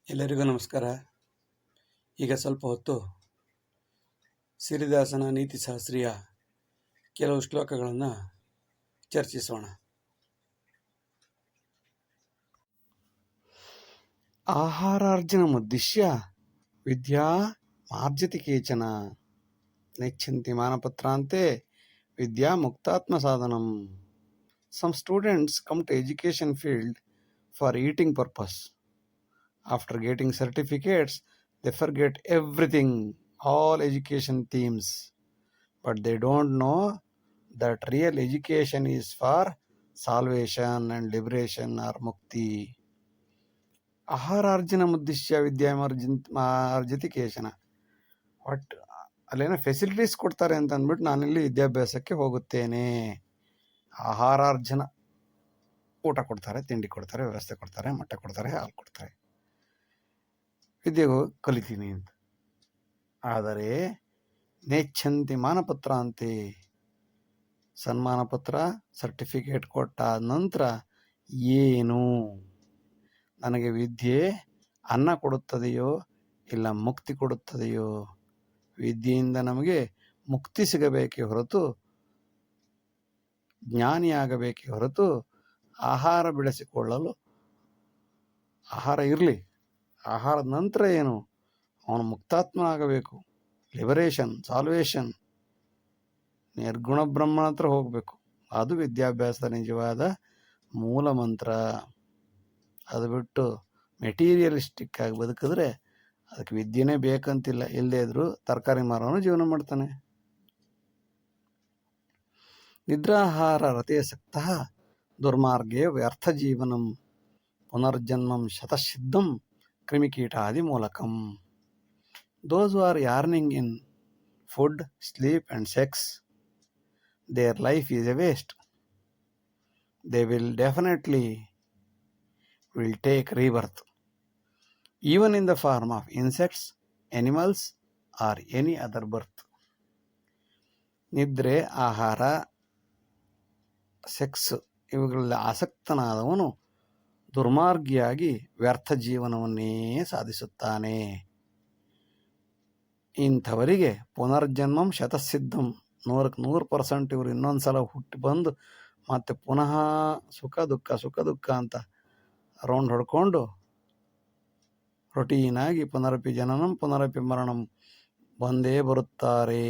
ಎಲ್ಲರಿಗೂ ನಮಸ್ಕಾರ. ಈಗ ಸ್ವಲ್ಪ ಹೊತ್ತು ಸಿರಿದಾಸನ ನೀತಿಶಾಸ್ತ್ರೀಯ ಕೆಲವು ಶ್ಲೋಕಗಳನ್ನು ಚರ್ಚಿಸೋಣ. ಆಹಾರಾರ್ಜನಮುದ್ದಿಶ್ಯ ವಿದ್ಯಾ ಮಾರ್ಜತಿ ಕೇಚನ ನೆಚ್ಛಂತಿ ಮಾನಪತ್ರಾಂತೆ ವಿದ್ಯಾ ಮುಕ್ತಾತ್ಮ ಸಾಧನಂ. Some students come to education field for eating purpose. After getting certificates, they forget everything, all education themes. But they don't know that real education is for salvation and liberation or mukti. ಆಹಾರಾರ್ಜನ ಮುದ್ದಿಶ್ಯ ವಿದ್ಯಾಮಾರ್ಜತಿ ಕೇಶನ. ಒಟ್ಟು ಅಲ್ಲೇನೋ facilities ಕೊಡ್ತಾರೆ ಅಂತ ಅಂದ್ಬಿಟ್ಟು ನಾನಿಲ್ಲಿ ವಿದ್ಯಾಭ್ಯಾಸಕ್ಕೆ ಹೋಗುತ್ತೇನೆ. ಆಹಾರಾರ್ಜನ, ಊಟ ಕೊಡ್ತಾರೆ, ತಿಂಡಿ ಕೊಡ್ತಾರೆ, ವ್ಯವಸ್ಥೆ ಕೊಡ್ತಾರೆ, ಮೊಟ್ಟೆ ಕೊಡ್ತಾರೆ, ಹಾಲು ಕೊಡ್ತಾರೆ, ವಿದ್ಯೆಗೂ ಕಲಿತೀನಿ ಅಂತ. ಆದರೆ ನೆಚ್ಛಂತಿ ಮಾನಪತ್ರ ಅಂತೆ, ಸನ್ಮಾನ ಪತ್ರ ಸರ್ಟಿಫಿಕೇಟ್ ಕೊಟ್ಟ ನಂತರ ಏನು ನನಗೆ ವಿದ್ಯೆ ಅನ್ನ ಕೊಡುತ್ತದೆಯೋ ಇಲ್ಲ ಮುಕ್ತಿ ಕೊಡುತ್ತದೆಯೋ? ವಿದ್ಯೆಯಿಂದ ನಮಗೆ ಮುಕ್ತಿ ಸಿಗಬೇಕೇ ಹೊರತು, ಜ್ಞಾನಿಯಾಗಬೇಕೇ ಹೊರತು, ಆಹಾರ ಬೆಳೆಸಿಕೊಳ್ಳಲು ಆಹಾರ ಇರಲಿ, ಆಹಾರದ ನಂತರ ಏನು, ಅವನು ಮುಕ್ತಾತ್ಮ ಆಗಬೇಕು, ಲಿಬರೇಷನ್, ಸಾಲ್ವೇಷನ್, ನಿರ್ಗುಣ ಬ್ರಹ್ಮನ ಹತ್ರ ಹೋಗಬೇಕು. ಅದು ವಿದ್ಯಾಭ್ಯಾಸದ ನಿಜವಾದ ಮೂಲ ಮಂತ್ರ. ಅದು ಬಿಟ್ಟು ಮೆಟೀರಿಯಲಿಸ್ಟಿಕ್ ಆಗಿ ಬದುಕಿದ್ರೆ ಅದಕ್ಕೆ ವಿದ್ಯೆನೇ ಬೇಕಂತಿಲ್ಲ. ಇಲ್ಲದೇ ಇದ್ರೂ ತರಕಾರಿ ಮಾರೋನು ಜೀವನ ಮಾಡ್ತಾನೆ. ನಿದ್ರಾಹಾರ ರತೇಸಕ್ತ ದುರ್ಮಾರ್ಗೇ ವ್ಯರ್ಥ ಜೀವನಂ ಪುನರ್ಜನ್ಮಂ ಶತಸಿದ್ಧಂ ಕ್ರಿಮಿಕೀಟಾದಿ ಮೂಲಕಂ. Those who are yearning in food, sleep and sex, their life is a waste. They will definitely take rebirth, even in the form of insects, animals or any other birth. ನಿದ್ರೆ, ಆಹಾರ, ಸೆಕ್ಸ್ ಇವುಗಳಲ್ಲಿ ಆಸಕ್ತನಾದವನು ದುರ್ಮಾರ್ಗಿಯಾಗಿ ವ್ಯರ್ಥ ಜೀವನವನ್ನೇ ಸಾಧಿಸುತ್ತಾನೆ. ಇಂಥವರಿಗೆ ಪುನರ್ಜನ್ಮಂ ಶತಸಿದ್ಧಂ, 100% ಇವರು ಇನ್ನೊಂದು ಸಲ ಹುಟ್ಟಿ ಬಂದು ಮತ್ತೆ ಪುನಃ ಸುಖ ದುಃಖ ಅಂತ ರೌಂಡ್ ಹೊಡ್ಕೊಂಡು ರೊಟೀನಾಗಿ ಪುನರಪಿ ಜನನಂ ಪುನರಪಿ ಮರಣಂ ಬಂದೇ ಬರುತ್ತಾರೆ.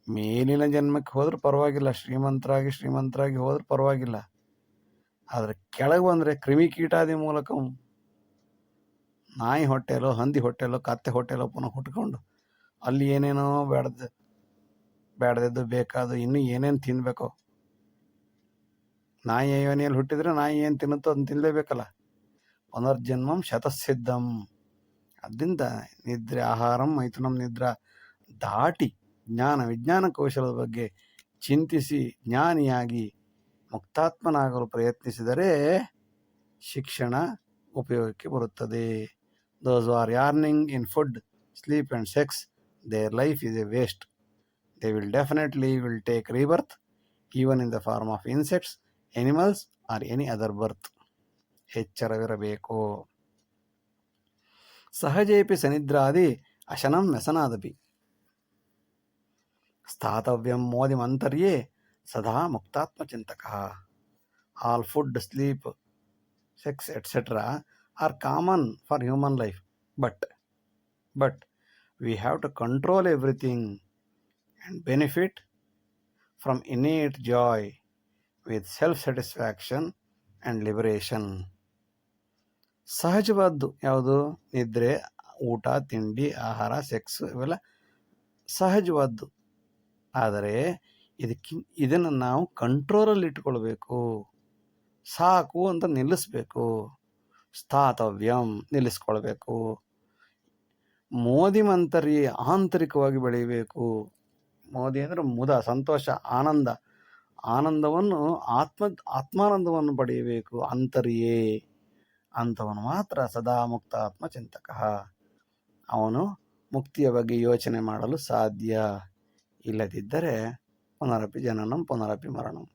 ಮೇಲಿನ ಜನ್ಮಕ್ಕೆ ಹೋದ್ರೆ ಪರವಾಗಿಲ್ಲ, ಶ್ರೀಮಂತರಾಗಿ ಹೋದ್ರೆ ಪರವಾಗಿಲ್ಲ. ಆದರೆ ಕೆಳಗೆ ಬಂದರೆ ಕ್ರಿಮಿಕೀಟಾದಿ ಮೂಲಕ ನಾಯಿ ಹೊಟ್ಟೆಲೋ, ಹಂದಿ ಹೊಟ್ಟೆಲೋ, ಕತ್ತೆ ಹೊಟ್ಟೆಲೋ ಪುನಃ ಹುಟ್ಕೊಂಡು ಅಲ್ಲಿ ಏನೇನೋ ಬೇಡದದ್ದು ಬೇಕಾದು ಇನ್ನೂ ಏನೇನು ತಿನ್ನಬೇಕೋ. ನಾಯಿ ಯೋನಿಯಲ್ಲಿ ಹುಟ್ಟಿದ್ರೆ ನಾಯಿ ಏನು ತಿನ್ನುತ್ತೋ ಅದನ್ನು ತಿನ್ನಲೇಬೇಕಲ್ಲ. ಪುನರ್ಜನ್ಮಂ ಶತಸಿದ್ಧಂ. ಅದರಿಂದ ನಿದ್ರೆ, ಆಹಾರಂ, ಮೈಥುನಂ, ನಿದ್ರಾ ದಾಟಿ ವಿಜ್ಞಾನ ಕೌಶಲದ ಬಗ್ಗೆ ಚಿಂತಿಸಿ ಜ್ಞಾನಿಯಾಗಿ ಮುಕ್ತಾತ್ಮನಾಗಲು ಪ್ರಯತ್ನಿಸಿದರೆ ಶಿಕ್ಷಣ ಉಪಯೋಗಕ್ಕೆ ಬರುತ್ತದೆ. Those who are yearning in food, sleep and sex, their life is a waste. They will definitely take rebirth, even in the form of insects, animals or any other birth. ಎಚ್ಚರವಿರಬೇಕು. ಸಹಜೇಪಿ ಸನಿದ್ರಾದಿ ಅಶನಂ ವ್ಯಸನಾದಪಿ ಸ್ಥಾತವ್ಯಂ ಮೋದಿಮಂತರ್ಯೇ ಸದಾ ಮುಕ್ತಾತ್ಮಚಿಂತಕ. All food, sleep, sex, etc. are common for human life, but we have to control everything and benefit from innate joy with self-satisfaction and liberation. ಸಹಜವಾದ್ದು ಯಾವುದು? ನಿದ್ರೆ, ಊಟ, ತಿಂಡಿ, ಆಹಾರ, sex ಇವೆಲ್ಲ ಸಹಜವಾದ್ದು. ಆದರೆ ಇದನ್ನು ನಾವು ಕಂಟ್ರೋಲಲ್ಲಿ ಇಟ್ಕೊಳ್ಬೇಕು. ಸಾಕು ಅಂತ ನಿಲ್ಲಿಸ್ಬೇಕು. ಸ್ಥಾತವ್ಯಂ, ನಿಲ್ಲಿಸ್ಕೊಳ್ಬೇಕು. ಮೋದಿ ಮಂತರಿ, ಆಂತರಿಕವಾಗಿ ಬೆಳೆಯಬೇಕು. ಮೋದಿ ಅಂದರೆ ಮುದ, ಸಂತೋಷ, ಆನಂದವನ್ನು ಆತ್ಮಾನಂದವನ್ನು ಪಡೆಯಬೇಕು. ಅಂತರ್ಯೇ, ಅಂಥವನು ಮಾತ್ರ ಸದಾ ಮುಕ್ತಾತ್ಮ ಚಿಂತಕ. ಅವನು ಮುಕ್ತಿಯ ಬಗ್ಗೆ ಯೋಚನೆ ಮಾಡಲು ಸಾಧ್ಯ. ಇಲ್ಲದಿದ್ದರೆ ಪುನರಪಿ ಜನನಂ ಪುನರಪಿ ಮರಣಂ.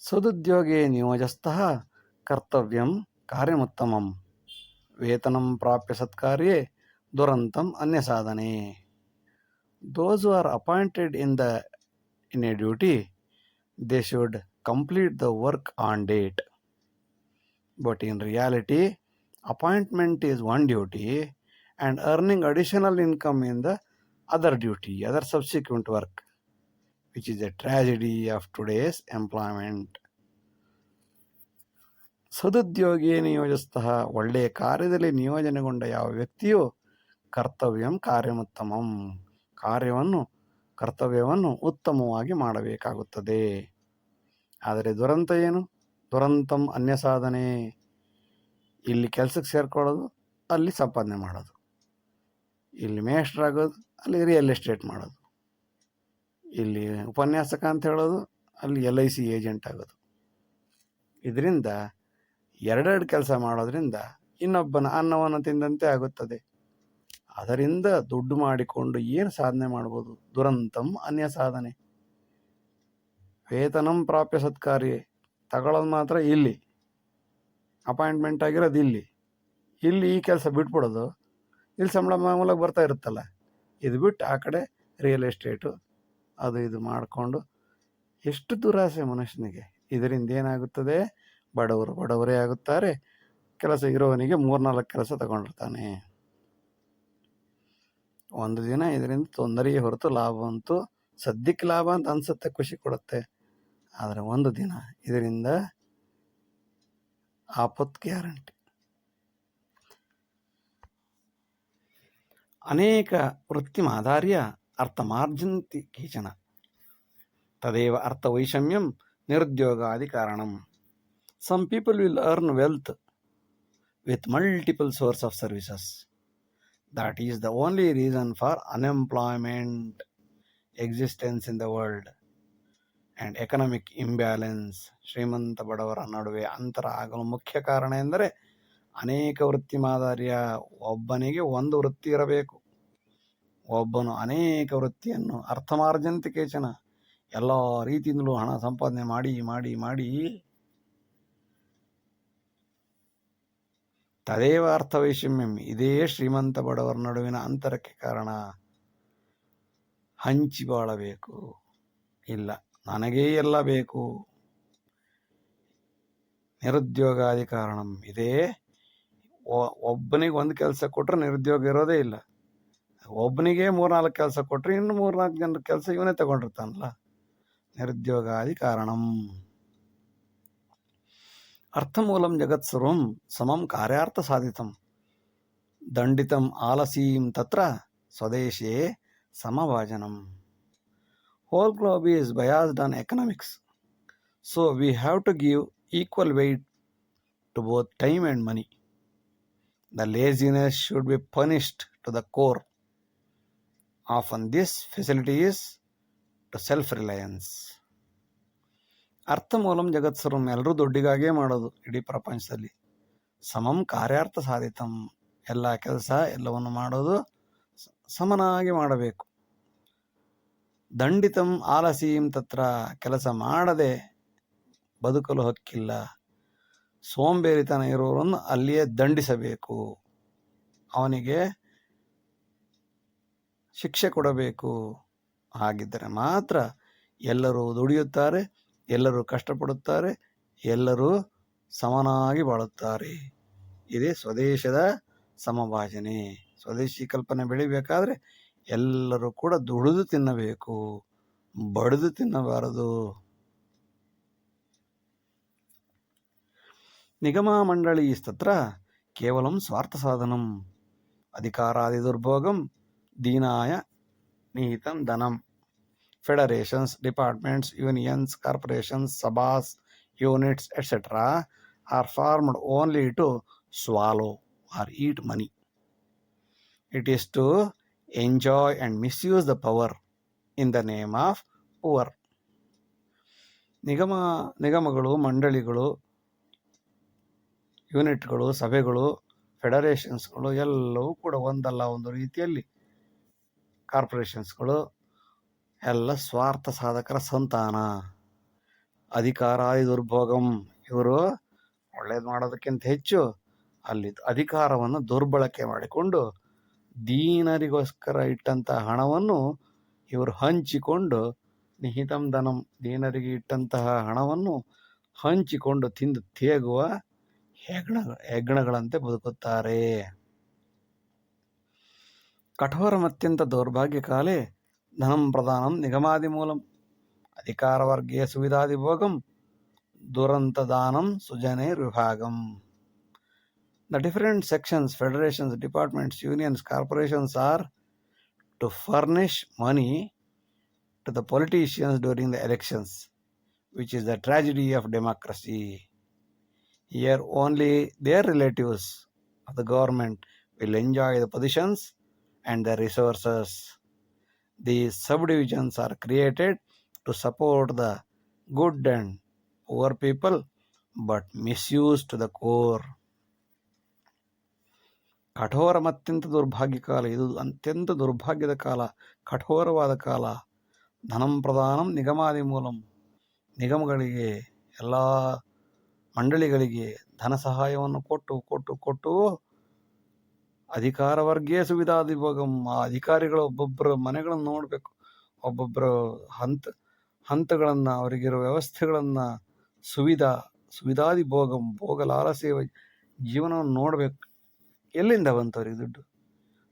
ಸದುದ್ಯೋಗೇ ನಿಯೋಜಸ್ಥಃ ಕರ್ತವ್ಯಂ ಕಾರ್ಯಮುತ್ತಮಂ ವೇತನಂ ಪ್ರಾಪ್ಯ ಸತ್ಕಾರ್ಯೇ ದುರಂತಂ ಅನ್ಯಸಾಧನೆ. Those who are appointed in a duty, they should complete the work on date. But in reality, appointment is one duty and earning additional income in the other duty, other subsequent work, which is a tragedy of today's employment. ಸದುದ್ಯೋಗಿ ನಿಯೋಜಸ್ಥಃ ಒಳ್ಳೆಯ ಕಾರ್ಯದಲ್ಲಿ ನಿಯೋಜನೆಗೊಂಡ ಯಾವ ವ್ಯಕ್ತಿಯು ಕರ್ತವ್ಯಂ ಕಾರ್ಯಮುತ್ತಮಂ ಕರ್ತವ್ಯವನ್ನು ಉತ್ತಮವಾಗಿ ಮಾಡಬೇಕಾಗುತ್ತದೆ. ಆದರೆ ದುರಂತ ಏನು? ದುರಂತಂ ಅನ್ಯ ಸಾಧನೆ. ಇಲ್ಲಿ ಕೆಲಸಕ್ಕೆ ಸೇರ್ಕೊಳ್ಳೋದು, ಅಲ್ಲಿ ಸಂಪಾದನೆ ಮಾಡೋದು, ಇಲ್ಲಿ ಮೇಷ್ಟ್ರಾಗೋದು, ಅಲ್ಲಿ ರಿಯಲ್ ಎಸ್ಟೇಟ್ ಮಾಡೋದು, ಇಲ್ಲಿ ಉಪನ್ಯಾಸಕ ಅಂತ ಹೇಳೋದು, ಅಲ್ಲಿ LIC ಏಜೆಂಟ್ ಆಗೋದು. ಇದರಿಂದ ಎರಡೆರಡು ಕೆಲಸ ಮಾಡೋದ್ರಿಂದ ಇನ್ನೊಬ್ಬನ ಅನ್ನವನ್ನು ತಿಂದಂತೆ ಆಗುತ್ತದೆ. ಅದರಿಂದ ದುಡ್ಡು ಮಾಡಿಕೊಂಡು ಏನು ಸಾಧನೆ ಮಾಡ್ಬೋದು? ದುರಂತಂ ಅನ್ಯ ಸಾಧನೆ. ವೇತನಂ ಪ್ರಾಪ್ಯ ಸತ್ಕಾರ್ಯ ತಗೊಳ್ಳೋದು ಮಾತ್ರ ಇಲ್ಲಿ, ಅಪಾಯಿಂಟ್ಮೆಂಟ್ ಆಗಿರೋದು ಇಲ್ಲಿ ಈ ಕೆಲಸ ಬಿಟ್ಬಿಡೋದು, ಇಲ್ಲಿ ಸಂಬಳ ಮಾಮೂಲಾಗಿ ಬರ್ತಾ ಇರುತ್ತಲ್ಲ, ಇದು ಬಿಟ್ಟು ಆ ಕಡೆ ರಿಯಲ್ ಎಸ್ಟೇಟು ಅದು ಇದು ಮಾಡಿಕೊಂಡು ಎಷ್ಟು ದುರಾಸೆ ಮನುಷ್ಯನಿಗೆ. ಇದರಿಂದ ಏನಾಗುತ್ತದೆ? ಬಡವರೇ ಆಗುತ್ತಾರೆ. ಕೆಲಸ ಇರೋವನಿಗೆ 3-4 ಕೆಲಸ ತಗೊಂಡಿರ್ತಾನೆ. ಒಂದು ದಿನ ಇದರಿಂದ ತೊಂದರೆಯೇ ಹೊರತು ಲಾಭ ಅಂತೂ ಸದ್ಯಕ್ಕೆ ಲಾಭ ಅಂತ ಅನ್ಸುತ್ತೆ, ಖುಷಿ ಕೊಡುತ್ತೆ. ಆದರೆ ಒಂದು ದಿನ ಇದರಿಂದ ಆಪತ್ತು ಗ್ಯಾರಂಟಿ. ಅನೇಕ ವೃತ್ತಿಮಾಧಾರ್ಯ ಅರ್ಥಮಾರ್ಜಂತಿ ಕೇಚನ ತದೇವ ಅರ್ಥವೈಷಮ್ಯಂ ನಿರುದ್ಯೋಗಾದಿ ಕಾರಣಂ. Some people will earn wealth with multiple sources of services. That is the only reason for unemployment, existence in the world, and economic imbalance. ಶ್ರೀಮಂತ ಬಡವರ ನಡುವೆ ಅಂತರ ಆಗಲು ಮುಖ್ಯ ಕಾರಣ ಎಂದರೆ ಅನೇಕ ವೃತ್ತಿ ಮಾದರಿಯ. ಒಬ್ಬನಿಗೆ ಒಂದು ವೃತ್ತಿ ಇರಬೇಕು. ಒಬ್ಬನು ಅನೇಕ ವೃತ್ತಿಯನ್ನು ಅರ್ಥಮಾರ್ಜಂತಿ ಕೇಚನ ಎಲ್ಲ ರೀತಿಯಿಂದಲೂ ಹಣ ಸಂಪಾದನೆ ಮಾಡಿ ಮಾಡಿ ಮಾಡಿ ತದೇವ ಅರ್ಥವೈಷಮ್ಯಂ, ಇದೇ ಶ್ರೀಮಂತ ಬಡವರ ನಡುವಿನ ಅಂತರಕ್ಕೆ ಕಾರಣ. ಹಂಚಿ ಬಾಳಬೇಕು, ಇಲ್ಲ ನನಗೇ ಎಲ್ಲ ಬೇಕು. ನಿರುದ್ಯೋಗಾದಿ ಕಾರಣಂ, ಇದೇ ಒಬ್ಬನಿಗೆ ಒಂದು ಕೆಲಸ ಕೊಟ್ಟರೆ ನಿರುದ್ಯೋಗ ಇರೋದೇ ಇಲ್ಲ. ಒಬ್ಬನಿಗೆ 3-4 ಕೆಲಸ ಕೊಟ್ಟರೆ ಇನ್ನು 3-4 ಜನರ ಕೆಲಸ ಇವನೇ ತಗೊಂಡಿರ್ತಾನಲ್ಲ. ನಿರುದ್ಯೋಗಾದಿ ಕಾರಣಂ. ಅರ್ಥಮೂಲಂ ಜಗತ್ಸರ್ವಂ ಸಮಂ ಕಾರ್ಯಾರ್ಥ ಸಾಧಿತಂ ದಂಡಿತಂ ಆಲಸೀಂ ತತ್ರ ಸ್ವದೇಶೇ ಸಮಭಾಜನಂ. Whole globe is biased on economics, so we have to give equal weight to both time and money. The laziness should be punished to the core. Often this facility is to self-reliance. ಅರ್ಥಮೂಲಂ ಜಗತ್ಸರ್ವಂ, ಎಲ್ಲರೂ ದುಡ್ಡಿಗಾಗೇ ಮಾಡೋದು ಇಡೀ ಪ್ರಪಂಚದಲ್ಲಿ. ಸಮಂ ಕಾರ್ಯಾರ್ಥ ಸಾಧಿತಂ, ಎಲ್ಲ ಕೆಲಸ ಎಲ್ಲವನ್ನು ಮಾಡೋದು ಸಮನಾಗಿ ಮಾಡಬೇಕು. ದಂಡಿತಂ ಆಲಸೀಂ ತತ್ರ, ಕೆಲಸ ಮಾಡದೆ ಬದುಕಲು ಹಕ್ಕಿಲ್ಲ. ಸೋಂಬೇರಿತನ ಇರುವವರನ್ನು ಅಲ್ಲಿಯೇ ದಂಡಿಸಬೇಕು, ಅವನಿಗೆ ಶಿಕ್ಷೆ ಕೊಡಬೇಕು. ಹಾಗಿದ್ದರೆ ಮಾತ್ರ ಎಲ್ಲರೂ ದುಡಿಯುತ್ತಾರೆ, ಎಲ್ಲರೂ ಕಷ್ಟಪಡುತ್ತಾರೆ, ಎಲ್ಲರೂ ಸಮನಾಗಿ ಬಾಳುತ್ತಾರೆ. ಇದೇ ಸ್ವದೇಶದ ಸಮಭಾಜನೆ. ಸ್ವದೇಶಿ ಕಲ್ಪನೆ ಬೆಳಿಬೇಕಾದ್ರೆ ಎಲ್ಲರೂ ಕೂಡ ದುಡಿದು ತಿನ್ನಬೇಕು, ಬಡಿದು ತಿನ್ನಬಾರದು. ನಿಗಮ ಮಂಡಳೀಸ್ತತ್ರ ಕೇವಲಂ ಸ್ವಾರ್ಥ ಸಾಧನಂ ಅಧಿಕಾರಾದಿ ದುರ್ಭೋಗಂ ದೀನಾಯ ನಿಹಿತಂ ಧನಂ. Federations, departments, unions, corporations, sabhas, units, etc. are formed only to swallow or eat money. It is to enjoy and misuse the power in the name of poor. ನಿಗಮಗಳು, ಮಂಡಳಿಗಳು, ಯೂನಿಟ್ಗಳು, ಸಭೆಗಳು, ಫೆಡರೇಷನ್ಸ್ಗಳು ಎಲ್ಲವೂ ಕೂಡ ಒಂದಲ್ಲ ಒಂದು ರೀತಿಯಲ್ಲಿ ಕಾರ್ಪೊರೇಷನ್ಸ್ಗಳು ಎಲ್ಲ ಸ್ವಾರ್ಥ ಸಾಧಕರ ಸಂತಾನ. ಅಧಿಕಾರಾದಿ ದುರ್ಭೋಗಂ, ಇವರು ಒಳ್ಳೆಯ ಮಾಡೋದಕ್ಕಿಂತ ಹೆಚ್ಚು ಅಲ್ಲಿ ಅಧಿಕಾರವನ್ನು ದುರ್ಬಳಕೆ ಮಾಡಿಕೊಂಡು ದೀನರಿಗೋಸ್ಕರ ಇಟ್ಟಂಥ ಹಣವನ್ನು ಇವರು ಹಂಚಿಕೊಂಡು ನಿಹಿತಂ ಧನಂ, ದೀನರಿಗೆ ಇಟ್ಟಂತಹ ಹಣವನ್ನು ಹಂಚಿಕೊಂಡು ತಿಂದು ತೇಗುವ ಹೆಗ್ಣಗಳಂತೆ ಬದುಕುತ್ತಾರೆ. ಕಠೋರಮತ್ಯಂತ ದೌರ್ಭಾಗ್ಯಕಾಲೇ ಧನಂ ಪ್ರಧಾನಂ ನಿಗಮಾದಿ ಮೂಲಂ ಅಧಿಕಾರವರ್ಗೀಯ ಸುವಿಧಾದಿಭೋಗಂ ದುರಂತದಾನಂ ಸುಜನೈರ್ವಿಭಾಗಂ. The different sections, federations, departments, unions, corporations are to furnish money to the politicians during the elections, which is the tragedy of democracy. Here only their relatives of the government will enjoy the positions and the resources. These subdivisions are created to support the good and poor people, but misused to the core. ಕಠೋರ ಮತ್ಯಂತ ದುರ್ಭಾಗ್ಯ ಕಾಲ, ಇದು ಅತ್ಯಂತ ದುರ್ಭಾಗ್ಯದ ಕಾಲ, ಕಠೋರವಾದ ಕಾಲ. ಧನಂ ಪ್ರಧಾನಂ ನಿಗಮಾದಿ ಮೂಲಂ, ನಿಗಮಗಳಿಗೆ ಎಲ್ಲ ಮಂಡಳಿಗಳಿಗೆ ಧನ ಸಹಾಯವನ್ನು ಕೊಟ್ಟು ಕೊಟ್ಟು ಕೊಟ್ಟು ಅಧಿಕಾರವರ್ಗೀಯ ಸುವಿಧಾದಿಭೋಗಂ, ಆ ಅಧಿಕಾರಿಗಳು ಒಬ್ಬೊಬ್ಬರ ಮನೆಗಳನ್ನು ನೋಡಬೇಕು, ಒಬ್ಬೊಬ್ಬರ ಹಂತಗಳನ್ನು, ಅವರಿಗಿರೋ ವ್ಯವಸ್ಥೆಗಳನ್ನು, ಸುವಿಧಾದಿಭೋಗಂ, ಭೋಗ ಲಾಲಸೆಯ ಜೀವನವನ್ನು ನೋಡಬೇಕು. ಎಲ್ಲಿಂದ ಬಂತು ಅವರಿಗೆ ದುಡ್ಡು?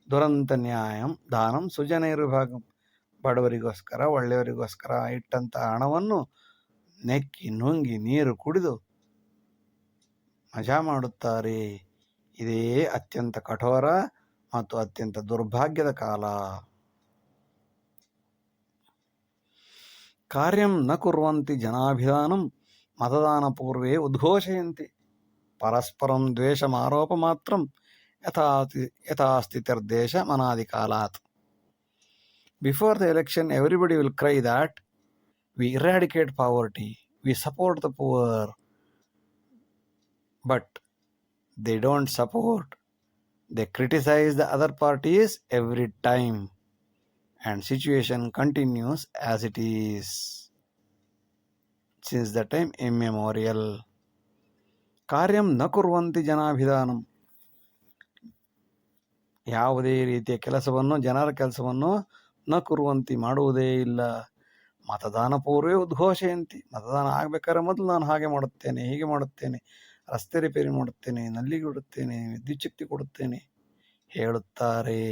ದುರಂತ ನ್ಯಾಯಂ ದಾನಂ ಸುಜನೈರ್ವಿಭಾಗಂ, ಬಡವರಿಗೋಸ್ಕರ ಒಳ್ಳೆಯವರಿಗೋಸ್ಕರ ಇಟ್ಟಂಥ ಹಣವನ್ನು ನೆಕ್ಕಿ ನುಂಗಿ ನೀರು ಕುಡಿದು ಮಜಾ ಮಾಡುತ್ತಾರೆ. ಇದೇ ಅತ್ಯಂತ ಕಠೋರ ಮತ್ತು ಅತ್ಯಂತ ದುರ್ಭಾಗ್ಯದ ಕಾಲ. ಕಾರ್ಯಂ ನ ಕುರ್ವಂತಿ ಜನಾಭಿಧಾನಂ ಮತದಾನ ಪೂರ್ವೇ ಉದ್ಘೋಷಯಂತಿ ಪರಸ್ಪರಂ ದ್ವೇಷಮಾರೋಪ ಮಾತ್ರಂ ಯಥಾಸ್ಥಿತಿರ್ದೇಶ ಮನಾದಿಕಾಲಾತ್. Before the election, everybody will cry that we eradicate poverty, we support the poor, but they don't support. They criticize the other parties every time, and situation continues as it is since the time immemorial. ಕಾರ್ಯಂ ನ ಕುರ್ವಂತಿ ಜನಾಭಿಧಾನಂ, ಯಾವುದೇ ರೀತಿಯ ಕೆಲಸವನ್ನು, ಜನರ ಕೆಲಸವನ್ನು ನ ಕುರುವಂತಿ, ಮಾಡುವುದೇ ಇಲ್ಲ. ಮತದಾನ ಪೂರ್ವೇ ಉದ್ಘೋಷಯಂತಿ, ಮತದಾನ ಆಗಬೇಕಾದ್ರೆ ಮೊದಲು ನಾನು ಹಾಗೆ ಮಾಡುತ್ತೇನೆ, ಹೀಗೆ ಮಾಡುತ್ತೇನೆ, ರಸ್ತೆ ರಿಪೇರಿ ಮಾಡುತ್ತೇನೆ, ನಲ್ಲಿಗೆ ಇಡುತ್ತೇನೆ, ವಿದ್ಯುತ್ ಶಕ್ತಿ ಕೊಡುತ್ತೇನೆ ಹೇಳುತ್ತಾರೆ.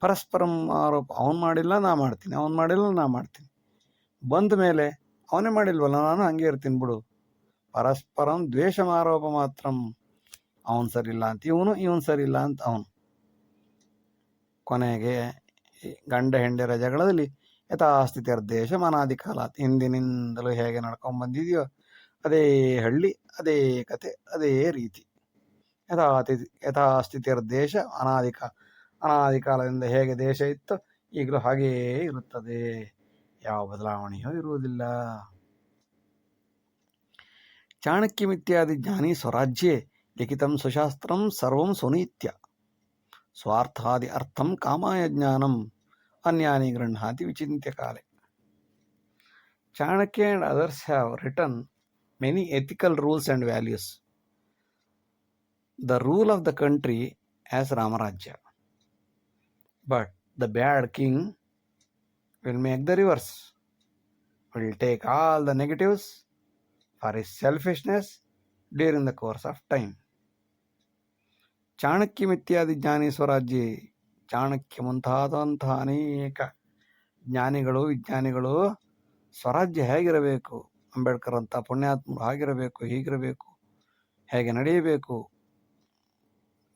ಪರಸ್ಪರಂ ಆರೋಪ, ಅವನು ಮಾಡಿಲ್ಲ ನಾ ಮಾಡ್ತೀನಿ, ಅವನು ಮಾಡಿಲ್ಲ ನಾ ಮಾಡ್ತೀನಿ, ಬಂದ ಮೇಲೆ ಅವನೇ ಮಾಡಿಲ್ವಲ್ಲ ನಾನು ಹಂಗೆ ಇರ್ತೀನಿ ಬಿಡು. ಪರಸ್ಪರಂ ದ್ವೇಷಮಾರೋಪ ಮಾತ್ರಂ, ಅವನು ಸರಿಯಿಲ್ಲ ಅಂತ ಇವನು, ಇವನು ಸರಿಯಿಲ್ಲ ಅಂತ ಅವನು. ಕೊನೆಗೆ ಗಂಡ ಹೆಂಡರ ಜಗಳದಲ್ಲಿ ಯಥಾಸ್ಥಿತಿರ್ದೇಶ ಮನಾದಿ ಕಾಲ, ಹಿಂದಿನಿಂದಲೂ ಹೇಗೆ ನಡ್ಕೊಂಡು ಬಂದಿದೆಯೋ ಅದೇ ಹಳ್ಳಿ, ಅದೇ ಕತೆ, ಅದೇ ರೀತಿ. ಯಥಾಸ್ಥಿತಿರ್ದೇಶ ಅನಾದಿ ಕಾಲದಿಂದ ಹೇಗೆ ದೇಶ ಇತ್ತು ಈಗಲೂ ಹಾಗೆಯೇ ಇರುತ್ತದೆ, ಯಾವ ಬದಲಾವಣೆಯೂ ಇರುವುದಿಲ್ಲ. ಚಾಣಕ್ಯಮಿತ್ಯಾದಿ ಜ್ಞಾನಿ ಸ್ವರಾಜ್ಯೆ ಲಿಖಿತಂ ಸುಶಾಸ್ತ್ರಂ ಸರ್ವಂ ಸುನೀತ್ಯ ಸ್ವಾರ್ಥಾದಿ ಅರ್ಥಂ ಕಾಮಾಯ ಜ್ಞಾನಂ ಅನ್ಯಾನಿ ಗೃಹ್ಣಾತಿ ವಿಚಿಂತ್ಯ ಕಾಲೆ. Chanakya and others have written many ethical rules and values. The rule of the country as Ramarajya. But the bad king will make the reverse, will take all the negatives for his selfishness during the course of time. ಚಾಣಕ್ಯಮಿತ್ಯಾದಿ ಜ್ಞಾನಿ ಸ್ವರಾಜ್ಯ, ಚಾಣಕ್ಯ ಮುಂತಾದಂತಹ ಅನೇಕ ಜ್ಞಾನಿಗಳು, ವಿಜ್ಞಾನಿಗಳು ಸ್ವರಾಜ್ಯ ಹೇಗಿರಬೇಕು, ಅಂಬೇಡ್ಕರ್ ಅಂತ ಪುಣ್ಯಾತ್ಮರು ಹಾಗಿರಬೇಕು, ಹೀಗಿರಬೇಕು, ಹೇಗೆ ನಡೆಯಬೇಕು,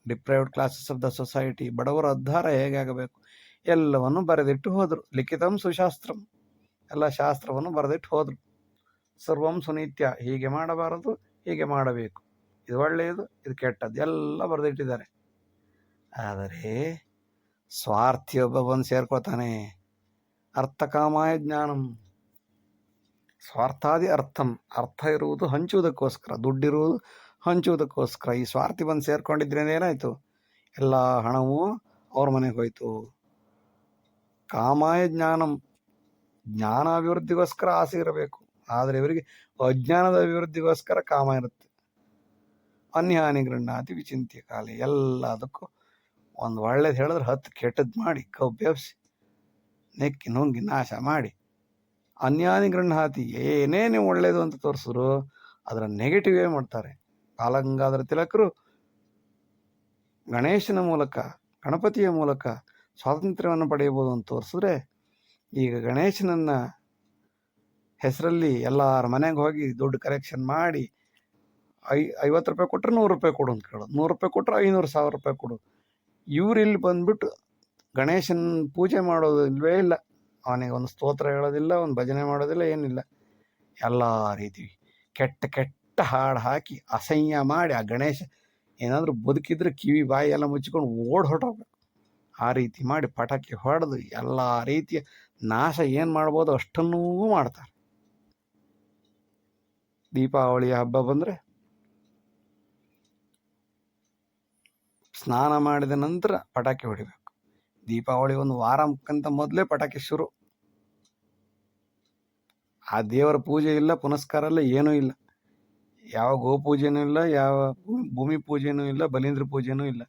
deprived classes of the society, ಬಡವರ ಉದ್ಧಾರ ಹೇಗೆ ಆಗಬೇಕು, ಎಲ್ಲವನ್ನು ಬರೆದಿಟ್ಟು ಹೋದರು. ಲಿಖಿತಂ ಸುಶಾಸ್ತ್ರಂ, ಎಲ್ಲ ಶಾಸ್ತ್ರವನ್ನು ಬರೆದಿಟ್ಟು ಹೋದರು. ಸರ್ವಂ ಸುನೀತ್ಯ, ಹೀಗೆ ಮಾಡಬಾರದು, ಹೀಗೆ ಮಾಡಬೇಕು, ಇದು ಒಳ್ಳೆಯದು, ಇದು ಕೆಟ್ಟದ್ದು, ಎಲ್ಲ ಬರೆದಿಟ್ಟಿದ್ದಾರೆ. ಆದರೆ ಸ್ವಾರ್ಥಿಯೊಬ್ಬ ಬಂದು ಸೇರ್ಕೋತಾನೆ. ಅರ್ಥಕಾಮಾಯ ಜ್ಞಾನಂ, ಸ್ವಾರ್ಥಾದಿ ಅರ್ಥಂ, ಅರ್ಥ ಇರುವುದು ಹಂಚುವುದಕ್ಕೋಸ್ಕರ, ದುಡ್ಡಿರುವುದು ಹಂಚುವುದಕ್ಕೋಸ್ಕರ. ಈ ಸ್ವಾರ್ಥಿ ಬಂದು ಸೇರ್ಕೊಂಡಿದ್ರೇನೆ ಏನಾಯಿತು, ಎಲ್ಲ ಹಣವೂ ಅವ್ರ ಮನೆಗೆ ಹೋಯಿತು. ಕಾಮಾಯ ಜ್ಞಾನಂ, ಜ್ಞಾನ ಅಭಿವೃದ್ಧಿಗೋಸ್ಕರ ಆಸೆ ಇರಬೇಕು, ಆದರೆ ಇವರಿಗೆ ಅಜ್ಞಾನದ ಅಭಿವೃದ್ಧಿಗೋಸ್ಕರ ಕಾಮ ಇರುತ್ತೆ. ಅನ್ಯಾನಿ ಗೃಹ್ಣಾತಿ ವಿಚಿಂತ್ಯ ಕಾಲೆ. ಎಲ್ಲದಕ್ಕೂ ಒಂದು ಒಳ್ಳೇದು ಹೇಳಿದ್ರೆ 10 ಕೆಟ್ಟದ್ದು ಮಾಡಿ ಕಬ್ಬೆಬ್ಸಿ ನೆಕ್ಕಿ ನುಂಗಿ ನಾಶ ಮಾಡಿ, ಅನ್ಯಾನಿ ಗೃಹ್ಣಾತಿ ಏನೇ ನೀವು ಒಳ್ಳೇದು ಅಂತ ತೋರಿಸಿದ್ರು ಅದರ ನೆಗೆಟಿವೇ ಮಾಡ್ತಾರೆ. ಬಾಲಗಂಗಾಧರ ತಿಲಕರು ಗಣೇಶನ ಮೂಲಕ, ಗಣಪತಿಯ ಮೂಲಕ ಸ್ವಾತಂತ್ರ್ಯವನ್ನು ಪಡೆಯಬಹುದು ಅಂತ ತೋರಿಸಿದ್ರೆ, ಈಗ ಗಣೇಶನನ್ನ ಹೆಸರಲ್ಲಿ ಎಲ್ಲರ ಮನೆಗೆ ಹೋಗಿ ದುಡ್ಡು ಕಲೆಕ್ಷನ್ ಮಾಡಿ 50 ರೂಪಾಯಿ ಕೊಟ್ಟರೆ 100 ರೂಪಾಯಿ ಕೊಡು ಅಂತ ಕೇಳೋದು, 100 ರೂಪಾಯಿ ಕೊಟ್ಟರೆ 500,000 ರೂಪಾಯಿ ಕೊಡು. ಇವ್ರು ಇಲ್ಲಿ ಬಂದ್ಬಿಟ್ಟು ಗಣೇಶನ ಪೂಜೆ ಮಾಡೋದು ಇಲ್ವೇ ಇಲ್ಲ, ಅವನಿಗೆ ಒಂದು ಸ್ತೋತ್ರ ಹೇಳೋದಿಲ್ಲ, ಒಂದು ಭಜನೆ ಮಾಡೋದಿಲ್ಲ, ಏನಿಲ್ಲ. ಎಲ್ಲ ರೀತಿ ಕೆಟ್ಟ ಕೆಟ್ಟ ಹಾಡು ಹಾಕಿ ಅಸಹ್ಯ ಮಾಡಿ, ಆ ಗಣೇಶ ಏನಾದರೂ ಬದುಕಿದ್ರೆ ಕಿವಿ ಬಾಯಿ ಎಲ್ಲ ಮುಚ್ಚಿಕೊಂಡು ಹೊರಟೋಗ್ಬೇಕು. ಆ ರೀತಿ ಮಾಡಿ ಪಟಾಕಿ ಹೊಡೆದು ಎಲ್ಲ ರೀತಿಯ ನಾಶ ಏನು ಮಾಡ್ಬೋದು ಅಷ್ಟನ್ನೂ ಮಾಡ್ತಾರೆ. ದೀಪಾವಳಿಯ ಹಬ್ಬ ಬಂದರೆ ಸ್ನಾನ ಮಾಡಿದ ನಂತರ ಪಟಾಕಿ ಹೊಡಿಬೇಕು. ದೀಪಾವಳಿ ಒಂದು ವಾರಕ್ಕಿಂತ ಮೊದಲೇ ಪಟಾಕಿ ಶುರು. ಆ ದೇವರ ಪೂಜೆ ಇಲ್ಲ, ಪುನಸ್ಕಾರ ಇಲ್ಲ, ಏನೂ ಇಲ್ಲ. ಯಾವ ಗೋಪೂಜೆನೂ ಇಲ್ಲ, ಯಾವ ಭೂಮಿ ಪೂಜೆನೂ ಇಲ್ಲ, ಬಲೀಂದ್ರ ಪೂಜೆನೂ ಇಲ್ಲ,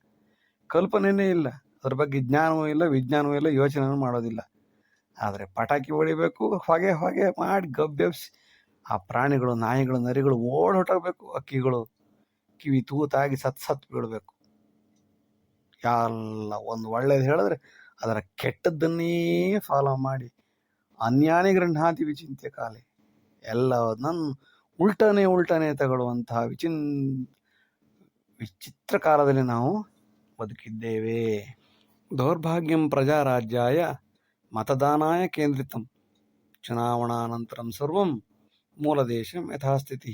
ಕಲ್ಪನೆಯೇ ಇಲ್ಲ, ಅದ್ರ ಬಗ್ಗೆ ಜ್ಞಾನವೂ ಇಲ್ಲ, ವಿಜ್ಞಾನವೂ ಇಲ್ಲ, ಯೋಚನೆನೂ ಮಾಡೋದಿಲ್ಲ. ಆದರೆ ಪಟಾಕಿ ಹೊಡಿಬೇಕು, ಹೊಗೆ ಹೊಗೆ ಮಾಡಿ ಗಬ್ಬೆಬ್ಸಿ ಆ ಪ್ರಾಣಿಗಳು, ನಾಯಿಗಳು, ನರಿಗಳು ಹೊರಟೋಗ್ಬೇಕು. ಹಕ್ಕಿಗಳು ಕಿವಿ ತೂತಾಗಿ ಸತ್ ಬೀಳಬೇಕು. ಎಲ್ಲ ಒಂದು ಒಳ್ಳೇದು ಹೇಳಿದ್ರೆ ಅದರ ಕೆಟ್ಟದ್ದನ್ನೇ ಫಾಲೋ ಮಾಡಿ, ಅನ್ಯಾನಿ ಗೃಹ್ಣಾತಿ ವಿಚಿಂತ್ಯ ಕಾಲೆ, ಎಲ್ಲವನ್ನ ಉಲ್ಟನೆ ತಗೊಳ್ಳುವಂತಹ ವಿಚಿತ್ರ ಕಾಲದಲ್ಲಿ ನಾವು ಬದುಕಿದ್ದೇವೆ. ದೌರ್ಭಾಗ್ಯಂ ಪ್ರಜಾರಾಜ್ಯಾಯ ಮತದಾನಾಯ ಕೇಂದ್ರಿತಂ ಚುನಾವಣಾನಂತರಂ ಸರ್ವಂ ಮೂಲದೇಶಂ ಯಥಾಸ್ಥಿತಿ.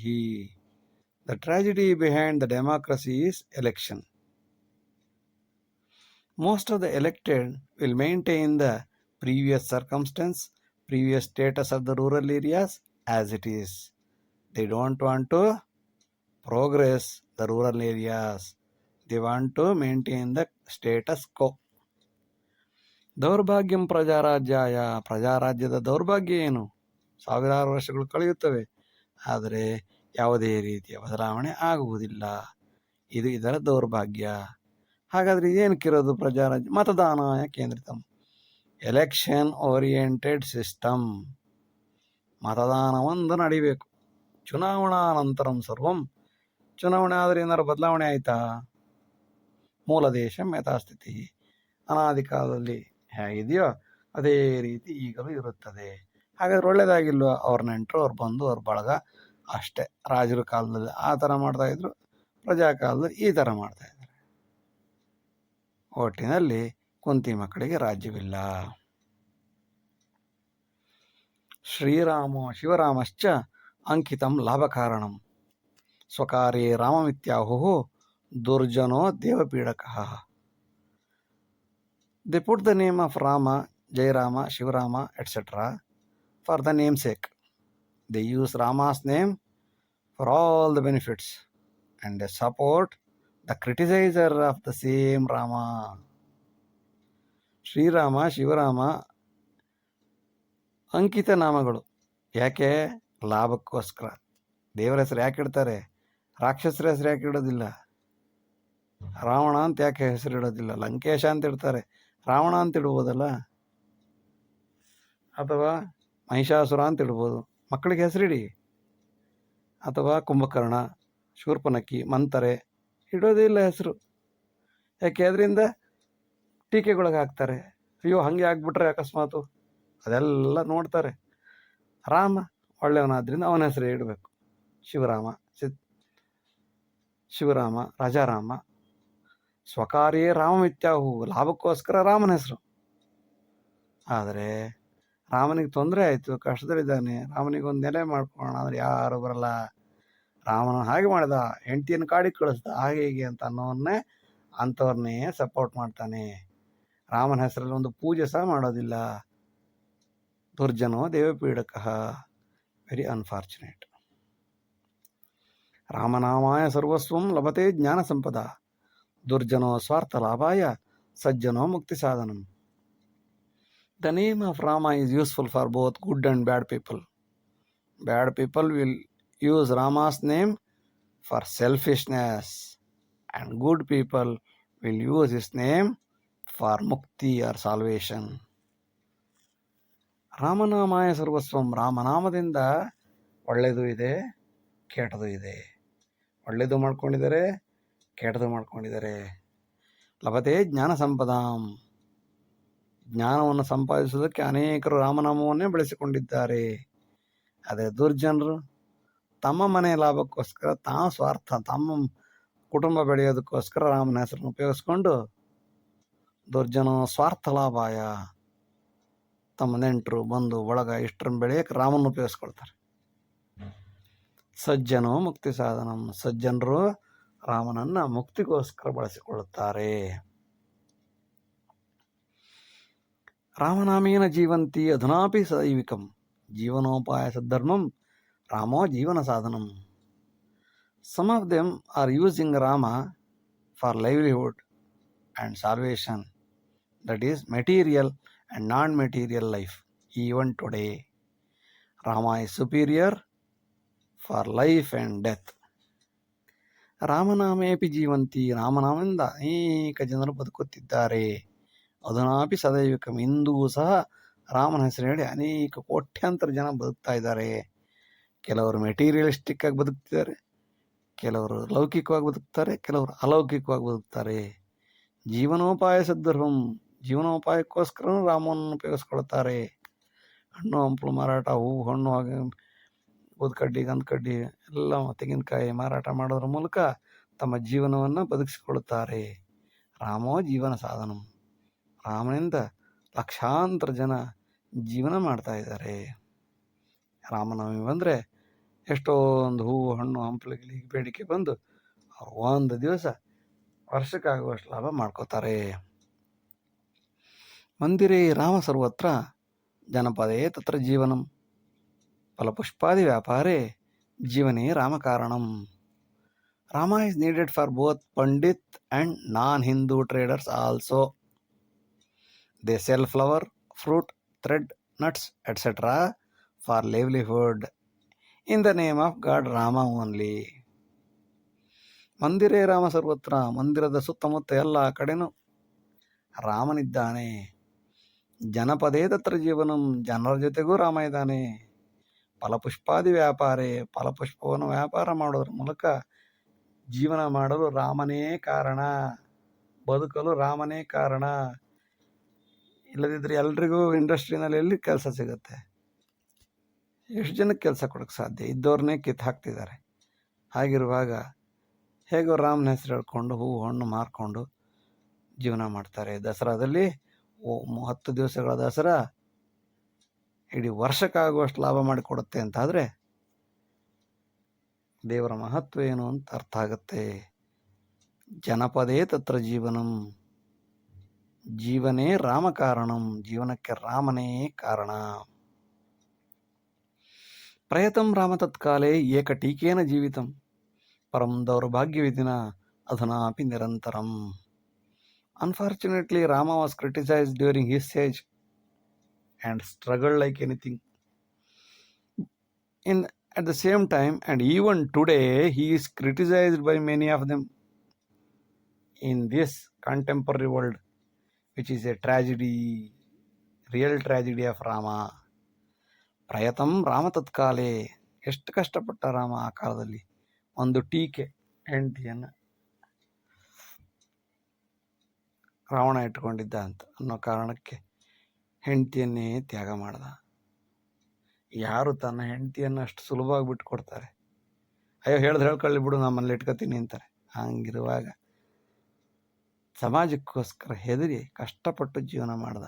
The tragedy behind the democracy is election. Most of the elected will maintain the previous circumstance, previous status of the rural areas as it is. They don't want to progress the rural areas. They want to maintain the status quo. ದೌರ್ಭಾಗ್ಯಂ ಪ್ರಜಾರಾಜ್ಯಾಯ, ಪ್ರಜಾರಾಜ್ಯದ ದೌರ್ಭಾಗ್ಯ ಏನು? ಸಾವಿರಾರು ವರ್ಷಗಳು ಕಳೆಯುತ್ತವೆ, ಆದರೆ ಯಾವುದೇ ರೀತಿಯ ಬದಲಾವಣೆ ಆಗುವುದಿಲ್ಲ. ಇದು ಇದರ ದೌರ್ಭಾಗ್ಯ. ಹಾಗಾದರೆ ಏನಕ್ಕಿರೋದು ಪ್ರಜಾರಾಜ್ಯ? ಮತದಾನಾಯ ಕೇಂದ್ರಿತಂ, ಎಲೆಕ್ಷನ್ ಓರಿಯೆಂಟೆಡ್ ಸಿಸ್ಟಮ್. ಮತದಾನ ಒಂದು ನಡಿಬೇಕು. ಚುನಾವಣಾನಂತರಂ ಸರ್ವಂ, ಚುನಾವಣೆ ಆದರೆ ಏನಾರು ಬದಲಾವಣೆ ಆಯಿತಾ? ಮೂಲ ದೇಶಂ ಯಥಾಸ್ಥಿತಿ, ಅನಾದಿ ಕಾಲದಲ್ಲಿ ಹೇಗಿದೆಯೋ ಅದೇ ರೀತಿ ಈಗಲೂ ಇರುತ್ತದೆ. ಹಾಗಾದ್ರೆ ಒಳ್ಳೇದಾಗಿಲ್ವ? ಅವ್ರ ನೆಂಟರು, ಅವ್ರು ಬಂದು, ಅವ್ರ ಬಳಗ ಅಷ್ಟೇ. ರಾಜರ ಕಾಲದಲ್ಲಿ ಆ ಥರ ಮಾಡ್ತಾಯಿದ್ರು, ಪ್ರಜಾ ಕಾಲದಲ್ಲಿ ಈ ಥರ ಮಾಡ್ತಾಯಿದ್ರು. ಒಟ್ಟಿನಲ್ಲಿ ಕುಂತಿ ಮಕ್ಕಳಿಗೆ ರಾಜ್ಯವಿಲ್ಲ. ಶಿವರಾಮಶ್ಚ ಅಂಕಿತಂ ಲಾಭಕಾರಣಂ ಸ್ವಕಾರ್ಯೇ ರಾಮಮಿತ್ಯಾಹುಃ ದುರ್ಜನೋ ದೇವಪೀಡಕಃ. They put the name of Rama, Jairama, Shivarama, etc. for the namesake. They use Rama's name for all the benefits and they support the criticizer of the same Rama. Shriram, Shivarama ಅಂಕಿತ ನಾಮಗಳು. ಯಾಕೆ? ಲಾಭಕ್ಕೋಸ್ಕರ. ದೇವರ ಹೆಸರು ಯಾಕೆ ಇಡ್ತಾರೆ? ರಾಕ್ಷಸರ ಹೆಸರು ಯಾಕೆ ಇಡೋದಿಲ್ಲ? ರಾವಣ ಅಂತ ಯಾಕೆ ಹೆಸರು ಇಡೋದಿಲ್ಲ? ಲಂಕೇಶ ಅಂತ ಇಡ್ತಾರೆ, ರಾವಣ ಅಂತ ಇಡ್ಬೋದಲ್ಲ, ಅಥವಾ ಮಹಿಷಾಸುರ ಅಂತ ಇಡ್ಬೋದು. ಮಕ್ಕಳಿಗೆ ಹೆಸರಿಡಿ. ಅಥವಾ ಕುಂಭಕರ್ಣ, ಶೂರ್ಪನಖಿ, ಮಂತರೆ ಇಡೋದೇ ಇಲ್ಲ ಹೆಸರು. ಯಾಕೆ? ಅದರಿಂದ ಟೀಕೆಗಳಿಗೆ ಹಾಕ್ತಾರೆ. ಅಯ್ಯೋ ಹಂಗೆ ಆಗ್ಬಿಟ್ರೆ ಅಕಸ್ಮಾತು, ಅದೆಲ್ಲ ನೋಡ್ತಾರೆ. ರಾಮ ಒಳ್ಳೆಯವನಾದ್ರಿಂದ ಅವನ ಹೆಸರೇ ಇಡಬೇಕು. ಶಿವರಾಮ, ರಾಜಾರಾಮ. ಸ್ವಕಾರ್ಯೇ ರಾಮಮಿತ್ಯಾಹು, ಲಾಭಕ್ಕೋಸ್ಕರ ರಾಮನ ಹೆಸರು. ಆದರೆ ರಾಮನಿಗೆ ತೊಂದರೆ ಆಯಿತು, ಕಷ್ಟದಲ್ಲಿದ್ದಾನೆ, ರಾಮನಿಗೆ ಒಂದು ನೆಲೆ ಮಾಡ್ಕೊಳ್ಳೋಣ ಅಂದರೆ ಯಾರು ಬರಲ್ಲ. ರಾಮನ ಹಾಗೆ ಮಾಡಿದ, ಹೆಂಡತಿಯನ್ನು ಕಾಡಿಗೆ ಕಳಿಸ್ದ, ಹಾಗೆ ಹೀಗೆ ಅಂತ ಅನ್ನೋನ್ನೇ ಅಂಥವ್ರನ್ನೇ ಸಪೋರ್ಟ್ ಮಾಡ್ತಾನೆ. ರಾಮನ ಹೆಸರಲ್ಲಿ ಒಂದು ಪೂಜೆ ಸಹ ಮಾಡೋದಿಲ್ಲ. ದುರ್ಜನೋ ದೇವಪೀಡಕಃ. Very unfortunate. ರಾಮನಾಮಾಯ ಸರ್ವಸ್ವಂ ಲಭತೆ ಜ್ಞಾನ ಸಂಪದ, ದುರ್ಜನೋ ಸ್ವಾರ್ಥ ಲಾಭಾಯ ಸಜ್ಜನೋ ಮುಕ್ತಿ ಸಾಧನಂ. The name of Rama is useful for both good and bad people. Bad people will use Rama's name for selfishness, and good people will use his name for mukti or salvation. ರಾಮನಾಮಾಯ ಸರ್ವಸ್ವಂ. ರಾಮನಾಮದಿಂದ ಒಳ್ಳೆಯದು ಇದೆ, ಕೆಟ್ಟದು ಇದೆ. ಒಳ್ಳೆಯದು ಮಾಡ್ಕೊಂಡಿದ್ದಾರೆ, ಕೆಟ್ಟದು ಮಾಡ್ಕೊಂಡಿದ್ದಾರೆ. ಲಭತೆ ಜ್ಞಾನ ಸಂಪದಾಂ. ಜ್ಞಾನವನ್ನು ಸಂಪಾದಿಸುವುದಕ್ಕೆ ಅನೇಕರು ರಾಮನಾಮವನ್ನೇ ಬಳಸಿಕೊಂಡಿದ್ದಾರೆ. ಅದೇ ದುರ್ಜನರು ತಮ್ಮ ಮನೆಯ ಲಾಭಕ್ಕೋಸ್ಕರ, ಸ್ವಾರ್ಥ, ತಮ್ಮ ಕುಟುಂಬ ಬೆಳೆಯೋದಕ್ಕೋಸ್ಕರ ರಾಮನ ಹೆಸರನ್ನು ಉಪಯೋಗಿಸ್ಕೊಂಡು ದುರ್ಜನ ಸ್ವಾರ್ಥ ಲಾಭಾಯ, ತಮ್ಮ ನೆಂಟರು ಬಂಧು ಬಳಗ ಇಷ್ಟರನ್ನು ಬೆಳೆಯಕ್ಕೆ ರಾಮನ ಉಪಯೋಗಿಸ್ಕೊಳ್ತಾರೆ. ಸಜ್ಜನೋ ಮುಕ್ತಿ ಸಾಧನಂ. ಸಜ್ಜನರು ರಾಮನನ್ನ ಮುಕ್ತಿಗೋಸ್ಕರ ಬಳಸಿಕೊಳ್ಳುತ್ತಾರೆ. ರಾಮನಾಮೇನ ಜೀವಂತಿ ಅಧುನಾಪಿ ಸದೈವಿಕಂ. ಜೀವನೋಪಾಯ ಸದ್ಧರ್ಮಂ ರಾಮೋ ಜೀವನ ಸಾಧನಂ. Some of them are using Rama for livelihood and salvation, that is material and non-material life. Even today, Rama is superior for life and death. ರಾಮನಾಮೇಪಿ Jeevanti. ರಾಮನಾಮದಿಂದ ಅನೇಕ ಜನರು ಬದುಕುತ್ತಿದ್ದಾರೆ. ಅಧುನಾಪಿ ಸದೈವಿಕಂ. ಇಂದೂ ಸಹ ರಾಮನ ಹೆಸರು ಹೇಳಿ ಅನೇಕ ಕೋಟ್ಯಾಂತರ ಜನ ಬದುಕ್ತಾ ಇದ್ದಾರೆ. ಕೆಲವರು ಮೆಟೀರಿಯಲಿಸ್ಟಿಕ್ ಆಗಿ ಬದುಕ್ತಿದ್ದಾರೆ, ಕೆಲವರು ಲೌಕಿಕವಾಗಿ ಬದುಕ್ತಾರೆ, ಕೆಲವರು ಅಲೌಕಿಕವಾಗಿ ಬದುಕ್ತಾರೆ. ಜೀವನೋಪಾಯ ಸದ್ಧರ್ಮಂ. ಜೀವನೋಪಾಯಕ್ಕೋಸ್ಕರ ರಾಮನನ್ನು ಉಪಯೋಗಿಸ್ಕೊಳ್ತಾರೆ. ಹಣ್ಣು ಹಂಪಲು ಮಾರಾಟ, ಹೂವು ಹಣ್ಣು ಹಾಗೆ ಊದ್ಕಡ್ಡಿ ಗಂಧಕಡ್ಡಿ ಎಲ್ಲ ತೆಂಗಿನಕಾಯಿ ಮಾರಾಟ ಮಾಡೋದ್ರ ಮೂಲಕ ತಮ್ಮ ಜೀವನವನ್ನು ಬದುಕಿಸಿಕೊಳ್ಳುತ್ತಾರೆ. ರಾಮೋ ಜೀವನ ಸಾಧನಂ. ರಾಮನಿಂದ ಲಕ್ಷಾಂತರ ಜನ ಜೀವನ ಮಾಡ್ತಾ ಇದ್ದಾರೆ. ರಾಮನವಮಿ ಬಂದರೆ ಎಷ್ಟೊಂದು ಹೂವು ಹಣ್ಣು ಹಂಪಲಿಗೆ ಬೇಡಿಕೆ ಬಂದು ಅವ್ರು ಒಂದು ದಿವಸ ವರ್ಷಕ್ಕಾಗುವಷ್ಟು ಲಾಭ ಮಾಡ್ಕೋತಾರೆ. ಮಂದಿರೇ ರಾಮ ಸರ್ವತ್ರ ಜನಪದೇ ತತ್ರ ಜೀವನಂ. ಫಲಪುಷ್ಪಾದಿ ವ್ಯಾಪಾರೇ ಜೀವನೇ ರಾಮಕಾರಣಂ. Rama is needed for both Pandit and non-Hindu traders also. They sell flower, fruit, thread, nuts, etc. for livelihood in the name of God Rama only. ಮಂದಿರೇ Rama ಸರ್ವತ್ರ. ಮಂದಿರದ ಸುತ್ತಮುತ್ತ ಎಲ್ಲ ಕಡೆನೂ ರಾಮನಿದ್ದಾನೆ. ಜನಪದೇ ತತ್ರ ಜೀವನಂ. ಜನರ ಜೊತೆಗೂ ರಾಮ ಇದ್ದಾನೆ. ಫಲಪುಷ್ಪಾದಿ ವ್ಯಾಪಾರೇ. ಫಲಪುಷ್ಪವನ್ನು ವ್ಯಾಪಾರ ಮಾಡೋದ್ರ ಮೂಲಕ ಜೀವನ ಮಾಡಲು ರಾಮನೇ ಕಾರಣ, ಬದುಕಲು ರಾಮನೇ ಕಾರಣ. ಇಲ್ಲದಿದ್ದರೆ ಎಲ್ರಿಗೂ ಇಂಡಸ್ಟ್ರಿನಲ್ಲಿ ಎಲ್ಲಿ ಕೆಲಸ ಸಿಗುತ್ತೆ? ಎಷ್ಟು ಜನಕ್ಕೆ ಕೆಲಸ ಕೊಡೋಕ್ಕೆ ಸಾಧ್ಯ? ಇದ್ದವ್ರನ್ನೇ ಕಿತ್ತು ಹಾಕ್ತಿದ್ದಾರೆ. ಹಾಗಿರುವಾಗ ಹೇಗೋ ರಾಮನ ಹೆಸರು ಹೇಳ್ಕೊಂಡು ಹೂವು ಹಣ್ಣು ಮಾರ್ಕೊಂಡು ಜೀವನ ಮಾಡ್ತಾರೆ. ದಸರಾದಲ್ಲಿ 10 ದಿವಸಗಳ ದಸರಾ ಇಡೀ ವರ್ಷಕ್ಕಾಗುವಷ್ಟು ಲಾಭ ಮಾಡಿಕೊಡುತ್ತೆ ಅಂತಾದರೆ ದೇವರ ಮಹತ್ವ ಏನು ಅಂತ ಅರ್ಥ ಆಗುತ್ತೆ. ಜನಪದೇ ತತ್ರ ಜೀವನಂ. ಜೀವನೇ ರಾಮ ಕಾರಣಂ. ಜೀವನಕ್ಕೆ ರಾಮನೇ ಕಾರಣ. ಪ್ರಯತಂ ರಾಮ ತತ್ಕಾಲೇ ಏಕ ಟೀಕೇನ ಜೀವಿತಂ ಪರಂ ದೌರ್ಭಾಗ್ಯವಿದಿನ ಅಧುನಾಪಿ ನಿರಂತರಂ. Unfortunately, Rama was criticized during his age and struggled like anything. At the same time, and even today, he is criticized by many of them in this contemporary world, which is a tragedy, real tragedy of Rama. ಪ್ರಯತಂ Rama ತತ್ಕಾಲೇ. ಎಷ್ಟು ಕಷ್ಟಪಟ್ಟ ರಾಮ ಆ ಕಾಲದಲ್ಲಿ. ಒಂದು ಟೀಕೆ, ಹೆಂಡತಿಯನ್ನು ರಾವಣ ಇಟ್ಕೊಂಡಿದ್ದ ಅಂತ ಅನ್ನೋ ಕಾರಣಕ್ಕೆ ಹೆಂಡತಿಯನ್ನೇ ತ್ಯಾಗ ಮಾಡ್ದ. ಯಾರು ತನ್ನ ಹೆಂಡತಿಯನ್ನು ಅಷ್ಟು ಸುಲಭವಾಗಿ ಬಿಟ್ಕೊಡ್ತಾರೆ? ಅಯ್ಯೋ ಹೇಳ್ಕೊಳ್ಳಿ ಬಿಡು, ನಮ್ಮಲ್ಲಿ ಇಟ್ಕೊತೀನಿ ಅಂತಾರೆ. ಹಂಗಿರುವಾಗ ಸಮಾಜಕ್ಕೋಸ್ಕರ ಹೆದರಿ ಕಷ್ಟಪಟ್ಟು ಜೀವನ ಮಾಡ್ದ.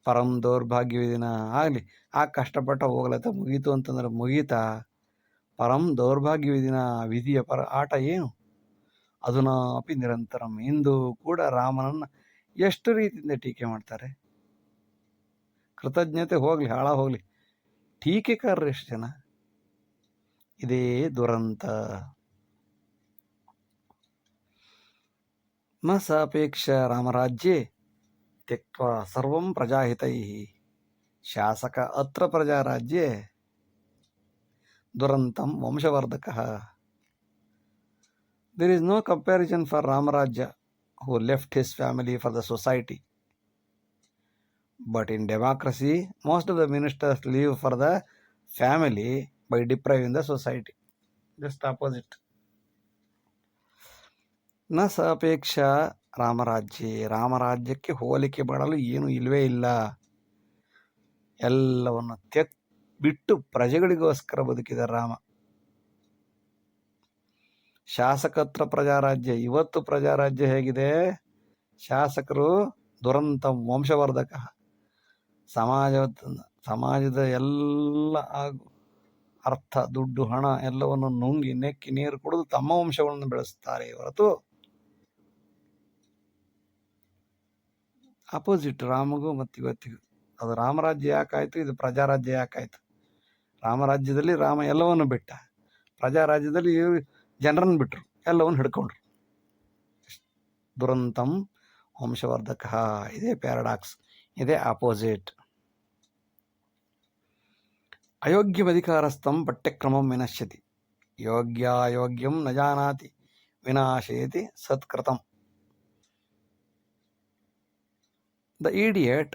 ಪರಂ ದೌರ್ಭಾಗ್ಯವಿದಿನ. ಆಗಲಿ, ಆ ಕಷ್ಟಪಟ್ಟ ಹೋಗ್ಲತ್ತ ಮುಗೀತು ಅಂತಂದ್ರೆ ಮುಗೀತಾ? ಪರಂ ದೌರ್ಭಾಗ್ಯವಿದಿನ. ವಿಧಿಯ ಆಟ ಏನು? ಅಧುನಾಪಿ ನಿರಂತರಂ. ಇಂದು ಕೂಡ ರಾಮನನ್ನು ಎಷ್ಟು ರೀತಿಯಿಂದ ಟೀಕೆ ಮಾಡ್ತಾರೆ. ಕೃತಜ್ಞತೆ ಹೋಗ್ಲಿ, ಹಾಳ ಹೋಗ್ಲಿ, ಟೀಕೆಕಾರರು ಎಷ್ಟು ಜನ. ಇದೇ ದುರಂತ. ನ ಸಾಪೇಕ್ಷ ರಾಮರಾಜ್ಯೆ ತ್ಯಕ್ತ್ವಾ ಸರ್ವಂ ಪ್ರಜಾಹಿತೈ ಶಾಸಕ ಅತ್ರ ಪ್ರಜಾರಾಜ್ಯೆ ದುರಂತಂ ವಂಶವರ್ಧಕ. There is no comparison for Ramarajya, who left his family for the society. But in democracy, most of the ministers leave for the family by depriving the society. Just opposite. ನ ಸಾಪೇಕ್ಷ ರಾಮರಾಜ್ಯ, ರಾಮರಾಜ್ಯಕ್ಕೆ ಹೋಲಿಕೆ ಮಾಡಲು ಏನು ಇಲ್ಲವೇ ಇಲ್ಲ. ಎಲ್ಲವನ್ನು ಬಿಟ್ಟು ಪ್ರಜೆಗಳಿಗೋಸ್ಕರ ಬದುಕಿದ ರಾಮ. ಶಾಸಕತ್ರ ಪ್ರಜಾರಾಜ್ಯ. ಇವತ್ತು ಪ್ರಜಾರಾಜ್ಯ ಹೇಗಿದೆ? ಶಾಸಕರು ದುರಂತ ವಂಶವರ್ಧಕ. ಸಮಾಜದ ಎಲ್ಲ ಅರ್ಥ, ದುಡ್ಡು, ಹಣ ಎಲ್ಲವನ್ನು ನುಂಗಿ ನೆಕ್ಕಿ ನೀರು ಕುಡಿದು ತಮ್ಮ ವಂಶಗಳನ್ನು ಬೆಳೆಸುತ್ತಾರೆ ಹೊರತು ಅಪೋಸಿಟ್ ರಾಮಗೂ ಮತ್ತು ಇವತ್ತಿಗೂ. ಅದು ರಾಮರಾಜ್ಯ ಯಾಕಾಯ್ತು, ಇದು ಪ್ರಜಾರಾಜ್ಯ ಯಾಕಾಯ್ತು? ರಾಮರಾಜ್ಯದಲ್ಲಿ ರಾಮ ಎಲ್ಲವನ್ನು ಬಿಟ್ಟ, ಪ್ರಜಾರಾಜ್ಯದಲ್ಲಿ ಜನರನ್ನು ಬಿಟ್ಟರು, ಎಲ್ಲವನ್ನು ಹಿಡ್ಕೊಂಡ್ರು. ದುರಂತಂ ವಂಶವರ್ಧಕ. ಇದೇ ಪ್ಯಾರಡಾಕ್ಸ್, ಇದೇ ಆಪೋಸಿಟ್. ಅಯೋಗ್ಯಮಧಿಕಾರಸ್ಥಂ ಪಠ್ಯಕ್ರಮಂ ವಿನಶ್ಯತಿ, ಯೋಗ್ಯಾಯೋಗ್ಯಂ ನ ಜಾನಾತಿ ವಿನಾಶಯತಿ ಸತ್ಕೃತಂ. The idiot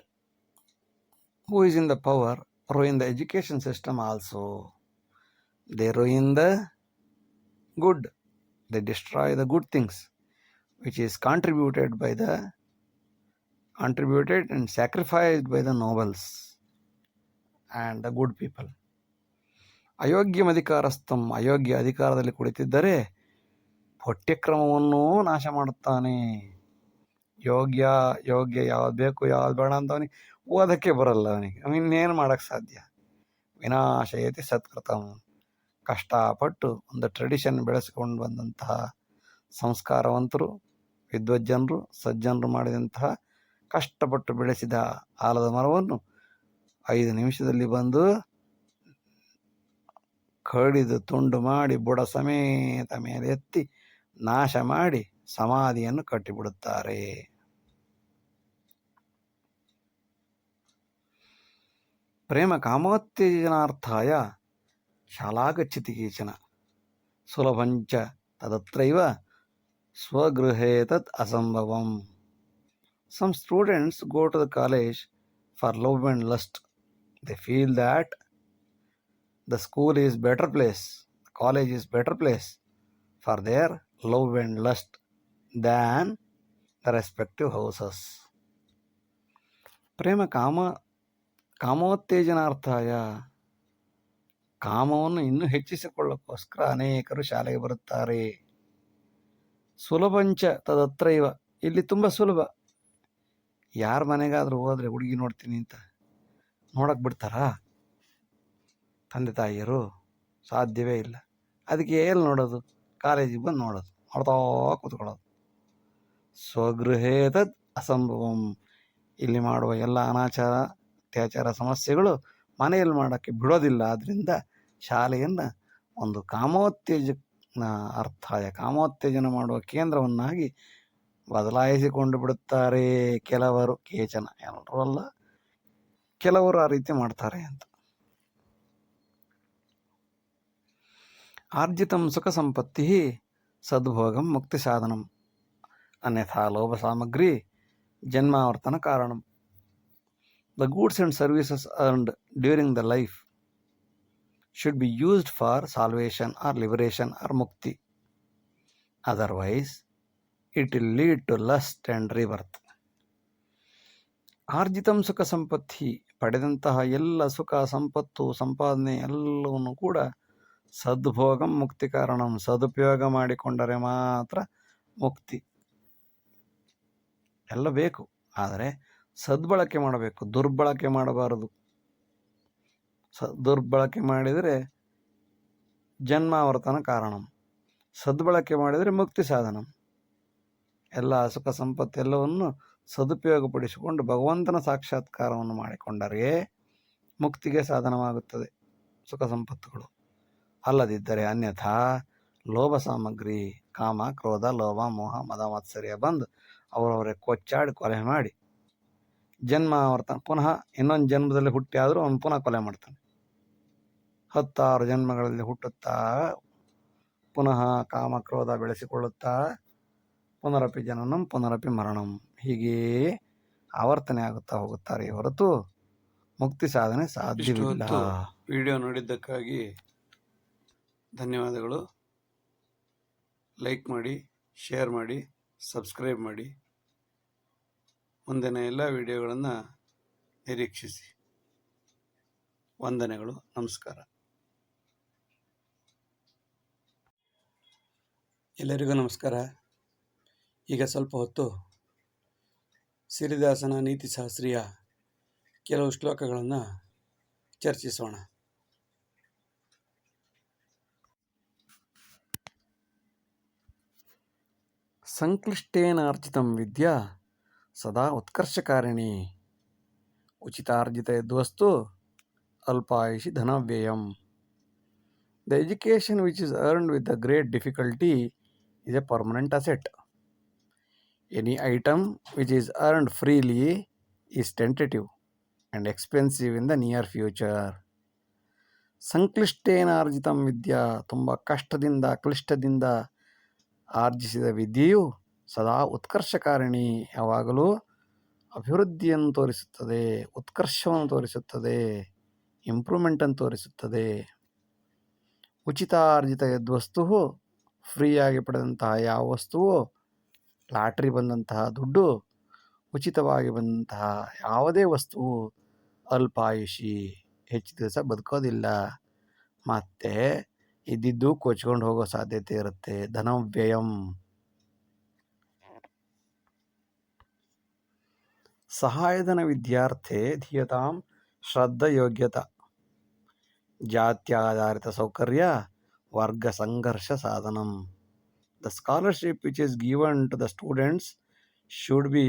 who is in the power ruin the education system also. They ruin the good. They destroy the good things which is contributed and sacrificed by the nobles and the good people. ಅಯೋಗ್ಯಂ ಅಧಿಕಾರಸ್ಥಂ, ಅಯೋಗ್ಯ ಅಧಿಕಾರದಲ್ಲಿ ಕುಳಿತಿದ್ದರೆ ಪಠ್ಯಕ್ರಮವನ್ನು ನಾಶ ಮಾಡುತ್ತಾನೆ. ಯೋಗ್ಯ ಯಾವ್ದು ಬೇಕು ಯಾವ್ದು ಬೇಡ ಅಂತ ಅವನಿಗೆ ಓದಕ್ಕೆ ಬರಲ್ಲ. ಅವನಿಗೆ ಇನ್ನೇನು ಮಾಡೋಕ್ಕೆ ಸಾಧ್ಯ? ವಿನಾಶಯತಿ ಸತ್ಕೃತಂ. ಕಷ್ಟಪಟ್ಟು ಒಂದು ಟ್ರೆಡಿಷನ್ ಬೆಳೆಸ್ಕೊಂಡು ಬಂದಂತಹ ಸಂಸ್ಕಾರವಂತರು, ವಿದ್ವಜ್ಜನರು, ಸಜ್ಜನರು ಮಾಡಿದಂತಹ ಕಷ್ಟಪಟ್ಟು ಬೆಳೆಸಿದ ಆಲದ ಮರವನ್ನು 5 ನಿಮಿಷದಲ್ಲಿ ಬಂದು ಕಡಿದು ತುಂಡು ಮಾಡಿ ಬುಡ ಸಮೇತ ಮೇಲೆ ಎತ್ತಿ ನಾಶ ಮಾಡಿ ಸಮಾಧಿಯನ್ನು ಕಟ್ಟಿಬಿಡುತ್ತಾರೆ. ಪ್ರೇಮ ಕಾಮೋತ್ತೇಜನಾರ್ಥಾಯ ಶಾಲಾಗಚ್ಚತಿ ಕೇಚನ ಸುಲಭಂಚ ತದತ್ರೈವ ಸ್ವಗೃಹೇ ತತ್ ಅಸಂಭವಂ. Some students go to the college for love and lust. They feel that the school is better place, the college is better place for their love and lust than the respective houses. ಪ್ರೇಮ ಕಾಮೋತ್ತೇಜನಾರ್ಥಾಯ, ಕಾಮವನ್ನು ಇನ್ನೂ ಹೆಚ್ಚಿಸಿಕೊಳ್ಳೋಕ್ಕೋಸ್ಕರ ಅನೇಕರು ಶಾಲೆಗೆ ಬರುತ್ತಾರೆ. ಸುಲಭಂಚ ತದತ್ರೈವ, ಇಲ್ಲಿ ತುಂಬ ಸುಲಭ. ಯಾರ ಮನೆಗಾದರೂ ಹೋದರೆ ಹುಡುಗಿ ನೋಡ್ತೀನಿ ಅಂತ ನೋಡಕ್ಕೆ ಬಿಡ್ತಾರಾ ತಂದೆ ತಾಯಿಯರು? ಸಾಧ್ಯವೇ ಇಲ್ಲ. ಅದಕ್ಕೆ ಎಲ್ಲಿ ನೋಡೋದು? ಕಾಲೇಜಿಗೆ ಬಂದು ನೋಡ್ತಾ ಕೂತ್ಕೊಳ್ಳೋದು. ಸ್ವಗೃಹೇ ತದ್ ಅಸಂಭವಂ. ಇಲ್ಲಿ ಮಾಡುವ ಎಲ್ಲ ಅನಾಚಾರ ಅತ್ಯಾಚಾರ ಸಮಸ್ಯೆಗಳು ಮನೆಯಲ್ಲಿ ಮಾಡೋಕ್ಕೆ ಬಿಡೋದಿಲ್ಲ. ಆದ್ದರಿಂದ ಶಾಲೆಯನ್ನು ಒಂದು ಕಾಮೋತ್ತೇಜನ ಮಾಡುವ ಕೇಂದ್ರವನ್ನಾಗಿ ಬದಲಾಯಿಸಿಕೊಂಡು ಬಿಡುತ್ತಾರೆ ಕೆಲವರು. ಕೇಚನ, ಎಲ್ಲರೂ ಅಲ್ಲ, ಕೆಲವರು ಆ ರೀತಿ ಮಾಡ್ತಾರೆ ಅಂತ. ಆರ್ಜಿತಂ ಸುಖ ಸಂಪತ್ತಿ ಸದ್ಭೋಗಂ ಮುಕ್ತಿ ಸಾಧನಂ, ಅನ್ಯಥಾ ಲೋಭ ಸಾಮಗ್ರಿ ಜನ್ಮಾವರ್ತನ ಕಾರಣಂ. The goods and services earned during the life should be used for salvation or liberation or mukti. Otherwise, it will lead to lust and rebirth. ಆರ್ಜಿತಂ ಸುಖ ಸಂಪತ್ತಿ, ಪಡೆದಂತಹ ಎಲ್ಲ ಸುಖ ಸಂಪತ್ತು ಸಂಪಾದನೆ ಎಲ್ಲವನ್ನು ಕೂಡ ಸದ್ಭೋಗಂ ಮುಕ್ತಿ ಕಾರಣಂ, ಸದುಪಯೋಗ ಮಾಡಿಕೊಂಡರೆ ಮಾತ್ರ ಮುಕ್ತಿ. ಎಲ್ಲ ಬೇಕು, ಆದರೆ ಸದ್ಬಳಕೆ ಮಾಡಬೇಕು, ದುರ್ಬಳಕೆ ಮಾಡಬಾರದು. ದುರ್ಬಳಕೆ ಮಾಡಿದರೆ ಜನ್ಮಾವರ್ತನ ಕಾರಣಂ, ಸದ್ಬಳಕೆ ಮಾಡಿದರೆ ಮುಕ್ತಿ ಸಾಧನಂ. ಎಲ್ಲ ಸುಖ ಸಂಪತ್ತು ಎಲ್ಲವನ್ನು ಸದುಪಯೋಗಪಡಿಸಿಕೊಂಡು ಭಗವಂತನ ಸಾಕ್ಷಾತ್ಕಾರವನ್ನು ಮಾಡಿಕೊಂಡರೆ ಮುಕ್ತಿಗೆ ಸಾಧನವಾಗುತ್ತದೆ ಸುಖ ಸಂಪತ್ತುಗಳು. ಅಲ್ಲದಿದ್ದರೆ ಅನ್ಯಥಾ ಲೋಭ ಸಾಮಗ್ರಿ, ಕಾಮ, ಕ್ರೋಧ, ಲೋಭ, ಮೋಹ, ಮದ, ಮಾತ್ಸರ್ಯ ಬಂದು ಅವರವರೇ ಕೊಚ್ಚಾಡಿ ಕೊಲೆ ಮಾಡಿ ಜನ್ಮಾವರ್ತನ, ಪುನಃ ಇನ್ನೊಂದು ಜನ್ಮದಲ್ಲಿ ಹುಟ್ಟಿ ಆದರೂ ಅವನು ಪುನಃ ಕೊಲೆ ಮಾಡ್ತಾನೆ. 10 ಜನ್ಮಗಳಲ್ಲಿ ಹುಟ್ಟುತ್ತಾ ಪುನಃ ಕಾಮಕ್ರೋಧ ಬೆಳೆಸಿಕೊಳ್ಳುತ್ತಾ ಪುನರಪಿ ಜನನಂ ಪುನರಪಿ ಮರಣಂ ಹೀಗೆಯೇ ಆವರ್ತನೆ ಆಗುತ್ತಾ ಹೋಗುತ್ತಾರೆ ಹೊರತು ಮುಕ್ತಿ ಸಾಧನೆ ಸಾಧ್ಯವಿಲ್ಲ. ವಿಡಿಯೋ ನೋಡಿದ್ದಕ್ಕಾಗಿ ಧನ್ಯವಾದಗಳು. ಲೈಕ್ ಮಾಡಿ, ಶೇರ್ ಮಾಡಿ, ಸಬ್ಸ್ಕ್ರೈಬ್ ಮಾಡಿ. ಮುಂದಿನ ಎಲ್ಲ ವಿಡಿಯೋಗಳನ್ನು ನಿರೀಕ್ಷಿಸಿ. ವಂದನೆಗಳು. ನಮಸ್ಕಾರ. ಎಲ್ಲರಿಗೂ ನಮಸ್ಕಾರ. ಈಗ ಸ್ವಲ್ಪ ಹೊತ್ತು ಸಿರಿದಾಸನ ನೀತಿಶಾಸ್ತ್ರೀಯ ಕೆಲವು ಶ್ಲೋಕಗಳನ್ನು ಚರ್ಚಿಸೋಣ. ಸಂಕ್ಲಿಷ್ಟೇನಾರ್ಜಿತಂ ವಿದ್ಯಾ ಸದಾ ಉತ್ಕರ್ಷಕಾರಿಣಿ. ಉಚಿತಾರ್ಜಿತ ಯದ್ವಸ್ತು ಅಲ್ಪಾಯುಷಿ ಧನವ್ಯಯಂ. The education which is earned with the great difficulty is a permanent asset. Any item which is earned freely is tentative and expensive in the near future. ಸಂಕ್ಲಿಷ್ಟೇನಾರ್ಜಿತಂ ವಿದ್ಯಾ, ತುಂಬ ಕಷ್ಟದಿಂದ ಕ್ಲಿಷ್ಟದಿಂದ ಆರ್ಜಿಸಿದ ವಿದ್ಯೆಯು ಸದಾ ಉತ್ಕರ್ಷಕಾರಿಣಿ, ಯಾವಾಗಲೂ ಅಭಿವೃದ್ಧಿಯನ್ನು ತೋರಿಸುತ್ತದೆ, ಉತ್ಕರ್ಷವನ್ನು ತೋರಿಸುತ್ತದೆ, ಇಂಪ್ರೂವ್ಮೆಂಟನ್ನು ತೋರಿಸುತ್ತದೆ. ಉಚಿತಾರ್ಜಿತ ಯದ್ವಸ್ತು, ಫ್ರೀಯಾಗಿ ಪಡೆದಂತಹ ಯಾವ ವಸ್ತುವು, ಲಾಟ್ರಿ ಬಂದಂತಹ ದುಡ್ಡು, ಉಚಿತವಾಗಿ ಬಂದಂತಹ ಯಾವುದೇ ವಸ್ತುವು ಅಲ್ಪಾಯುಷಿ, ಹೆಚ್ಚು ದಿವಸ ಬದುಕೋದಿಲ್ಲ, ಮತ್ತು ಇದ್ದಿದ್ದು ಕೊಚ್ಕೊಂಡು ಹೋಗೋ ಸಾಧ್ಯತೆ ಇರುತ್ತೆ. ಧನವ್ಯಯಂ. ಸಹಾಯಧನ ವಿದ್ಯಾರ್ಥಿ ಧೀಯತಾಂ ಶ್ರದ್ಧಯೋಗ್ಯತಾ. ಜಾತ್ಯಾಧಾರಿತ ಸೌಕರ್ಯ ವರ್ಗ ಸಂಘರ್ಷ ಸಾಧನಂ. The scholarship which is given to the students should be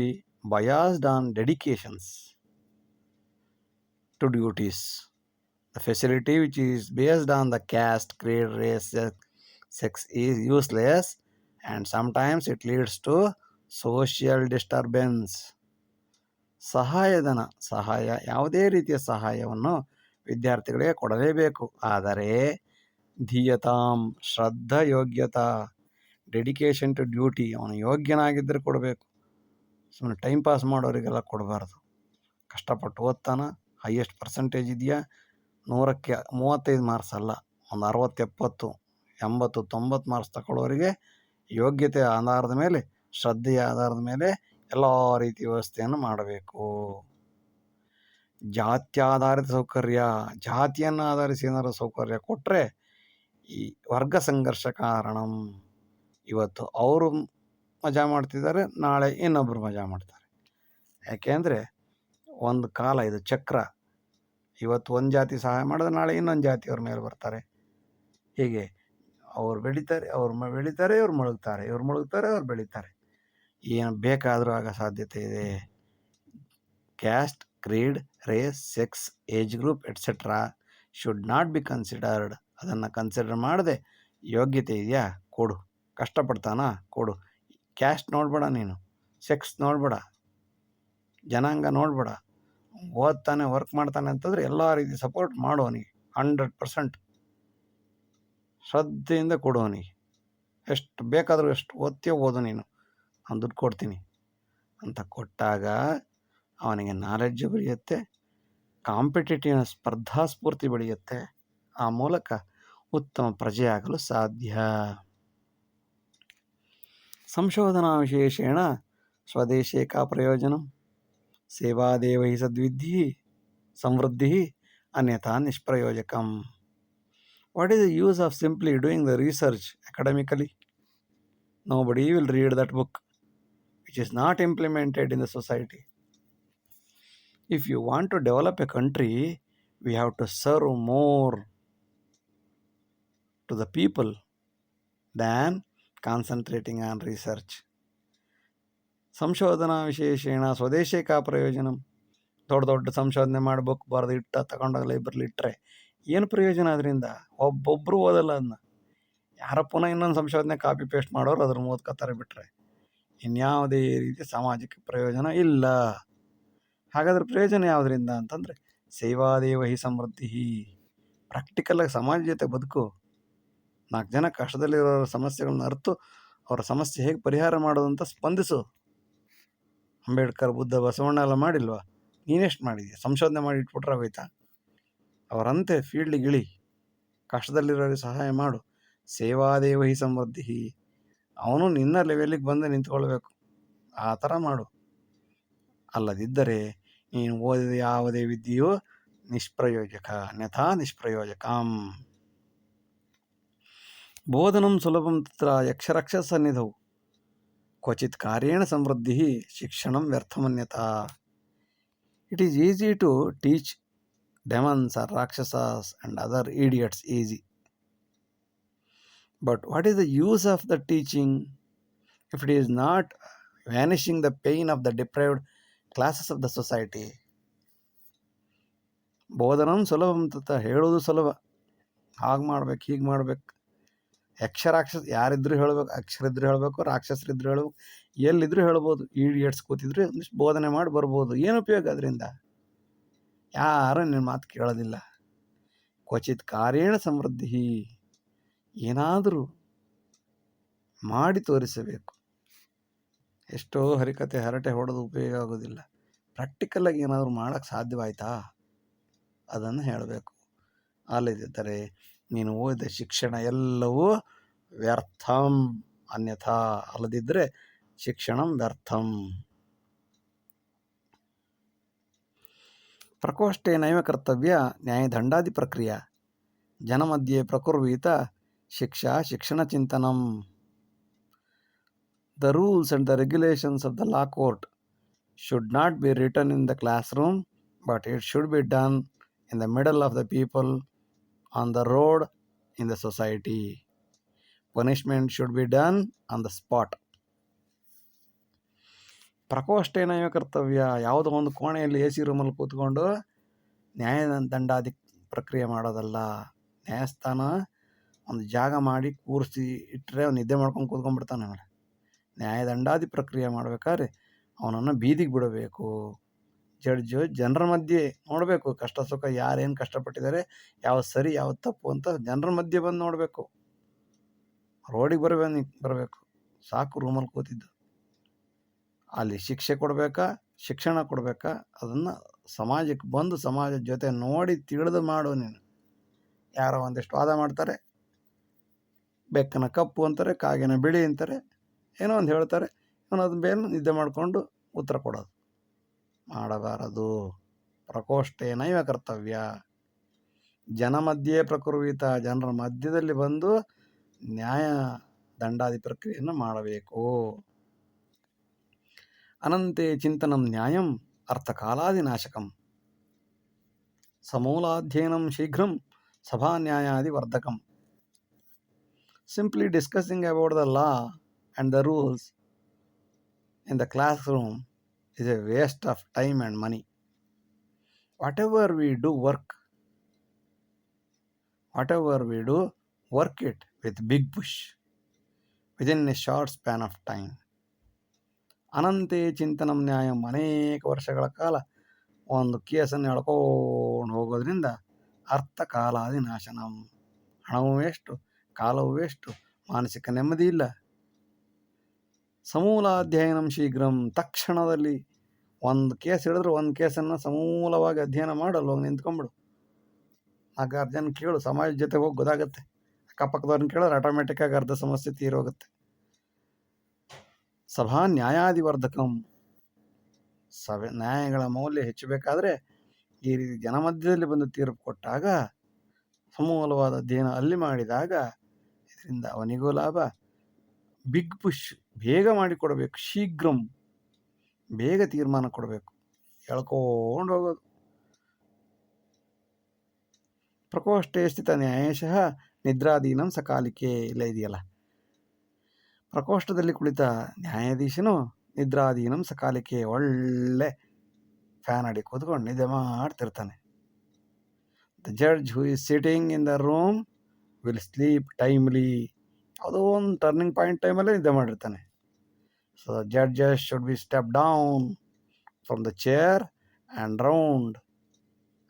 biased on dedications to duties. The facility which is based on the caste, creed, race, sex is useless and sometimes it leads to social disturbance. ಸಹಾಯಧನ, ಸಹಾಯ, ಯಾವುದೇ ರೀತಿಯ ಸಹಾಯವನ್ನು ವಿದ್ಯಾರ್ಥಿಗಳಿಗೆ ಕೊಡಲೇಬೇಕು. ಆದರೆ ಧೀಯತಾಂ, ಶ್ರದ್ಧಾ ಯೋಗ್ಯತಾ, dedication to duty, ಅವನು ಯೋಗ್ಯನಾಗಿದ್ದರೆ ಕೊಡಬೇಕು. ಸುಮ್ಮನೆ ಟೈಮ್ ಪಾಸ್ ಮಾಡೋರಿಗೆಲ್ಲ ಕೊಡಬಾರ್ದು. ಕಷ್ಟಪಟ್ಟು ಓದ್ತಾನ, ಹೈಯೆಸ್ಟ್ ಪರ್ಸೆಂಟೇಜ್ ಇದೆಯಾ, 100ಕ್ಕೆ 35 ಮಾರ್ಕ್ಸ್ ಅಲ್ಲ, ಒಂದು 60, 70, 80, 90 ಮಾರ್ಕ್ಸ್ ತಗೊಳ್ಳೋರಿಗೆ ಯೋಗ್ಯತೆ ಆಧಾರದ ಮೇಲೆ, ಶ್ರದ್ಧೆಯ ಆಧಾರದ ಮೇಲೆ ಎಲ್ಲ ರೀತಿಯ ವ್ಯವಸ್ಥೆಯನ್ನು ಮಾಡಬೇಕು. ಜಾತ್ಯಾಧಾರಿತ ಸೌಕರ್ಯ, ಜಾತಿಯನ್ನು ಆಧರಿಸಿ ಏನಾದರೂ ಸೌಕರ್ಯ ಕೊಟ್ಟರೆ ಈ ವರ್ಗ ಸಂಘರ್ಷ ಕಾರಣಂ. ಇವತ್ತು ಅವರು ಮಜಾ ಮಾಡ್ತಿದ್ದಾರೆ, ನಾಳೆ ಇನ್ನೊಬ್ಬರು ಮಜಾ ಮಾಡ್ತಾರೆ. ಯಾಕೆಂದರೆ ಒಂದು ಕಾಲ, ಇದು ಚಕ್ರ. ಇವತ್ತು ಒಂದು ಜಾತಿ ಸಹಾಯ ಮಾಡಿದ್ರೆ ನಾಳೆ ಇನ್ನೊಂದು ಜಾತಿಯವ್ರ ಮೇಲೆ ಬರ್ತಾರೆ. ಹೀಗೆ ಅವ್ರು ಬೆಳೀತಾರೆ, ಇವ್ರು ಮುಳುಗ್ತಾರೆ, ಅವ್ರು ಬೆಳೀತಾರೆ. ಏನು ಬೇಕಾದರೂ ಆಗೋ ಸಾಧ್ಯತೆ ಇದೆ. Caste, creed, race, sex, age group et cetera should not be considered. ಅದನ್ನು ಕನ್ಸಿಡರ್ ಮಾಡದೆ ಯೋಗ್ಯತೆ ಇದೆಯಾ ಕೊಡು, ಕಷ್ಟಪಡ್ತಾನ ಕೊಡು. ಕ್ಯಾಸ್ಟ್ ನೋಡಬೇಡ, ನೀನು ಸೆಕ್ಸ್ ನೋಡಬೇಡ, ಜನಾಂಗ ನೋಡಬೇಡ, ಓದ್ತಾನೆ ವರ್ಕ್ ಮಾಡ್ತಾನೆ ಅಂತಂದರೆ ಎಲ್ಲ ರೀತಿ ಸಪೋರ್ಟ್ ಮಾಡೋನಿಗೆ 100% ಶ್ರದ್ಧೆಯಿಂದ ಕೊಡೋನಿಗೆ. ಎಷ್ಟು ಬೇಕಾದರೂ ಎಷ್ಟು ಓದ್ತೀಯೋ ಓದು, ನೀನು ನಾನು ದುಡ್ಡು ಕೊಡ್ತೀನಿ ಅಂತ ಕೊಟ್ಟಾಗ ಅವನಿಗೆ ನಾಲೆಡ್ಜ್ ಬೆಳೆಯುತ್ತೆ, ಕಾಂಪಿಟೇಟಿವ್ ಸ್ಪರ್ಧಾಸ್ಫೂರ್ತಿ ಬೆಳೆಯುತ್ತೆ. ಆ ಮೂಲಕ ಉತ್ತಮ ಪ್ರಜೆಯಾಗಲು ಸಾಧ್ಯ. ಸಂಶೋಧನಾ ವಿಶೇಷೇಣ ಸ್ವದೇಶೇ ಕಾ ಪ್ರಯೋಜನಂ, ಸೇವಾದೇವ ಹಿ ಸದ್ವಿದ್ಧಿ ಸಮೃದ್ಧಿ ಅನ್ಯಥಾ ನಿಷ್ಪ್ರಯೋಜಕಂ. What is the use of simply doing the research academically? Nobody will read that book which is not implemented in the society. If you want to develop a country, we have to serve more to the people than concentrating on research. ಸಂಶೋಧನಾ ವಿಶೇಷೇಣ ಸ್ವದೇಶೇ ಕಾ ಪ್ರಯೋಜನಂ. ದೊಡ್ಡ ಸಂಶೋಧನೆ ಮಾಡಬೇಕು, ಬರೆದು ತಗೊಂಡೋಗಿ library ಇಟ್ಟರೆ ಏನು ಪ್ರಯೋಜನ ಅದರಿಂದ? ಒಬ್ಬೊಬ್ಬರು ಓದಲ್ಲ ಅದನ್ನ. ಯಾರ ಪುನಃ ಇನ್ನೊಂದು ಸಂಶೋಧನೆ ಕಾಪಿ ಪೇಸ್ಟ್ ಮಾಡೋರು ಅದ್ರ ಓದ್ಕೊತಾರೆ ಬಿಟ್ಟರೆ ಇನ್ಯಾವುದೇ ರೀತಿ ಸಮಾಜಕ್ಕೆ ಪ್ರಯೋಜನ ಇಲ್ಲ. ಹಾಗಾದ್ರೆ ಪ್ರಯೋಜನ ಯಾವುದರಿಂದ ಅಂತಂದರೆ ಸೇವಾದೇವ ಹಿ ಸಮೃದ್ಧಿ. ಪ್ರಾಕ್ಟಿಕಲಾಗಿ ಸಮಾಜ ಜೊತೆ ಬದುಕು, 4 ಜನ ಕಷ್ಟದಲ್ಲಿರೋರ ಸಮಸ್ಯೆಗಳನ್ನ ಅರಿತು ಅವರ ಸಮಸ್ಯೆ ಹೇಗೆ ಪರಿಹಾರ ಮಾಡೋದು ಅಂತ ಸ್ಪಂದಿಸು. ಅಂಬೇಡ್ಕರ್, ಬುದ್ಧ, ಬಸವಣ್ಣ ಎಲ್ಲ ಮಾಡಿಲ್ವಾ? ನೀನೆಷ್ಟು ಮಾಡಿದ್ಯಾ? ಸಂಶೋಧನೆ ಮಾಡಿ ಇಟ್ಬಿಟ್ರೆ ಆಗೋಯ್ತಾ? ಅವರಂತೆ ಫೀಲ್ಡಿಗೆ ಇಳಿ, ಕಷ್ಟದಲ್ಲಿರೋರಿಗೆ ಸಹಾಯ ಮಾಡು. ಸೇವಾದೇವ ಹಿ ಸಮೃದ್ಧಿ. ಅವನು ನಿನ್ನ ಲೆವೆಲಿಗೆ ಬಂದು ನಿಂತ್ಕೊಳ್ಬೇಕು, ಆ ಥರ ಮಾಡು. ಅಲ್ಲದಿದ್ದರೆ ನೀನು ಓದಿದ ಯಾವುದೇ ವಿದ್ಯೆಯೂ ನಿಷ್ಪ್ರಯೋಜಕ, ಅನ್ಯಥಾ ನಿಷ್ಪ್ರಯೋಜಕಂ. ಬೋಧನಂ ಸುಲಭಂ ತತ್ರ ಯಕ್ಷರಕ್ಷ ಸನ್ನಿಧೌ ಕ್ವಚಿತ್ ಕಾರ್ಯೇಣ ಸಮೃದ್ಧಿ ಶಿಕ್ಷಣಂ ವ್ಯರ್ಥಮನ್ಯತಾ. It is easy to teach demons or rakshasas and other idiots easy. But what is the use of the teaching if it is not vanishing the pain of the deprived classes of the society? ಬೋಧನಂ ಸುಲಭಂ ತತ, ಹೇಳೋದು ಸುಲಭ, ಹಾಗೆ ಮಾಡ್ಬೇಕು ಹೀಗೆ ಮಾಡ್ಬೇಕು. ಯಕ್ಷರಾಕ್ಷಸ ಯಾರಿದ್ರು ಹೇಳ್ಬೇಕು, ಅಕ್ಷರಿದ್ರು ಹೇಳಬೇಕು, ರಾಕ್ಷಸರಿದ್ರು ಹೇಳ್ಬೇಕು, ಎಲ್ಲಿದ್ರು ಹೇಳ್ಬೋದು. ಈಡಿಯಟ್ಸ್ ಕೂತಿದ್ರು ಒಂದಿಷ್ಟು ಬೋಧನೆ ಮಾಡಿ ಬರ್ಬೋದು. ಏನು ಉಪಯೋಗ ಅದರಿಂದ? ಯಾರು ನಿನ್ನ ಮಾತು ಕೇಳೋದಿಲ್ಲ. ಕ್ವಚಿತ್ ಕಾರ್ಯೇಣ ಸಮೃದ್ಧಿ, ಏನಾದರೂ ಮಾಡಿ ತೋರಿಸಬೇಕು. ಎಷ್ಟೋ ಹರಿಕತೆ ಹರಟೆ ಹೊಡೆದು ಉಪಯೋಗ ಆಗೋದಿಲ್ಲ. ಪ್ರಾಕ್ಟಿಕಲಾಗಿ ಏನಾದರೂ ಮಾಡೋಕ್ಕೆ ಸಾಧ್ಯವಾಯ್ತಾ ಅದನ್ನು ಹೇಳಬೇಕು. ಅಲ್ಲದಿದ್ದರೆ ನೀನು ಓದಿದ ಶಿಕ್ಷಣ ಎಲ್ಲವೂ ವ್ಯರ್ಥಂ, ಅನ್ಯಥಾ ಅಲ್ಲದಿದ್ದರೆ ಶಿಕ್ಷಣಂ ವ್ಯರ್ಥಂ. ಪ್ರಕೋಷ್ಠೆ ನೈವ ಕರ್ತವ್ಯ ನ್ಯಾಯದಂಡಾದಿ ಪ್ರಕ್ರಿಯೆ ಜನಮಧ್ಯೆ ಪ್ರಕುರ್ವೀತ ಶಿಕ್ಷಾ ಶಿಕ್ಷಣ ಚಿಂತನಂ. The rules and the regulations of the law court should not be written in the classroom, but it should be done in the middle of the people, on the road, in the society. Punishment should be done on the spot. ಪ್ರಕೋಷ್ಠೇನೈವ ಕರ್ತವ್ಯ, ಯಾವುದೋ ಒಂದು ಕೋಣೆಯಲ್ಲಿ AC ರೂಮಲ್ಲಿ ಕೂತ್ಕೊಂಡು ನ್ಯಾಯದಂಡಾದಿ ಪ್ರಕ್ರಿಯೆ ಮಾಡೋದಲ್ಲ. ನ್ಯಾಯಸ್ಥಾನ ಒಂದು ಜಾಗ ಮಾಡಿ ಕೂರಿಸಿ ಇಟ್ಟರೆ ಅವ್ನು ನಿದ್ದೆ ಮಾಡ್ಕೊಂಡು ಕೂತ್ಕೊಂಡ್ಬಿಡ್ತಾನೆ. ಅವನು ನ್ಯಾಯದಂಡಾದಿ ಪ್ರಕ್ರಿಯೆ ಮಾಡ್ಬೇಕಾದ್ರೆ ಅವನನ್ನು ಬೀದಿಗೆ ಬಿಡಬೇಕು. ಜಡ್ಜು ಜನರ ಮಧ್ಯೆ ನೋಡಬೇಕು, ಕಷ್ಟ ಸುಖ ಯಾರೇನು ಕಷ್ಟಪಟ್ಟಿದ್ದಾರೆ, ಯಾವ್ದು ಸರಿ ಯಾವ್ದು ತಪ್ಪು ಅಂತ ಜನರ ಮಧ್ಯೆ ಬಂದು ನೋಡಬೇಕು. ರೋಡಿಗೆ ಬರಬೇಕು, ಸಾಕು ರೂಮಲ್ಲಿ ಕೂತಿದ್ದು. ಅಲ್ಲಿ ಶಿಕ್ಷೆ ಕೊಡಬೇಕಾ, ಶಿಕ್ಷಣ ಕೊಡಬೇಕಾ, ಅದನ್ನು ಸಮಾಜಕ್ಕೆ ಬಂದು ಸಮಾಜದ ಜೊತೆ ನೋಡಿ ತಿಳಿದು ಮಾಡು. ನೀನು ಯಾರೋ ಒಂದಿಷ್ಟು ವಾದ ಮಾಡ್ತಾರೆ, ಬೆಕ್ಕನ ಕಪ್ಪು ಅಂತಾರೆ, ಕಾಗಿನ ಬಿಳಿ ಅಂತಾರೆ, ಏನೋ ಒಂದು ಹೇಳ್ತಾರೆ, ಇವನು ಅದ್ರ ಮೇಲೆ ನಿದ್ದೆ ಮಾಡಿಕೊಂಡು ಉತ್ತರ ಕೊಡೋದು ಮಾಡಬಾರದು. ಪ್ರಕೋಷ್ಠೇನೈವ ಕರ್ತವ್ಯ, ಜನ ಮಧ್ಯೆ ಪ್ರಕುರ್ವಿತ, ಜನರ ಮಧ್ಯದಲ್ಲಿ ಬಂದು ನ್ಯಾಯ ದಂಡಾದಿ ಪ್ರಕ್ರಿಯೆಯನ್ನು ಮಾಡಬೇಕು. ಅನಂತೆ ಚಿಂತನಂ ನ್ಯಾಯಂ ಅರ್ಥಕಾಲಾದಿನಾಶಕಂ ಸಮೂಲಾಧ್ಯಯನಂ ಶೀಘ್ರಂ ಸಭಾನ್ಯಾಯಾದಿ ವರ್ಧಕಂ. Simply discussing about the law and the rules in the classroom is a waste of time and money. Whatever we do, work it with big push within a short span of time. ಅನಂತೆ ಚಿಂತನಂ ನ್ಯಾಯಂ, ಅನೇಕ ವರ್ಷಗಳ ಕಾಲ ಒಂದು ಕೇಸನ್ನು ಎಳ್ಕೊಂಡು ಹೋಗೋದ್ರಿಂದ ಅರ್ಥ ಕಾಲಾದಿ ನಾಶನಂ, ಹಣವೂ waste, ಕಾಲವೂ waste, ಮಾನಸಿಕ ನೆಮ್ಮದಿ ಇಲ್ಲ. ಸಮೂಲಾಧ್ಯಯನಂ ಶೀಘ್ರಂ, ತಕ್ಷಣದಲ್ಲಿ ಒಂದು ಕೇಸ್ ಹಿಡಿದ್ರೆ ಒಂದು ಕೇಸನ್ನು ಸಮೂಲವಾಗಿ ಅಧ್ಯಯನ ಮಾಡಲು ಹೋಗಿ ನಿಂತ್ಕೊಂಡ್ಬಿಡು. 4 ಜನ ಕೇಳು, ಸಮಾಜದ ಜೊತೆ ಹೋಗಿ ಗೊತ್ತಾಗುತ್ತೆ. ಅಕ್ಕಪಕ್ಕದವ್ರನ್ನ ಕೇಳಿದ್ರೆ ಆಟೋಮೆಟಿಕ್ಕಾಗಿ ಅರ್ಧ ಸಮಸ್ಯೆ ತೀರೋಗುತ್ತೆ. ಸಭಾ ನ್ಯಾಯಾದಿವರ್ಧಕಂ, ನ್ಯಾಯಗಳ ಮೌಲ್ಯ ಹೆಚ್ಚಬೇಕಾದ್ರೆ ಈ ರೀತಿ ಜನಮಧ್ಯದಲ್ಲಿ ಬಂದು ತೀರ್ಪು ಕೊಟ್ಟಾಗ, ಸಮೂಲವಾದ ಅಧ್ಯಯನ ಅಲ್ಲಿ ಮಾಡಿದಾಗ ಇದರಿಂದ ಅವನಿಗೂ ಲಾಭ. ಬಿಗ್ ಪುಷ್, ಬೇಗ ಮಾಡಿಕೊಡಬೇಕು. ಶೀಘ್ರಂ, ಬೇಗ ತೀರ್ಮಾನ ಕೊಡಬೇಕು, ಎಳ್ಕೊಂಡು ಹೋಗೋದು. ಪ್ರಕೋಷ್ಠೆ ಸ್ಥಿತ ನ್ಯಾಯಶಃ ನಿದ್ರಾಧೀನಂ ಸಕಾಲಿಕೆ, ಇಲ್ಲ ಇದೆಯಲ್ಲ, ಪ್ರಕೋಷ್ಠದಲ್ಲಿ ಕುಳಿತ ನ್ಯಾಯಾಧೀಶನು ನಿದ್ರಾಧೀನಂ ಸಕಾಲಿಕೆ, ಒಳ್ಳೆ ಫ್ಯಾನ್ ಅಡಿ ಕೂತ್ಕೊಂಡು ನಿದ್ದೆ ಮಾಡ್ತಿರ್ತಾನೆ. The judge who is sitting in the room will sleep timely. ಯಾವುದೋ ಒಂದು ಟರ್ನಿಂಗ್ ಪಾಯಿಂಟ್ ಟೈಮಲ್ಲೇ ನಿದ್ದೆ ಮಾಡಿರ್ತಾನೆ. So the judges should be step down from the chair and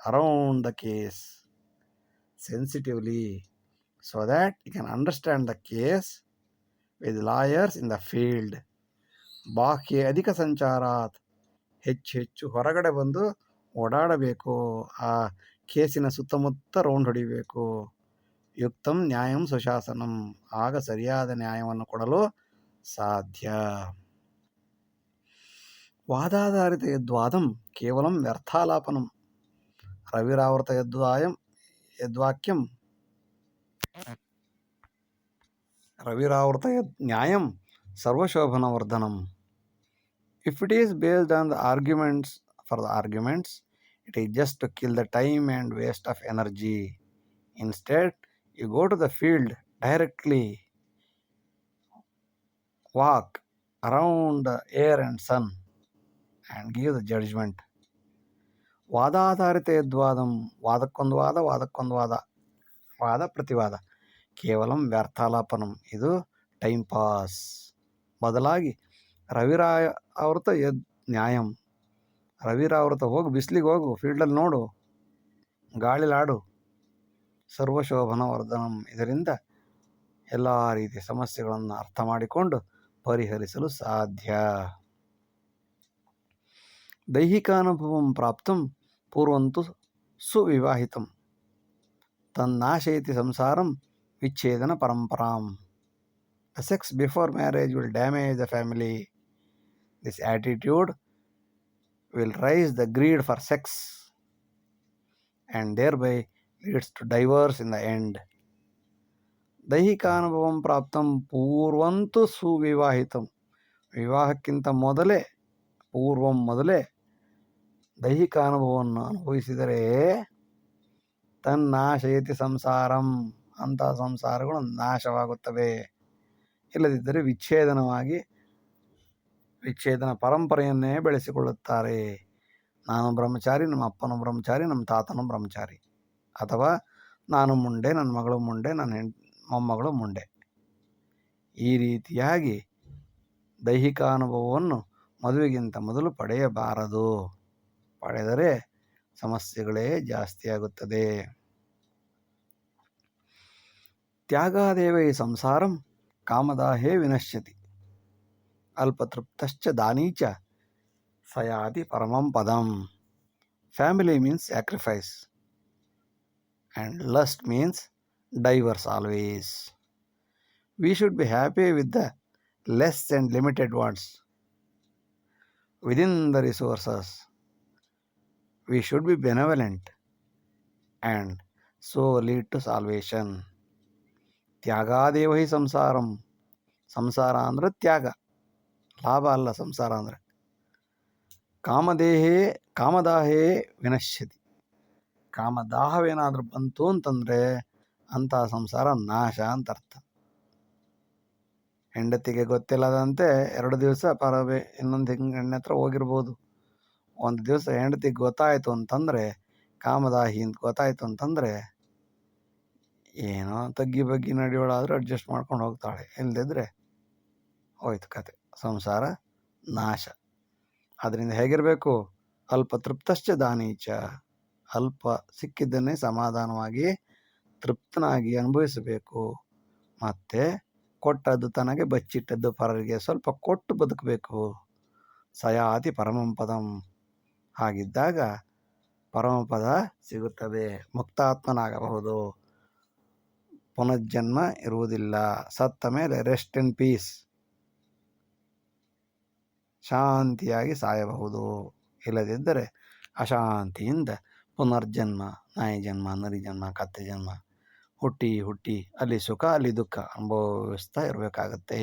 around the case sensitively. so that you can understand the case with lawyers in the field. ಬಾಹ್ಯ ಅಧಿಕ ಸಂಚಾರಾತ್, ಹೆಚ್ಚು ಹೊರಗಡೆ ಬಂದು ಓಡಾಡಬೇಕು, ಆ ಕೇಸಿನ ಸುತ್ತಮುತ್ತ ರೌಂಡ್ ಹೊಡಿಬೇಕು. ಯುಕ್ತಂ ನ್ಯಾಯಂ ಸುಶಾಸನಂ, ಆಗ ಸರಿಯಾದ ನ್ಯಾಯವನ್ನು ಕೊಡಲು ಸಾಧ್ಯ. ವಾದಾಧಾರಿತ ಯದ್ವಾದಂ ಕೇವಲಂ ವ್ಯರ್ಥಾಲಾಪನಂ, ರವಿರಾವೃತ ಯದ್ವಾಕ್ಯಂ ರವಿರಾವೃತ ನ್ಯಾಯಂ ಸರ್ವಶೋಭನವರ್ಧನಂ. If it is based on the arguments for the arguments, it is just to kill the time and waste of energy. Instead, you go to the field directly, walk around the air and sun and give the judgment. ವಾದಾಧಾರಿತ ಯದ್ವಾದಂ, ವಾದಕ್ಕೊಂದು ವಾದ, ವಾದ ಪ್ರತಿವಾದ, ಕೇವಲಂ ವ್ಯರ್ಥಾಲಾಪನಂ, ಇದು time pass. ಬದಲಾಗಿ ರವಿರಾವೃತ ನ್ಯಾಯಂ, ರವಿರಾವೃತ, ಹೋಗು, ಬಿಸಿಲಿಗೆ ಹೋಗು, ಫೀಲ್ಡಲ್ಲಿ ನೋಡು, ಗಾಳಿಲಾಡು. ಸರ್ವಶೋಭನವರ್ಧನಂ, ಇದರಿಂದ ಎಲ್ಲ ರೀತಿಯ ಸಮಸ್ಯೆಗಳನ್ನು ಅರ್ಥ ಮಾಡಿಕೊಂಡು ಪರಿಹರಿಸಲು ಸಾಧ್ಯ. ದೈಹಿಕಾನುಭವಂ ಪ್ರಾಪ್ತಂ ಪೂರ್ವಂತು ಸುವಿವಾಹಿತಂ, ತನ್ನಾಶಯತಿ ಸಂಸಾರಂ ವಿಚ್ಛೇದನ ಪರಂಪರಾಂ. The sex before marriage will damage the family. This attitude will raise the greed for sex and thereby leads to divorce in the end. ದೈಹಿಕಾನುಭವಂ ಪ್ರಾಪ್ತಂ ಪೂರ್ವಂತು ಸುವಿವಾಹಿತಂ, ವಿವಾಹಕ್ಕಿಂತ ಮೊದಲೇ, ಮೊದಲೇ ದೈಹಿಕಾನುಭವವನ್ನು ಅನುಭವಿಸಿದರೆ ತನ್ನಾಶಯತಿ ಸಂಸಾರಂ, ಅಂತಹ ಸಂಸಾರಗಳು ನಾಶವಾಗುತ್ತವೆ. ಇಲ್ಲದಿದ್ದರೆ ವಿಚ್ಛೇದನ ಪರಂಪರೆಯನ್ನೇ ಬೆಳೆಸಿಕೊಳ್ಳುತ್ತಾರೆ. ನಾನು ಬ್ರಹ್ಮಚಾರಿ, ನಮ್ಮ ಅಪ್ಪನು ಬ್ರಹ್ಮಚಾರಿ, ನಮ್ಮ ತಾತನು ಬ್ರಹ್ಮಚಾರಿ, ಅಥವಾ ನಾನು ಮುಂಡೆ, ನನ್ನ ಮಗಳು ಮುಂಡೆ, ನನ್ನ ಮೊಮ್ಮಗಳು ಮುಂಡೆ. ಈ ರೀತಿಯಾಗಿ ದೈಹಿಕಾನುಭವವನ್ನು ಮದುವೆಗಿಂತ ಮೊದಲು ಪಡೆಯಬಾರದು. ಪಡೆದರೆ ಸಮಸ್ಯೆಗಳೇ ಜಾಸ್ತಿಯಾಗುತ್ತದೆ. ತ್ಯಾಗಾದೇವ ಈ ಸಂಸಾರಂ ಕಾಮದಾಹೇ ವಿನಶ್ಯತಿ, ಅಲ್ಪತೃಪ್ತಶ್ಚ ದಾನೀಚ ಸಯಾತಿ ಪರಮಂ ಪದಂ. Family means sacrifice and lust means divorce always. We should be happy with the less and limited ones within the resources. We should be benevolent and so lead to salvation. ತ್ಯಾಗಾದೇವ ಹಿ ಸಂಸಾರಂ, ಸಂಸಾರ ಅಂದರೆ ತ್ಯಾಗ, ಲಾಭ ಅಲ್ಲ ಸಂಸಾರ ಅಂದರೆ. ಕಾಮದಾಹೇ ವಿನಶ್ಯತಿ, ಕಾಮದಾಹವೇನಾದರೂ ಬಂತು ಅಂತಂದರೆ ಅಂತಹ ಸಂಸಾರ ನಾಶ ಅಂತ ಅರ್ಥ. ಹೆಂಡತಿಗೆ ಗೊತ್ತಿಲ್ಲದಂತೆ 2 ದಿವಸ ಇನ್ನೊಂದು ಹೆಣ್ಣೆ ಹತ್ರ ಹೋಗಿರ್ಬೋದು. ಒಂದು ದಿವಸ ಹೆಂಡತಿಗೆ ಗೊತ್ತಾಯಿತು ಅಂತಂದರೆ, ಕಾಮದಾಹಿ ಅಂತ ಗೊತ್ತಾಯಿತು ಅಂತಂದರೆ, ಏನೋ ತಗ್ಗಿ ಬಗ್ಗಿ ನಡೆಯೋಳಾದರೂ ಅಡ್ಜಸ್ಟ್ ಮಾಡ್ಕೊಂಡು ಹೋಗ್ತಾಳೆ. ಇಲ್ಲದಿದ್ದರೆ ಹೋಯ್ತು ಕತೆ, ಸಂಸಾರ ನಾಶ. ಅದರಿಂದ ಹೇಗಿರಬೇಕು? ಅಲ್ಪ ತೃಪ್ತಶ್ಚ ದಾನೀಚ, ಅಲ್ಪ ಸಿಕ್ಕಿದ್ದನ್ನೇ ಸಮಾಧಾನವಾಗಿ ತೃಪ್ತನಾಗಿ ಅನುಭವಿಸಬೇಕು. ಮತ್ತು ಕೊಟ್ಟದ್ದು ತನಗೆ, ಬಚ್ಚಿಟ್ಟದ್ದು ಪರರಿಗೆ, ಸ್ವಲ್ಪ ಕೊಟ್ಟು ಬದುಕಬೇಕು. ಸಯಾತಿ ಪರಮಂ ಪದಂ, ಹಾಗಿದ್ದಾಗ ಪರಮಪದ ಸಿಗುತ್ತದೆ, ಮುಕ್ತಾತ್ಮನಾಗಬಹುದು, ಪುನರ್ಜನ್ಮ ಇರುವುದಿಲ್ಲ, ಸತ್ತ ಮೇಲೆ ರೆಸ್ಟ್ ಇನ್ ಪೀಸ್, ಶಾಂತಿಯಾಗಿ ಸಾಯಬಹುದು. ಇಲ್ಲದಿದ್ದರೆ ಅಶಾಂತಿಯಿಂದ ಪುನರ್ಜನ್ಮ, ನಾಯಿ ಜನ್ಮ, ನರಿ ಜನ್ಮ, ಕತ್ತೆ ಜನ್ಮ ಹುಟ್ಟಿ ಅಲ್ಲಿ ಸುಖ ಅಲ್ಲಿ ದುಃಖ ಅನುಭವಿಸ್ತಾ ಇರಬೇಕಾಗತ್ತೆ.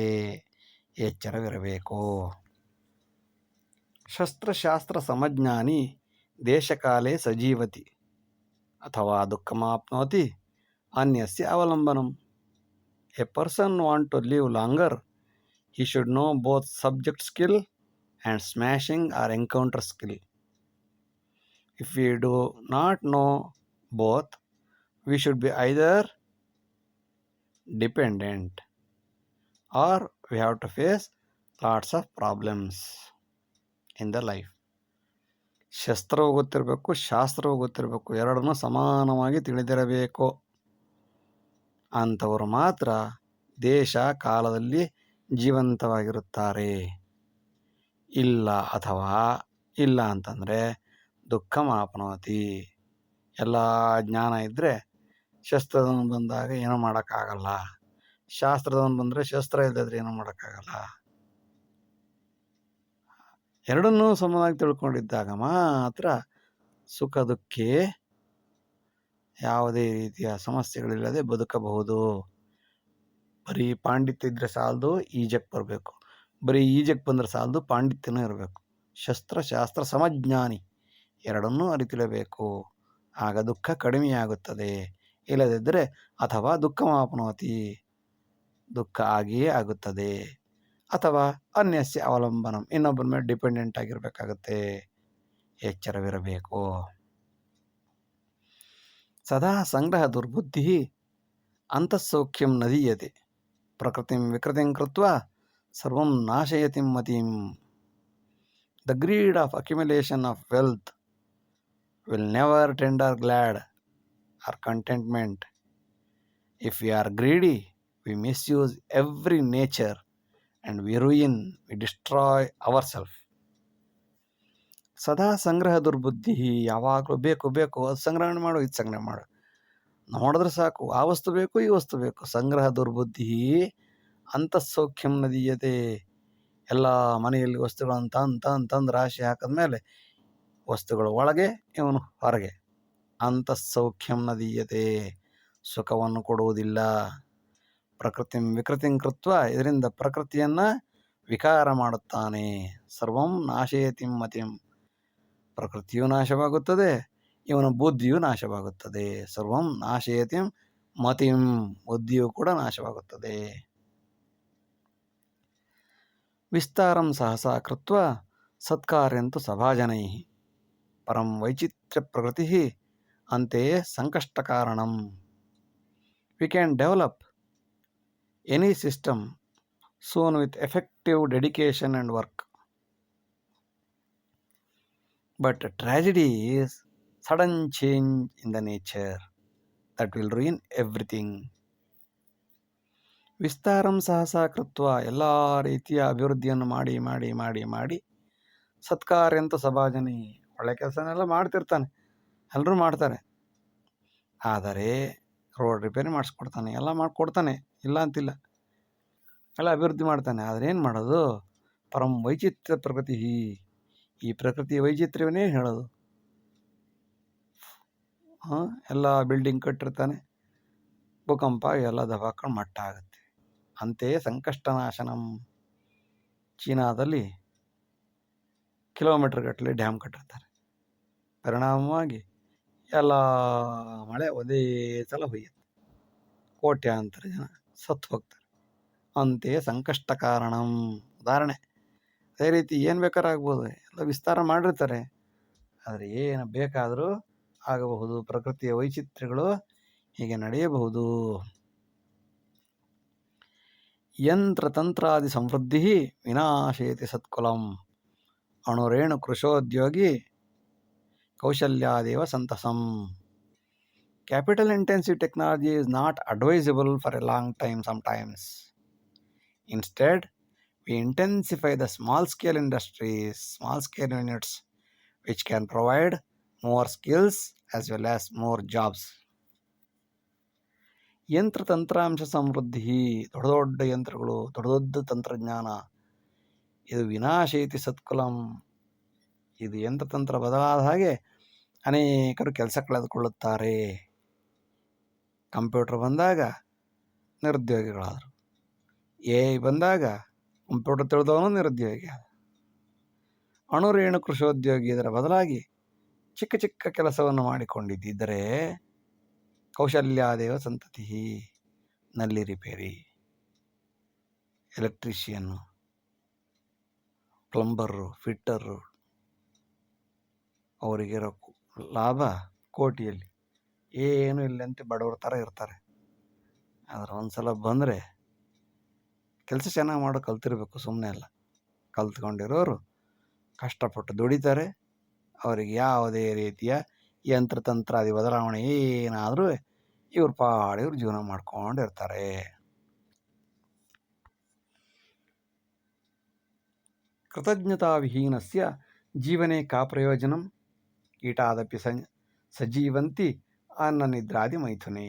ಎಚ್ಚರವಿರಬೇಕು. ಶಸ್ತ್ರಶಾಸ್ತ್ರ ಸಮಜ್ಞಾನಿ ದೇಶಕಾಲೇ ಸಜೀವತಿ ಅಥವಾ ದುಃಖಮಾಪ್ನೋತಿ ಅನ್ಯಸ್ಯ ಅವಲಂಬನಂ. A person want to live longer, he should know both subject skill and smashing or encounter skill. If we do not know both, we should be either dependent or we have to face lots of problems in the life. ಶಸ್ತ್ರವೂ ಗೊತ್ತಿರಬೇಕು, ಶಾಸ್ತ್ರವೂ ಗೊತ್ತಿರಬೇಕು, ಎರಡನ್ನೂ ಸಮಾನವಾಗಿ ತಿಳಿದಿರಬೇಕು. ಅಂಥವರು ಮಾತ್ರ ದೇಶ ಕಾಲದಲ್ಲಿ ಜೀವಂತವಾಗಿರುತ್ತಾರೆ. ಇಲ್ಲ ಅಂತಂದರೆ ದುಃಖಮಾಪ್ನೋತಿ. ಎಲ್ಲ ಜ್ಞಾನ ಇದ್ದರೆ ಶಸ್ತ್ರದವನು ಬಂದಾಗ ಏನೂ ಮಾಡೋಕ್ಕಾಗಲ್ಲ, ಶಾಸ್ತ್ರದವನು ಬಂದರೆ ಶಸ್ತ್ರ ಇಲ್ಲದಿದ್ರೆ ಏನೂ ಮಾಡೋಕ್ಕಾಗಲ್ಲ. ಎರಡನ್ನೂ ಸಮವಾಗಿ ತಿಳ್ಕೊಂಡಿದ್ದಾಗ ಮಾತ್ರ ಸುಖ ದುಃಖೇ ಯಾವುದೇ ರೀತಿಯ ಸಮಸ್ಯೆಗಳಿಲ್ಲದೆ ಬದುಕಬಹುದು. ಬರೀ ಪಾಂಡಿತ್ಯ ಇದ್ದರೆ ಸಾಲದು, ಈಜಕ್ಕೆ ಬರಬೇಕು. ಬರೀ ಈಜಕ್ಕೆ ಬಂದರೆ ಸಾಲದು, ಪಾಂಡಿತ್ಯನೂ ಇರಬೇಕು. ಶಾಸ್ತ್ರ ಸಮಜ್ಞಾನಿ ಎರಡನ್ನೂ ಅರಿತಿರಬೇಕು. ಆಗ ದುಃಖ ಕಡಿಮೆಯಾಗುತ್ತದೆ. ಇಲ್ಲದಿದ್ದರೆ ಅಥವಾ ದುಃಖಮಾಪ್ನೋತಿ, ದುಃಖ ಆಗಿಯೇ ಆಗುತ್ತದೆ. ಅಥವಾ ಅನ್ಯಸ್ಯ ಅವಲಂಬನಂ, ಇನ್ನೊಬ್ಬರ ಮೇಲೆ ಡಿಪೆಂಡೆಂಟ್ ಆಗಿರಬೇಕಾಗತ್ತೆ. ಎಚ್ಚರವಿರಬೇಕು. ಸದಾ ಸಂಗ್ರಹ ದುರ್ಬುದ್ಧಿ ಅಂತಃಸೌಖ್ಯಂ ನದೀಯತೆ. ಪ್ರಕೃತಿಂ ವಿಕೃತಿಂ ಕೃತ್ವಾ ಸರ್ವಂ ನಾಶಯತಿ ಮತಿಂ. The greed of accumulation of wealth will never tender glad or contentment. If we are greedy, we misuse every nature and we ruin, we destroy ourselves. ಸದಾ ಸಂಗ್ರಹ ದುರ್ಬುದ್ಧಿ, ಯಾವಾಗಲೂ ಬೇಕು ಅದು ಸಂಗ್ರಹಣೆ ಮಾಡು, ಇದು ಸಂಗ್ರಹಣೆ ಮಾಡು, ನೋಡಿದ್ರೆ ಸಾಕು, ಆ ವಸ್ತು ಬೇಕು, ಈ ವಸ್ತು ಬೇಕು. ಸಂಗ್ರಹ ದುರ್ಬುದ್ಧಿ ಅಂತಃಸೌಖ್ಯಂ ನದೀಯತೆ. ಎಲ್ಲ ಮನೆಯಲ್ಲಿ ವಸ್ತುಗಳನ್ನು ತಂದು ರಾಶಿ ಹಾಕಿದ್ಮೇಲೆ ವಸ್ತುಗಳು ಒಳಗೆ, ಇವನು ಹೊರಗೆ. ಅಂತಃಸೌಖ್ಯಂ ನದೀಯತೆ, ಸುಖವನ್ನು ಕೊಡುವುದಿಲ್ಲ. ಪ್ರಕೃತಿಂ ವಿಕೃತಿಂ ಕೃತ್ವ, ಇದರಿಂದ ಪ್ರಕೃತಿಯನ್ನು ವಿಕಾರ ಮಾಡುತ್ತಾನೆ. ಸರ್ವಂ ನಾಶಯತಿ ಮತಿಂ, ಪ್ರಕೃತಿಯೂ ನಾಶವಾಗುತ್ತದೆ, ಇವನ ಬುದ್ಧಿಯೂ ನಾಶವಾಗುತ್ತದೆ. ಸರ್ವಂ ನಾಶಯತಿ ಮತಿಂ, ಬುದ್ಧಿಯೂ ಕೂಡ ನಾಶವಾಗುತ್ತದೆ. ವಿಸ್ತಾರಂ ಸಹಸಾ ಕೃತ್ವ ಸತ್ಕಾರ್ಯಂತು ಸಭಾಜನೈ. ಪರಂ ವೈಚಿತ್ರ್ಯ ಪ್ರಕೃತಿ ಅಂತೆಯೇ ಸಂಕಷ್ಟ ಕಾರಣಂ. We can develop any system soon with effective dedication and work. But tragedy is sudden change in the nature that will ruin everything. ವಿಸ್ತಾರಂ ಸಹಸಾ ಕೃತ್ವ, ಎಲ್ಲ ರೀತಿಯ ಅಭಿವೃದ್ಧಿಯನ್ನು ಮಾಡಿ ಸತ್ಕಾರ್ಯಂತ ಸಭಾಜನಿ, ಒಳ್ಳೆ ಕೆಲಸನೆಲ್ಲ ಮಾಡ್ತಿರ್ತಾನೆ, ಎಲ್ಲರೂ ಮಾಡ್ತಾರೆ. ಆದರೆ ರೋಡ್ ರಿಪೇರಿ ಮಾಡಿಸ್ಕೊಡ್ತಾನೆ, ಎಲ್ಲ ಮಾಡಿಕೊಡ್ತಾನೆ, ಇಲ್ಲ ಅಂತಿಲ್ಲ, ಎಲ್ಲ ಅಭಿವೃದ್ಧಿ ಮಾಡ್ತಾನೆ. ಆದರೆ ಏನು ಮಾಡೋದು? ಪರಂ ವೈಚಿತ್ರ್ಯ ಪ್ರಕೃತಿ, ಈ ಪ್ರಕೃತಿಯ ವೈಚಿತ್ರ್ಯವನ್ನೇ ಹೇಳೋದು. ಎಲ್ಲ ಬಿಲ್ಡಿಂಗ್ ಕಟ್ಟಿರ್ತಾನೆ, ಭೂಕಂಪ ಎಲ್ಲ ದಬಾಕೊಂಡು ಮಟ್ಟ ಆಗುತ್ತೆ. ಅಂತೆಯೇ ಸಂಕಷ್ಟ ನಾಶನಂ. ಚೀನಾದಲ್ಲಿ ಕಿಲೋಮೀಟರ್ ಗಟ್ಟಲೆ ಡ್ಯಾಮ್ ಕಟ್ಟಿರ್ತಾರೆ, ಪರಿಣಾಮವಾಗಿ ಎಲ್ಲ ಮಳೆ ಒಂದೇ ಸಲ ಹೊಯ್ಯುತ್ತೆ, ಕೋಟ್ಯಾಂತರ ಜನ ಸತ್ತು ಹೋಗ್ತಾರೆ. ಅಂತೆಯೇ ಸಂಕಷ್ಟ ಕಾರಣಂ. ಉದಾಹರಣೆ, ಅದೇ ರೀತಿ ಏನು ಬೇಕಾದ್ರೂ ಆಗ್ಬೋದು, ಎಲ್ಲ ವಿಸ್ತಾರ ಮಾಡಿರ್ತಾರೆ, ಆದರೆ ಏನು ಬೇಕಾದರೂ ಆಗಬಹುದು. ಪ್ರಕೃತಿಯ ವೈಚಿತ್ರ್ಯಗಳು ಹೀಗೆ ನಡೆಯಬಹುದು. ಯಂತ್ರತಂತ್ರಾದಿ ಸಮೃದ್ಧಿ ವಿನಾಶಯತಿ ಸತ್ಕುಲಂ. ಅಣುರೇಣು ಕೃಶೋದ್ಯೋಗಿ ಕೌಶಲ್ಯಾದೇವ ಸಂತಸಂ. Capital intensive technology is not advisable for a long time sometimes. Instead, we intensify the small scale industries, small scale units, which can provide more skills as well as more jobs. ಯಂತ್ರ ತಂತ್ರಾಂಶ ಸಮೃದ್ಧಿ, ದೊಡ್ಡ ಯಂತ್ರಗಳು, ದೊಡ್ಡ ತಂತ್ರಜ್ಞಾನ, ಇದು ವಿನಾಶಯತಿ ಸತ್ಕುಲಂ. ಇದು ಯಂತ್ರತಂತ್ರ ಬದಲಾದ ಹಾಗೆ ಅನೇಕರು ಕೆಲಸ ಕಳೆದುಕೊಳ್ಳುತ್ತಾರೆ. ಕಂಪ್ಯೂಟರ್ ಬಂದಾಗ ನಿರುದ್ಯೋಗಿಗಳಾದರು, AI ಬಂದಾಗ ಕಂಪ್ಯೂಟರ್ ತಿಳಿದವನು ನಿರುದ್ಯೋಗಿ. ಅಣುರೇಣು ಕೃಷೋದ್ಯೋಗಿ, ಇದರ ಬದಲಾಗಿ ಚಿಕ್ಕ ಚಿಕ್ಕ ಕೆಲಸವನ್ನು ಮಾಡಿಕೊಂಡಿದ್ದರೆ ಕೌಶಲ್ಯಾದೇವ ಸಂತತಿ. ನಲ್ಲಿ ರಿಪೇರಿ, ಎಲೆಕ್ಟ್ರಿಷಿಯನ್ನು, ಪ್ಲಂಬರು, ಫಿಟ್ಟರು, ಅವರಿಗಿರೋ ಲಾಭ ಕೋಟಿಯಲ್ಲಿ. ಏನೂ ಇಲ್ಲಂತೆ ಬಡವ್ರ ಥರ ಇರ್ತಾರೆ. ಆದರೆ ಒಂದು ಸಲ ಬಂದರೆ ಕೆಲಸ ಚೆನ್ನಾಗಿ ಮಾಡೋ ಕಲ್ತಿರ್ಬೇಕು, ಸುಮ್ಮನೆ ಅಲ್ಲ. ಕಲ್ತ್ಕೊಂಡಿರೋರು ಕಷ್ಟಪಟ್ಟು ದುಡಿತಾರೆ. ಅವರಿಗೆ ಯಾವುದೇ ರೀತಿಯ ಯಂತ್ರತಂತ್ರಾದಿ ಬದಲಾವಣೆ ಏನಾದರೂ ಇವ್ರ ಪಾಡು ಇವ್ರು ಜೀವನ ಮಾಡ್ಕೊಂಡಿರ್ತಾರೆ. ಕೃತಜ್ಞತಾವಿಹೀನಸ್ಯ ಜೀವನೆ ಕಾ ಪ್ರಯೋಜನಂ ಕೀಟಾದಪಿ ಸಜೀವಂತಿ ಅನ್ನನಿದ್ರಾದಿ ಮೈಥುನೆ.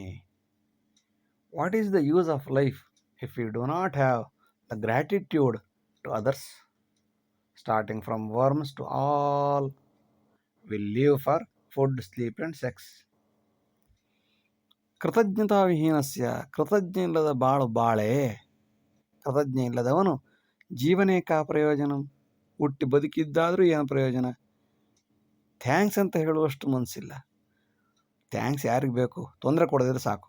What is the use of life if you do not have the gratitude to others? Starting from worms to all will live for food, sleep and sex. ಕೃತಜ್ಞತಾವಿಹೀನಸ್ಯ, ಕೃತಜ್ಞ ಇಲ್ಲದ ಬಾಳೆ. ಕೃತಜ್ಞ ಇಲ್ಲದವನು ಜೀವನೇ ಕಾ ಪ್ರಯೋಜನ, ಹುಟ್ಟಿ ಬದುಕಿದ್ದಾದರೂ ಏನು ಪ್ರಯೋಜನ? ಥ್ಯಾಂಕ್ಸ್ ಅಂತ ಹೇಳುವಷ್ಟು ಮನಸ್ಸಿಲ್ಲ. ಥ್ಯಾಂಕ್ಸ್ ಯಾರಿಗೆ ಬೇಕು? ತೊಂದರೆ ಕೊಡದಿದ್ರೆ ಸಾಕು.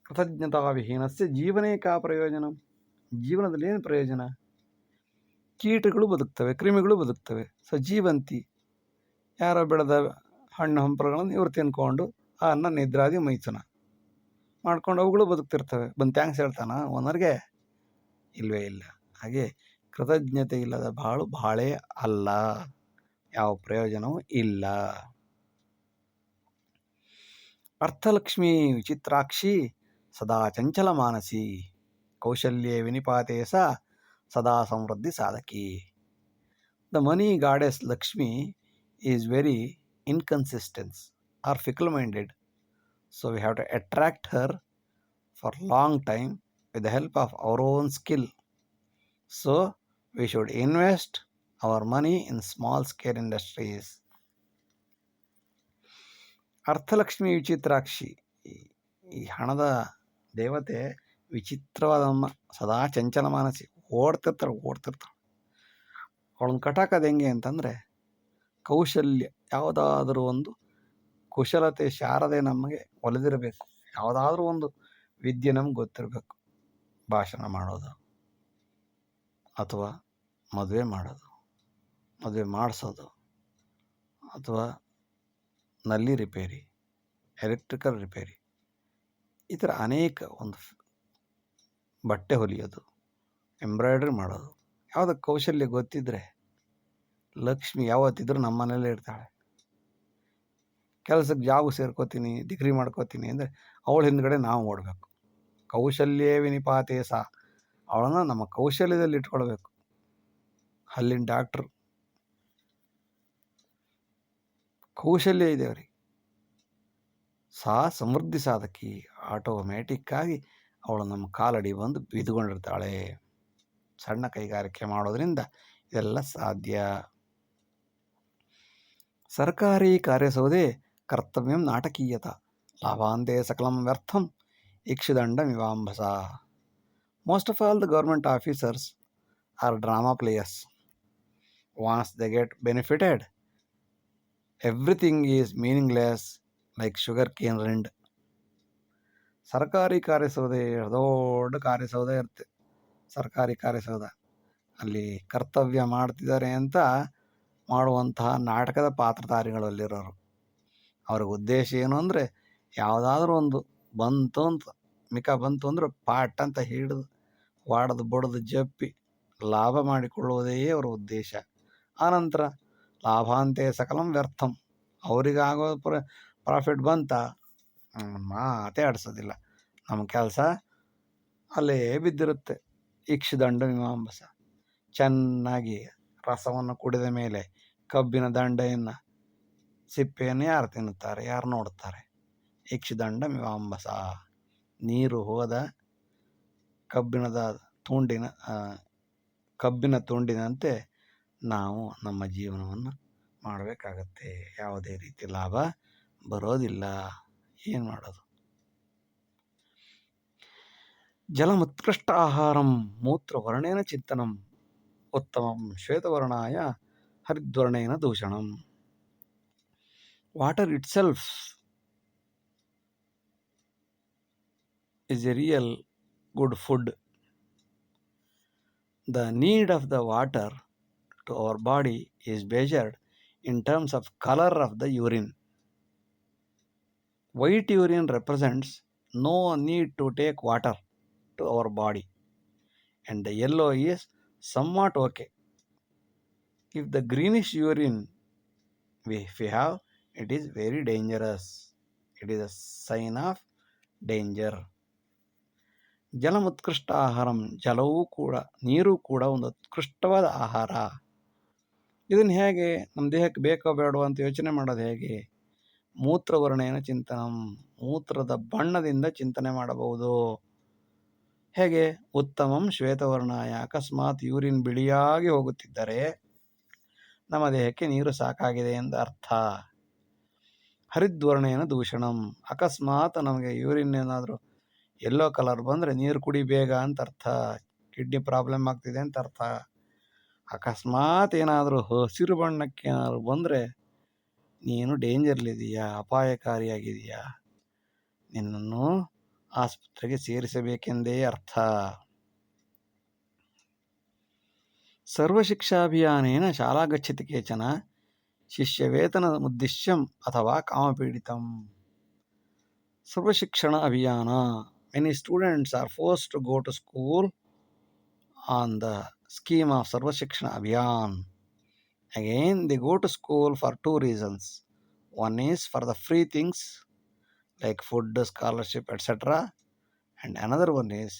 ಕೃತಜ್ಞತಾವಿಹೀನಸ್ಯ ಜೀವನೇ ಕಾ ಪ್ರಯೋಜನ, ಜೀವನದಲ್ಲಿ ಏನು ಪ್ರಯೋಜನ? ಕೀಟಗಳು ಬದುಕ್ತವೆ, ಕ್ರಿಮಿಗಳು ಬದುಕ್ತವೆ. ಸಜೀವಂತಿ, ಯಾರೋ ಬೆಳೆದ ಹಣ್ಣು ಹಂಪಲುಗಳನ್ನು ಇವರು ತಿನ್ಕೊಂಡು ಆ ಅನ್ನ ನಿದ್ರಾದಿ ಮೈಥುನ ಮಾಡ್ಕೊಂಡು ಅವುಗಳು ಬದುಕ್ತಿರ್ತವೆ. ಬಂದು ಥ್ಯಾಂಕ್ಸ್ ಹೇಳ್ತಾನ ಓನರ್ಗೆ? ಇಲ್ಲವೇ ಇಲ್ಲ. ಹಾಗೆ ಕೃತಜ್ಞತೆ ಇಲ್ಲದ ಬಾಳೆ ಅಲ್ಲ, ಯಾವ ಪ್ರಯೋಜನವೂ ಇಲ್ಲ. ಅರ್ಥಲಕ್ಷ್ಮೀ ವಿಚಿತ್ರಾಕ್ಷಿ ಸದಾ ಚಂಚಲ ಮಾನಸಿ, ಕೌಶಲ್ಯೇ ವಿನಿಪಾತೆ ಸದಾ ಸಮೃದ್ಧಿ ಸಾಧಕಿ. The money goddess Lakshmi is very inconsistence or fickle-minded, so we have to attract her for long time with the help of our own skill. So we should invest our money in small scale industries. ಅರ್ಥಲಕ್ಷ್ಮಿ ವಿಚಿತ್ರಾಕ್ಷಿ, ಈ ಹಣದ ದೇವತೆ ವಿಚಿತ್ರವಾದಮ್ಮ, ಸದಾ ಚಂಚಲ ಮಾನಸಿ, ಓಡ್ತಿರ್ತಾಳೆ. ಅವಳನ್ನು ಕಟಾಕೋದು ಹೆಂಗೆ ಅಂತಂದರೆ, ಕೌಶಲ್ಯ, ಯಾವುದಾದರೂ ಒಂದು ಕುಶಲತೆ, ಶಾರದೆ ನಮಗೆ ಒಲಿದಿರಬೇಕು. ಯಾವುದಾದ್ರೂ ಒಂದು ವಿದ್ಯೆ ನಮ್ಗೆ ಗೊತ್ತಿರಬೇಕು. ಭಾಷಣ ಮಾಡೋದು, ಅಥವಾ ಮದುವೆ ಮಾಡೋದು, ಮದುವೆ ಮಾಡಿಸೋದು, ಅಥವಾ ನಲ್ಲಿ ರಿಪೇರಿ, ಎಲೆಕ್ಟ್ರಿಕಲ್ ರಿಪೇರಿ, ಈ ಥರ ಅನೇಕ ಒಂದು ಬಟ್ಟೆ ಹೊಲಿಯೋದು, ಎಂಬ್ರಾಯ್ಡ್ರಿ ಮಾಡೋದು, ಯಾವುದೋ ಕೌಶಲ್ಯ ಗೊತ್ತಿದ್ದರೆ ಲಕ್ಷ್ಮಿ ಯಾವತ್ತಿದ್ರೂ ನಮ್ಮ ಮನೇಲೇ ಇರ್ತಾಳೆ. ಕೆಲಸಕ್ಕೆ ಜಾಬ್ ಸೇರ್ಕೋತೀನಿ, ಡಿಗ್ರಿ ಮಾಡ್ಕೋತೀನಿ ಅಂದರೆ ಅವಳ ಹಿಂದ್ಗಡೆ ನಾವು ಓಡಬೇಕು. ಕೌಶಲ್ಯೇ ವಿನಿಪಾತೆ ಅವಳನ್ನು ನಮ್ಮ ಕೌಶಲ್ಯದಲ್ಲಿ ಇಟ್ಕೊಳ್ಬೇಕು. ಅಲ್ಲಿನ ಡಾಕ್ಟ್ರು ಕೌಶಲ್ಯ ಇದೆ ಅವರಿಗೆ. ಸಮೃದ್ಧಿ ಸಾಧಕಿ, ಆಟೋಮ್ಯಾಟಿಕ್ಕಾಗಿ ಅವಳು ನಮ್ಮ ಕಾಲಡಿ ಬಂದು ಬಿದ್ದುಕೊಂಡಿರ್ತಾಳೆ. ಸಣ್ಣ ಕೈಗಾರಿಕೆ ಮಾಡೋದ್ರಿಂದ ಇದೆಲ್ಲ ಸಾಧ್ಯ. ಸರ್ಕಾರಿ ಕಾರ್ಯಸೌಧೆ ಕರ್ತವ್ಯಂ ನಾಟಕೀಯತ, ಲಾಭಾಂತೆ ಸಕಲಂ ವ್ಯರ್ಥಂ ಇಕ್ಷುದಂಡಮಿವಾಂಭಸ. Most of all the government officers are drama players. Once they get benefited, everything is meaningless like sugar cane rind. ಸರ್ಕಾರಿ ಕಾರ್ಯಸೌಧೆ, ದೊಡ್ಡ ಕಾರ್ಯಸೌಧ ಇರುತ್ತೆ, ಸರ್ಕಾರಿ ಕಾರ್ಯಸೌಧ. ಅಲ್ಲಿ ಕರ್ತವ್ಯ ಮಾಡ್ತಿದ್ದಾರೆ ಅಂತ ಮಾಡುವಂತಹ ನಾಟಕದ ಪಾತ್ರಧಾರಿಗಳಲ್ಲಿರೋರು. ಅವ್ರಿಗೆ ಉದ್ದೇಶ ಏನು ಅಂದರೆ, ಯಾವುದಾದ್ರೂ ಒಂದು ಬಂತು ಅಂದ್ರೆ ಪಾಟ್ ಅಂತ ಹಿಡಿದು ವಾಡದು ಬಡದು ಜಪ್ಪಿ ಲಾಭ ಮಾಡಿಕೊಳ್ಳುವುದೇ ಅವರ ಉದ್ದೇಶ. ಆನಂತರ ಲಾಭಾಂತೆ ಸಕಲಂ ವ್ಯರ್ಥಂ, ಅವರಿಗಾಗೋ ಪ್ರಾಫಿಟ್ ಬಂತ ಮಾತೇ ಆಡಿಸೋದಿಲ್ಲ. ನಮ್ಮ ಕೆಲಸ ಅಲ್ಲೇ ಬಿದ್ದಿರುತ್ತೆ. ಇಕ್ಷುದಂಡ ಮೀಮಾಂಬಸ, ಚೆನ್ನಾಗಿ ರಸವನ್ನು ಕುಡಿದ ಮೇಲೆ ಕಬ್ಬಿನ ದಂಡೆಯನ್ನು, ಸಿಪ್ಪೆಯನ್ನು ಯಾರು ತಿನ್ನುತ್ತಾರೆ, ಯಾರು ನೋಡುತ್ತಾರೆ? ಇಕ್ಷುದಂಡ ಮೀಮಾಂಬಸ, ನೀರು ಹೋದ ಕಬ್ಬಿನ ತುಂಡಿನಂತೆ ನಾವು ನಮ್ಮ ಜೀವನವನ್ನು ಮಾಡಬೇಕಾಗತ್ತೆ. ಯಾವುದೇ ರೀತಿ ಲಾಭ ಬರೋದಿಲ್ಲ. ಏನು ಮಾಡೋದು? ಜಲಮುತ್ಕೃಷ್ಟ ಆಹಾರಂ ಮೂತ್ರವರ್ಣೇನ ಚಿಂತನಂ ಉತ್ತಮಂ ಶ್ವೇತವರ್ಣಾಯ ಹರಿದ್ವರ್ಣೇನ ದೂಷಣಂ. Water itself is a real good food. The need of the water to our body is measured in terms of color of the urine. White urine represents no need to take water to our body, and the yellow is somewhat okay. If the greenish urine we have, it is very dangerous. It is a sign of danger. ಜಲಮುತ್ಕೃಷ್ಟ ಆಹಾರಂ, ಜಲವೂ ಕೂಡ ನೀರು ಕೂಡ ಒಂದು ಉತ್ಕೃಷ್ಟವಾದ ಆಹಾರ. ಇದನ್ನು ಹೇಗೆ ನಮ್ಮ ದೇಹಕ್ಕೆ ಬೇಕೋ ಬೇಡೋ ಅಂತ ಯೋಚನೆ ಮಾಡೋದು ಹೇಗೆ? ಮೂತ್ರವರ್ಣೇನ ಚಿಂತನಂ, ಮೂತ್ರದ ಬಣ್ಣದಿಂದ ಚಿಂತನೆ ಮಾಡಬಹುದು. ಹೇಗೆ? ಉತ್ತಮಂ ಶ್ವೇತವರ್ಣಾಯ, ಅಕಸ್ಮಾತ್ ಯೂರಿನ್ ಬಿಳಿಯಾಗಿ ಹೋಗುತ್ತಿದ್ದರೆ ನಮ್ಮ ದೇಹಕ್ಕೆ ನೀರು ಸಾಕಾಗಿದೆ ಎಂದು ಅರ್ಥ. ಹರಿದ್ವರ್ಣೇನ ದೂಷಣಂ, ಅಕಸ್ಮಾತ್ ನಮಗೆ ಯೂರಿನ್ ಏನಾದರೂ ಎಲ್ಲೋ ಕಲರ್ ಬಂದರೆ ನೀರು ಕುಡಿ ಬೇಗ ಅಂತ ಅರ್ಥ, ಕಿಡ್ನಿ ಪ್ರಾಬ್ಲಮ್ ಆಗ್ತಿದೆ ಅಂತ ಅರ್ಥ. ಅಕಸ್ಮಾತ್ ಏನಾದರೂ ಹಸಿರು ಬಣ್ಣಕ್ಕೆ ಏನಾದರೂ ಬಂದರೆ ನೀನು ಡೇಂಜರ್ಲಿದೆಯಾ, ಅಪಾಯಕಾರಿಯಾಗಿದೆಯಾ, ನಿನ್ನನ್ನು ಆಸ್ಪತ್ರೆಗೆ ಸೇರಿಸಬೇಕೆಂದೇ ಅರ್ಥ. ಸರ್ವಶಿಕ್ಷಾಭಿಯಾನೇನ ಶಾಲಾ ಗಚ್ಚತಿ ಕೇಚನ ಶಿಷ್ಯವೇತನ ಉದ್ದೇಶ್ಯಂ ಅಥವಾ ಕಾಮಪೀಡಿತಂ. ಸರ್ವಶಿಕ್ಷಣ ಅಭಿಯಾನ, many students are forced to go to school on the scheme of Sarva Shikshana Abhiyan. Again, they go to school for two reasons. One is for the free things like food, scholarship, etc. And another one is,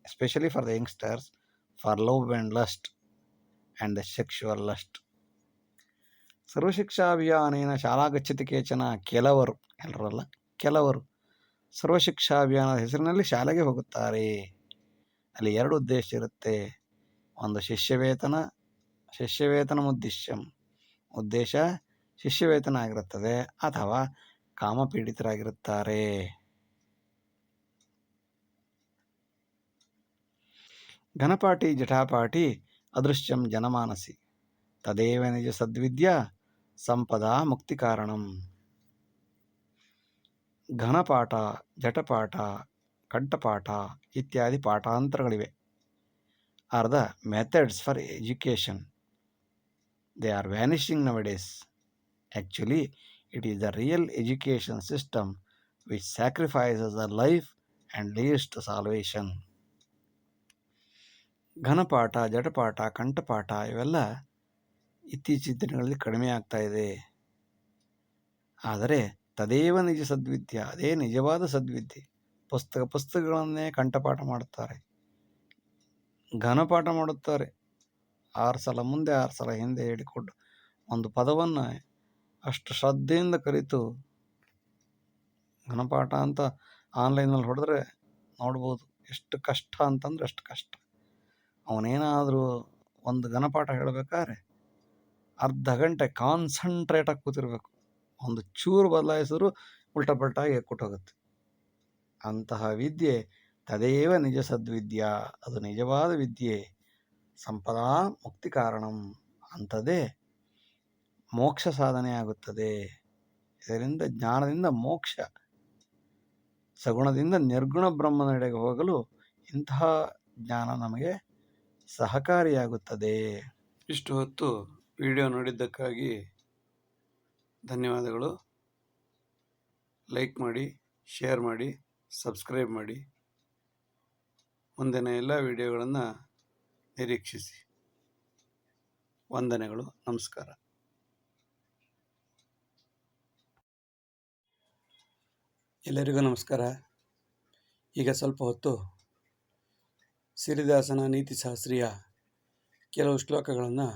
especially for the youngsters, for love and lust and the sexual lust. ಸರ್ವಶಿಕ್ಷಾ ಅಭಿಯಾನೇನ ಶಾಲಾ ಗಚ್ಚತಿ ಕೇಚನ, ಕೆಲವರು, ಎಲ್ಲರಲ್ಲ ಕೆಲವರು ಸರ್ವಶಿಕ್ಷಾ ಅಭಿಯಾನದ ಹೆಸರಿನಲ್ಲಿ ಶಾಲೆಗೆ ಹೋಗುತ್ತಾರೆ. ಅಲ್ಲಿ ಎರಡು ಉದ್ದೇಶ ಇರುತ್ತೆ. ಒಂದು ಶಿಷ್ಯವೇತನ ಉದ್ದೇಶಂ, ಉದ್ದೇಶ ಶಿಷ್ಯವೇತನ ಆಗಿರುತ್ತದೆ, ಅಥವಾ ಕಾಮಪೀಡಿತರಾಗಿರುತ್ತಾರೆ. ಘನಪಾಠಿ ಜಟಾಪಾಠಿ ಅದೃಶ್ಯಂ ಜನಮಾನಸಿ, ತದೇವ ನಿಜ ಸದ್ವಿದ್ಯಾ ಸಂಪದಾ ಮುಕ್ತಿ ಕಾರಣಂ. ಘನಪಾಠ, ಜಟಪಾಠ, ಕಂಠಪಾಠ ಇತ್ಯಾದಿ ಪಾಠಾಂತರಗಳಿವೆ. Are the methods for education. They are vanishing nowadays. Actually it is the real education system which sacrifices the life and leads to salvation. ಘನಪಾಠ, ಜಟಪಾಠ, ಕಂಠಪಾಠ ಇವೆಲ್ಲ ಇತ್ತೀಚಿನ ದಿನಗಳಲ್ಲಿ ಕಡಿಮೆ ಆಗ್ತಾ ಇದೆ. ಆದರೆ ತದೇವ ನಿಜ ಸದ್ವಿದ್ಯೆ, ಅದೇ ನಿಜವಾದ ಸದ್ವಿದ್ಯೆ. ಪುಸ್ತಕಗಳನ್ನೇ ಕಂಠಪಾಠ ಮಾಡುತ್ತಾರೆ, ಘನಪಾಠ ಮಾಡುತ್ತಾರೆ. 6 ಸಲ ಮುಂದೆ 6 ಸಲ ಹಿಂದೆ ಹೇಳಿಕೊಂಡು ಒಂದು ಪದವನ್ನು ಅಷ್ಟು ಶ್ರದ್ಧೆಯಿಂದ ಕಲಿತು ಘನಪಾಠ ಅಂತ ಆನ್ಲೈನಲ್ಲಿ ಹೊಡೆದ್ರೆ ನೋಡ್ಬೋದು ಎಷ್ಟು ಕಷ್ಟ ಅಂತಂದ್ರೆ ಅಷ್ಟು ಕಷ್ಟ. ಅವನೇನಾದರೂ ಒಂದು ಘನಪಾಠ ಹೇಳಬೇಕಾದ್ರೆ ಅರ್ಧ ಗಂಟೆ ಕಾನ್ಸಂಟ್ರೇಟಾಗಿ ಕೂತಿರ್ಬೇಕು. ಒಂದು ಚೂರು ಬದಲಾಯಿಸಿದ್ರು ಉಲ್ಟಾ ಪಲ್ಟಾಗಿ ಎಕ್ಕುಟ್ಟೋಗುತ್ತೆ. ಅಂತಹ ವಿದ್ಯೆ ತದೇವ ನಿಜ ಸದ್ವಿದ್ಯಾ, ಅದು ನಿಜವಾದ ವಿದ್ಯೆ. ಸಂಪದಾ ಮುಕ್ತಿ ಕಾರಣಂ, ಅಂಥದ್ದೇ ಮೋಕ್ಷ ಸಾಧನೆ ಆಗುತ್ತದೆ. ಇದರಿಂದ ಜ್ಞಾನದಿಂದ ಮೋಕ್ಷ, ಸಗುಣದಿಂದ ನಿರ್ಗುಣ ಬ್ರಹ್ಮನೆಡೆಗೆ ಹೋಗಲು ಇಂತಹ ಜ್ಞಾನ ನಮಗೆ ಸಹಕಾರಿಯಾಗುತ್ತದೆ. ಇಷ್ಟು ಹೊತ್ತು ವಿಡಿಯೋ ನೋಡಿದ್ದಕ್ಕಾಗಿ ಧನ್ಯವಾದಗಳು. ಲೈಕ್ ಮಾಡಿ, ಶೇರ್ ಮಾಡಿ, ಸಬ್ಸ್ಕ್ರೈಬ್ ಮಾಡಿ. ಮುಂದಿನ ಎಲ್ಲ ವಿಡಿಯೋಗಳನ್ನು ನಿರೀಕ್ಷಿಸಿ. ವಂದನೆಗಳು. ನಮಸ್ಕಾರ. ಎಲ್ಲರಿಗೂ ನಮಸ್ಕಾರ. ಈಗ ಸ್ವಲ್ಪ ಹೊತ್ತು ಸಿರಿದಾಸನ ನೀತಿಶಾಸ್ತ್ರೀಯ ಕೆಲವು ಶ್ಲೋಕಗಳನ್ನು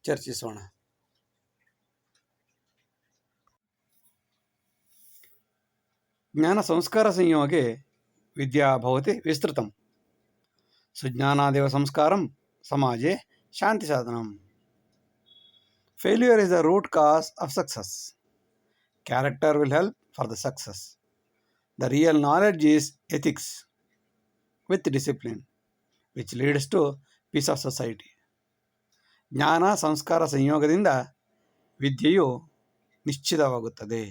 ಚರ್ಚಿಸೋಣ. ಜ್ಞಾನ ಸಂಸ್ಕಾರ ಸಂಯೋಗೆ ವಿದ್ಯಾ ಭವತಿ ವಿಸ್ತೃತಂ, ಸುಜ್ಞಾನಾದೇವ ಸಂಸ್ಕಾರಂ ಸಮಾಜೆ ಶಾಂತಿ ಸಾಧನಂ. Failure is the root cause of success. Character will help for the success. The real knowledge is ethics with discipline which leads to peace of society. ಜ್ಞಾನ ಸಂಸ್ಕಾರ ಸಂಯೋಗದಿಂದ ವಿದ್ಯೆಯು ನಿಶ್ಚಿತವಾಗುತ್ತದೆ,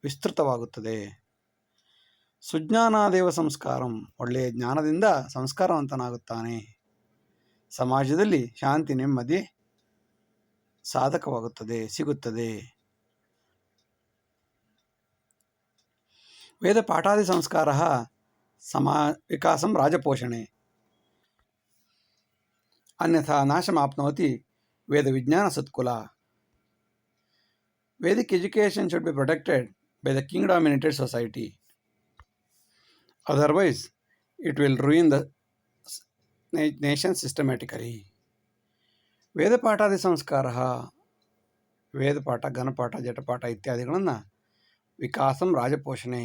ವಿಸ್ತೃತವಾಗುತ್ತದೆ. ಸುಜ್ಞಾನಾದೇವ ಸಂಸ್ಕಾರಂ, ಒಳ್ಳೆಯ ಜ್ಞಾನದಿಂದ ಸಂಸ್ಕಾರವಂತನಾಗುತ್ತಾನೆ. ಸಮಾಜದಲ್ಲಿ ಶಾಂತಿ ನೆಮ್ಮದಿ ಸಾಧಕವಾಗುತ್ತದೆ, ಸಿಗುತ್ತದೆ. ವೇದ ಪಾಠಾದಿ ಸಂಸ್ಕಾರ ವಿಕಾಸಂ ರಾಜಪೋಷಣೆ, ಅನ್ಯಥಾ ನಾಶಮಾಪ್ನೋತಿ ವೇದ ವಿಜ್ಞಾನ ಸತ್ಕುಲ. Vedic education should be protected by the king-dominated society. Otherwise, it will ruin the nation systematically. ವೇದಪಾಠಾದಿ ಸಂಸ್ಕಾರ ವೇದಪಾಠ ಘನಪಾಠ ಜಟಪಾಠ ಇತ್ಯಾದಿಗಳನ್ನು ವಿಕಾಸಂ ರಾಜಪೋಷಣೆ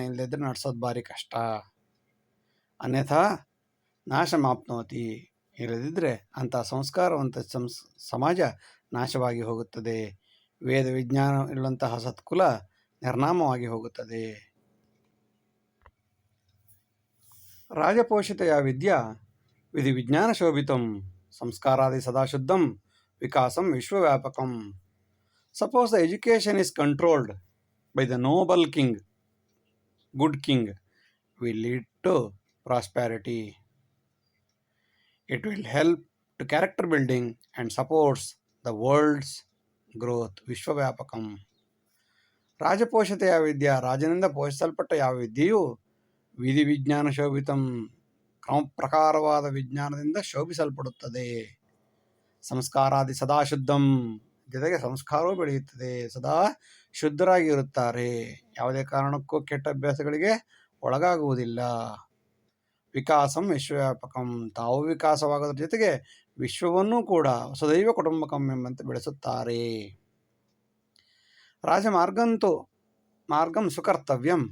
ಇಲ್ಲದಿದ್ದರೆ ನಡೆಸೋದು ಭಾರಿ ಕಷ್ಟ. ಅನ್ಯಥಾ ನಾಶಮಾಪ್ನೋತಿ, ಇಲ್ಲದಿದ್ದರೆ ಅಂಥ ಸಂಸ್ಕಾರವಂತ ಸಮಾಜ ನಾಶವಾಗಿ ಹೋಗುತ್ತದೆ. ವೇದ ವಿಜ್ಞಾನ ಇರುವಂತಹ ಸತ್ಕುಲ ನಿರ್ನಾಮವಾಗಿ ಹೋಗುತ್ತದೆ. ರಾಜಪೋಷಿತ ವಿದ್ಯಾ ವಿಧಿ ವಿಜ್ಞಾನ ಶೋಭಿತಂ ಸಂಸ್ಕಾರಾದಿ ಸದಾ ಶುದ್ಧಂ ವಿಕಾಸಂ ವಿಶ್ವವ್ಯಾಪಕಂ. Suppose the education is controlled by the noble king, good king, will lead to prosperity. It will help to character building and supports the world's growth. ವಿಶ್ವವ್ಯಾಪಕಂ. ರಾಜಪೋಷಿತ ಯಾವ ವಿದ್ಯಾ, ರಾಜನಿಂದ ಪೋಷಿಸಲ್ಪಟ್ಟ ಯಾವ ವಿದ್ಯೆಯು ವಿಧಿ ವಿಜ್ಞಾನ ಶೋಭಿತಂ ಕ್ರಮ ಪ್ರಕಾರವಾದ ವಿಜ್ಞಾನದಿಂದ ಶೋಭಿಸಲ್ಪಡುತ್ತದೆ. ಸಂಸ್ಕಾರಾದಿ ಸದಾ ಶುದ್ಧಂ, ಜೊತೆಗೆ ಸಂಸ್ಕಾರವೂ ಬೆಳೆಯುತ್ತದೆ. ಸದಾ ಶುದ್ಧರಾಗಿರುತ್ತಾರೆ, ಯಾವುದೇ ಕಾರಣಕ್ಕೂ ಕೆಟ್ಟ ಅಭ್ಯಾಸಗಳಿಗೆ ಒಳಗಾಗುವುದಿಲ್ಲ. ವಿಕಾಸಂ ವಿಶ್ವವ್ಯಾಪಕಂ, ತಾವು ವಿಕಾಸವಾಗೋದ್ರ ಜೊತೆಗೆ ವಿಶ್ವವನ್ನೂ ಕೂಡ ವಸುದೈವ ಕುಟುಂಬಕಂ ಎಂಬಂತೆ ಬೆಳೆಸುತ್ತಾರೆ. ರಾಜಮಾರ್ಗಂತೂ ಮಾರ್ಗಂ ಸುಕರ್ತವ್ಯಂ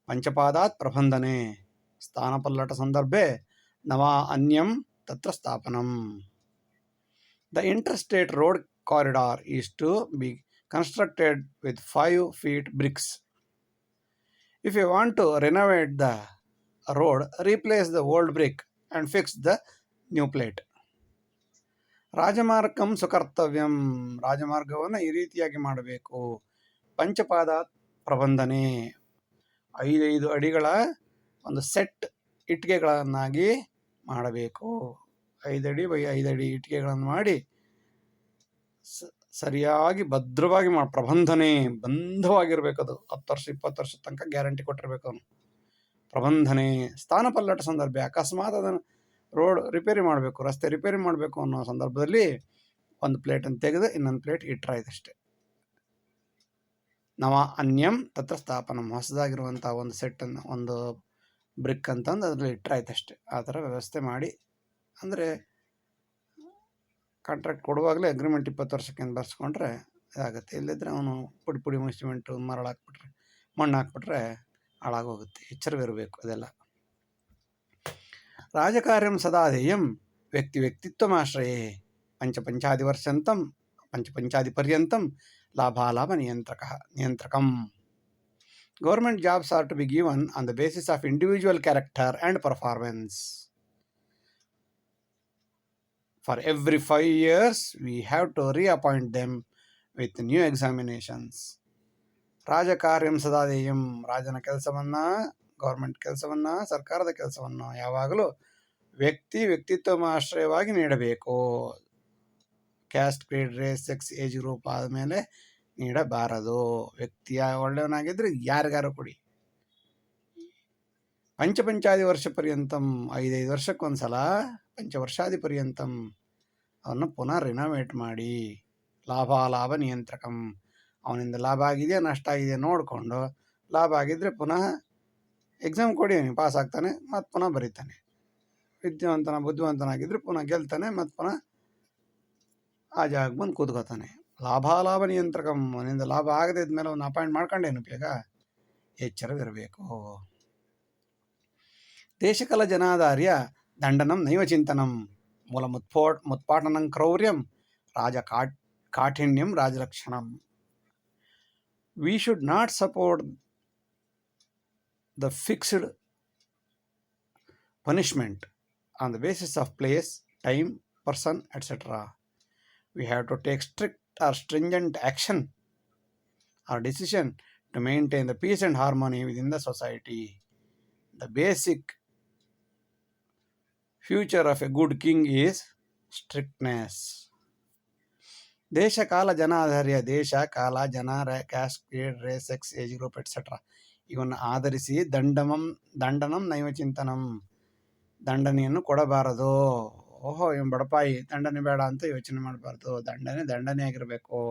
ಪಂಚಪಾದಾತ್ ಪ್ರಬಂಧನೆ ಸ್ಥಾನಪಲ್ಲಟ ಸಂದರ್ಭೆ ನವಾ ಅನ್ಯಂ ತತ್ರ ಸ್ಥಾಪನಂ. The interstate road corridor is to be constructed with 5 feet bricks. If you want to renovate the road, replace the old brick and fix the new plate. ರಾಜಮಾರ್ಗಂ ಸುಕರ್ತವ್ಯಂ, ರಾಜಮಾರ್ಗವನ್ನು ಈ ರೀತಿಯಾಗಿ ಮಾಡಬೇಕು. ಪಂಚಪಾದ ಪ್ರಬಂಧನೆ, 5 ಅಡಿಗಳ ಒಂದು ಸೆಟ್ ಇಟ್ಟಿಗೆಗಳನ್ನಾಗಿ ಮಾಡಬೇಕು. 5 ಅಡಿ ಬೈ 5 ಅಡಿ ಇಟ್ಟಿಗೆಗಳನ್ನು ಮಾಡಿ ಸರಿಯಾಗಿ ಭದ್ರವಾಗಿ ಪ್ರಬಂಧನೆ, ಬಂಧವಾಗಿರ್ಬೇಕು. ಅದು 10 ವರ್ಷ 20 ವರ್ಷದ ತನಕ ಗ್ಯಾರಂಟಿ ಕೊಟ್ಟಿರ್ಬೇಕು ಅವನು. ಪ್ರಬಂಧನೆ ಸ್ಥಾನಪಲ್ಲಟ ಸಂದರ್ಭ, ಅಕಸ್ಮಾತ್ ಅದನ್ನು ರೋಡ್ ರಿಪೇರಿ ಮಾಡಬೇಕು, ರಸ್ತೆ ರಿಪೇರಿ ಮಾಡಬೇಕು ಅನ್ನೋ ಸಂದರ್ಭದಲ್ಲಿ ಒಂದು ಪ್ಲೇಟನ್ನು ತೆಗೆದು ಇನ್ನೊಂದು ಪ್ಲೇಟ್ ಇಟ್ಟರಾಯ್ತಷ್ಟೆ. ನವ ಅನ್ಯಂ ತತ್ರ ಸ್ಥಾಪನಂ, ಹೊಸದಾಗಿರುವಂಥ ಒಂದು ಸೆಟ್ಟನ್ನು, ಒಂದು ಬ್ರಿಕ್ ಅಂತಂದು ಅದರಲ್ಲಿ ಇಟ್ಟರಾಯ್ತಷ್ಟೆ. ಆ ಥರ ವ್ಯವಸ್ಥೆ ಮಾಡಿ, ಅಂದರೆ ಕಾಂಟ್ರಾಕ್ಟ್ ಕೊಡುವಾಗಲೇ ಅಗ್ರಿಮೆಂಟ್ 20 ವರ್ಷಕ್ಕೆ ಬರ್ಸ್ಕೊಂಡ್ರೆ ಇದಾಗುತ್ತೆ. ಇಲ್ಲದಿದ್ದರೆ ಅವನು ಪುಡಿ ಸಿಮೆಂಟು ಮರಳು ಹಾಕ್ಬಿಟ್ರೆ, ಮಣ್ಣು ಹಾಕ್ಬಿಟ್ರೆ ಹಾಳಾಗೋಗುತ್ತೆ. ಎಚ್ಚರವಿರಬೇಕು ಅದೆಲ್ಲ. ರಾಜಕಾರ್ಯಂ ಸದಾಧೇಯಂ ವ್ಯಕ್ತಿತ್ವಮಾಶ್ರಯೇ ಪಂಚಪಂಚಾಧಿಪರ್ಯಂತಂ ಲಾಭಾಲಾಭ ನಿಯಂತ್ರಕಂ. Government jobs are to be given on the basis of individual character and performance. For every 5 years, we have to reappoint them with new examinations. ರಾಜಕಾರ್ಯಂ ಸದಾಧೇಯಂ, ರಾಜನ ಕೆಲಸವನ್ನು, ಗೌರ್ಮೆಂಟ್ ಕೆಲಸವನ್ನು, ಸರ್ಕಾರದ ಕೆಲಸವನ್ನು ಯಾವಾಗಲೂ ವ್ಯಕ್ತಿತ್ವಮಾಶ್ರಯವಾಗಿ ನೀಡಬೇಕು. Caste, creed, race, sex, age group ಆದಮೇಲೆ ನೀಡಬಾರದು. ವ್ಯಕ್ತಿಯ ಒಳ್ಳೆಯವನಾಗಿದ್ದರೆ ಯಾರಿಗಾರು ಕೊಡಿ. ಪಂಚಪಂಚಾದಿ ವರ್ಷ ಪರ್ಯಂತಂ, 5 ವರ್ಷಕ್ಕೊಂದ್ಸಲ ಪಂಚವರ್ಷಾದಿ ಪರ್ಯಂತಂ ಅವನ್ನ ಪುನಃ ರಿನೋವೇಟ್ ಮಾಡಿ. ಲಾಭಾಲಾಭ ನಿಯಂತ್ರಕಂ, ಅವನಿಂದ ಲಾಭ ಆಗಿದೆಯಾ ನಷ್ಟ ಆಗಿದೆಯಾ ನೋಡಿಕೊಂಡು, ಲಾಭ ಆಗಿದ್ದರೆ ಪುನಃ ಎಕ್ಸಾಮ್ ಕೊಡಿ, ಪಾಸ್ ಆಗ್ತಾನೆ, ಮತ್ತು ಪುನಃ ಬರೀತಾನೆ. ಬುದ್ಧಿವಂತನಾಗಿದ್ದರೆ ಪುನಃ ಗೆಲ್ತಾನೆ, ಮತ್ತು ಪುನಃ ಆ ಜಾಗಕ್ಕೆ ಬಂದು ಕೂತ್ಕೋತಾನೆ. ಲಾಭಾಲಾಭ ನಿಯಂತ್ರಕಂ, ಅವನಿಂದ ಲಾಭ ಆಗದೇ ಇದ್ಮೇಲೆ ಅವನು ಅಪಾಯಿಂಟ್ ಮಾಡ್ಕೊಂಡೇನು ಉಪಯೋಗ? ಎಚ್ಚರವಿರಬೇಕು. ದೇಶಕಲ ಜನಾಧಾರ್ಯ ದಂಡನಂ ನೈವ ಚಿಂತನಂ ಮೂಲ ಮುತ್ಪಾಟನಂ ಕ್ರೌರ್ಯಂ ಕಾಠಿಣ್ಯಂ ರಾಜಲಕ್ಷಣಂ. We should not support the fixed punishment on the basis of place, time, person, etc. We have to take strict or stringent action or decision to maintain the peace and harmony within the society. The basic future of a good king is strictness. ದೇಶ ಕಾಲ ಜನಾಧಾರ್ಯ, ದೇಶ ಕಾಲ ಜನ, caste, creed, race, sex, age group etcetera ಇವನ್ನು ಆಧರಿಸಿ ದಂಡನಂ ನೈವ ಚಿಂತನಂ, ದಂಡನೆಯನ್ನು ಕೊಡಬಾರದು. ಓಹೋ ಇವನು ಬಡಪಾಯಿ, ದಂಡನೆ ಬೇಡ ಅಂತ ಯೋಚನೆ ಮಾಡಬಾರ್ದು. ದಂಡನೆ ಆಗಿರಬೇಕು.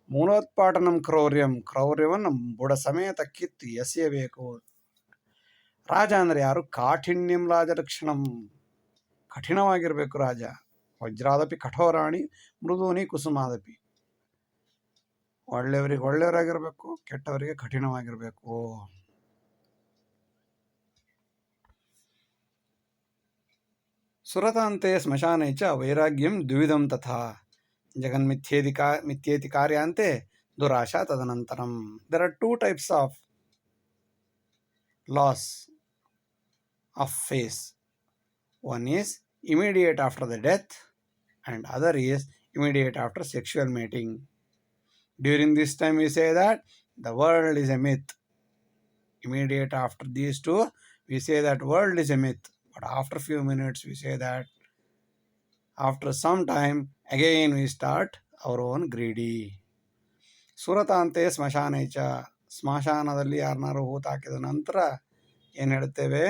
ಮೂಲೋತ್ಪಾಟನಂ ಕ್ರೌರ್ಯವನ್ನು ಬುಡ ಸಮೇತ ಕಿತ್ತು ಎಸೆಯಬೇಕು. ರಾಜ ಅಂದರೆ ಯಾರು? ಕಾಠಿಣ್ಯಂ ರಾಜರಕ್ಷಣಂ, ಕಠಿಣವಾಗಿರಬೇಕು ರಾಜ. ವಜ್ರಾದಪಿ ಕಠೋರಾಣಿ ಮೃದೂನಿ ಕುಸುಮಾದಪಿ. ಒಳ್ಳೆಯವರಿಗೆ ಒಳ್ಳೆಯವರಾಗಿರಬೇಕು, ಕೆಟ್ಟವರಿಗೆ ಕಠಿಣವಾಗಿರಬೇಕು. ಸುರತಾಂತೆ ಸ್ಮಶಾನೆ ಚ ವೈರಾಗ್ಯಂ ದ್ವಿವಿಧಂ ತಥಾ ಮಿಥ್ಯೇತಿ ಕಾರ್ಯಾಂತೆ ದುರಾಶಾ ತದನಂತರಂ. There are two types of loss of face. One is immediate after the death and other is immediate after sexual mating. During this time we say that the world is a myth. Immediate after these two we say that world is a myth. But after few minutes we say that after some time again we start our own greedy. ಸುರತಾಂತೆ ಸ್ಮಶಾನೇಚ, ಸ್ಮಶಾನದಲ್ಲಿ ಯಾರನ್ನಾರು ಹೂತಾಕಿದ ನಂತರ ಏನು ಹೇಳುತ್ತೇವೆ?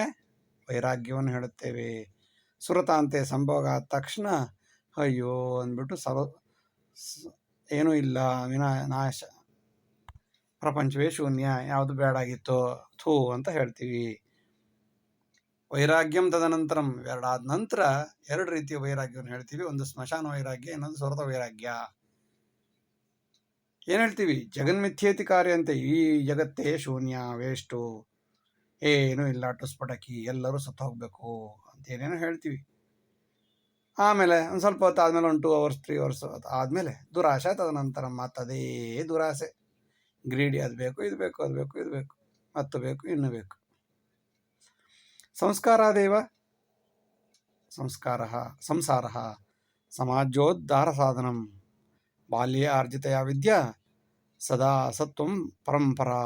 ವೈರಾಗ್ಯವನ್ನು ಹೇಳುತ್ತೇವೆ. ಸುರತಾಂತೆ ಸಂಭೋಗ ಆದ ತಕ್ಷಣ ಅಯ್ಯೋ ಅಂದ್ಬಿಟ್ಟು ಏನೂ ಇಲ್ಲ, ನಾಶ, ಪ್ರಪಂಚವೇ ಶೂನ್ಯ, ಯಾವುದು ಬೇಡಾಗಿತ್ತೋ ಥೂ ಅಂತ ಹೇಳ್ತೀವಿ. ವೈರಾಗ್ಯಂ ತದನಂತರಂ, ಎರಡಾದ ನಂತರ ಎರಡು ರೀತಿಯ ವೈರಾಗ್ಯವನ್ನು ಹೇಳ್ತೀವಿ. ಒಂದು ಸ್ಮಶಾನ ವೈರಾಗ್ಯ, ಇನ್ನೊಂದು ಸುರತ ವೈರಾಗ್ಯ. ಏನು ಹೇಳ್ತೀವಿ? ಜಗನ್ಮಿಥ್ಯೇತಿ ಕಾರ್ಯ ಅಂತೆ, ಈ ಜಗತ್ತೇ ಶೂನ್ಯ, ವೇಸ್ಟು, ಏನೂ ಇಲ್ಲ, ಟುಸ್ಪಟಕಿ, ಎಲ್ಲರೂ ಸತ್ತು ಹೋಗಬೇಕು ಅಂತೇನೇನೋ ಹೇಳ್ತೀವಿ. ಆಮೇಲೆ ಒಂದು ಸ್ವಲ್ಪ ಹೊತ್ತು ಆದಮೇಲೆ 1 2 hours 3 hours ಆದಮೇಲೆ ದುರಾಶೆ ತದನಂತರ ಮತ್ತದೇ ದುರಾಸೆ, ಗ್ರೀಡಿ, ಅದು ಬೇಕು ಇದು ಬೇಕು ಅದು ಬೇಕು ಇದು ಬೇಕು ಮತ್ತು ಬೇಕು ಇನ್ನೂ ಬೇಕು. ಸಂಸ್ಕಾರಾದೇವ ಸಂಸಾರ ಸಮಾಜೋದ್ಧಾರ ಸಾಧನಂ ಬಾಲ್ಯೇ ಆರ್ಜಿತಯ ವಿದ್ಯಾ ಸದಾ ಸತ್ವಂ ಪರಂಪರಾ.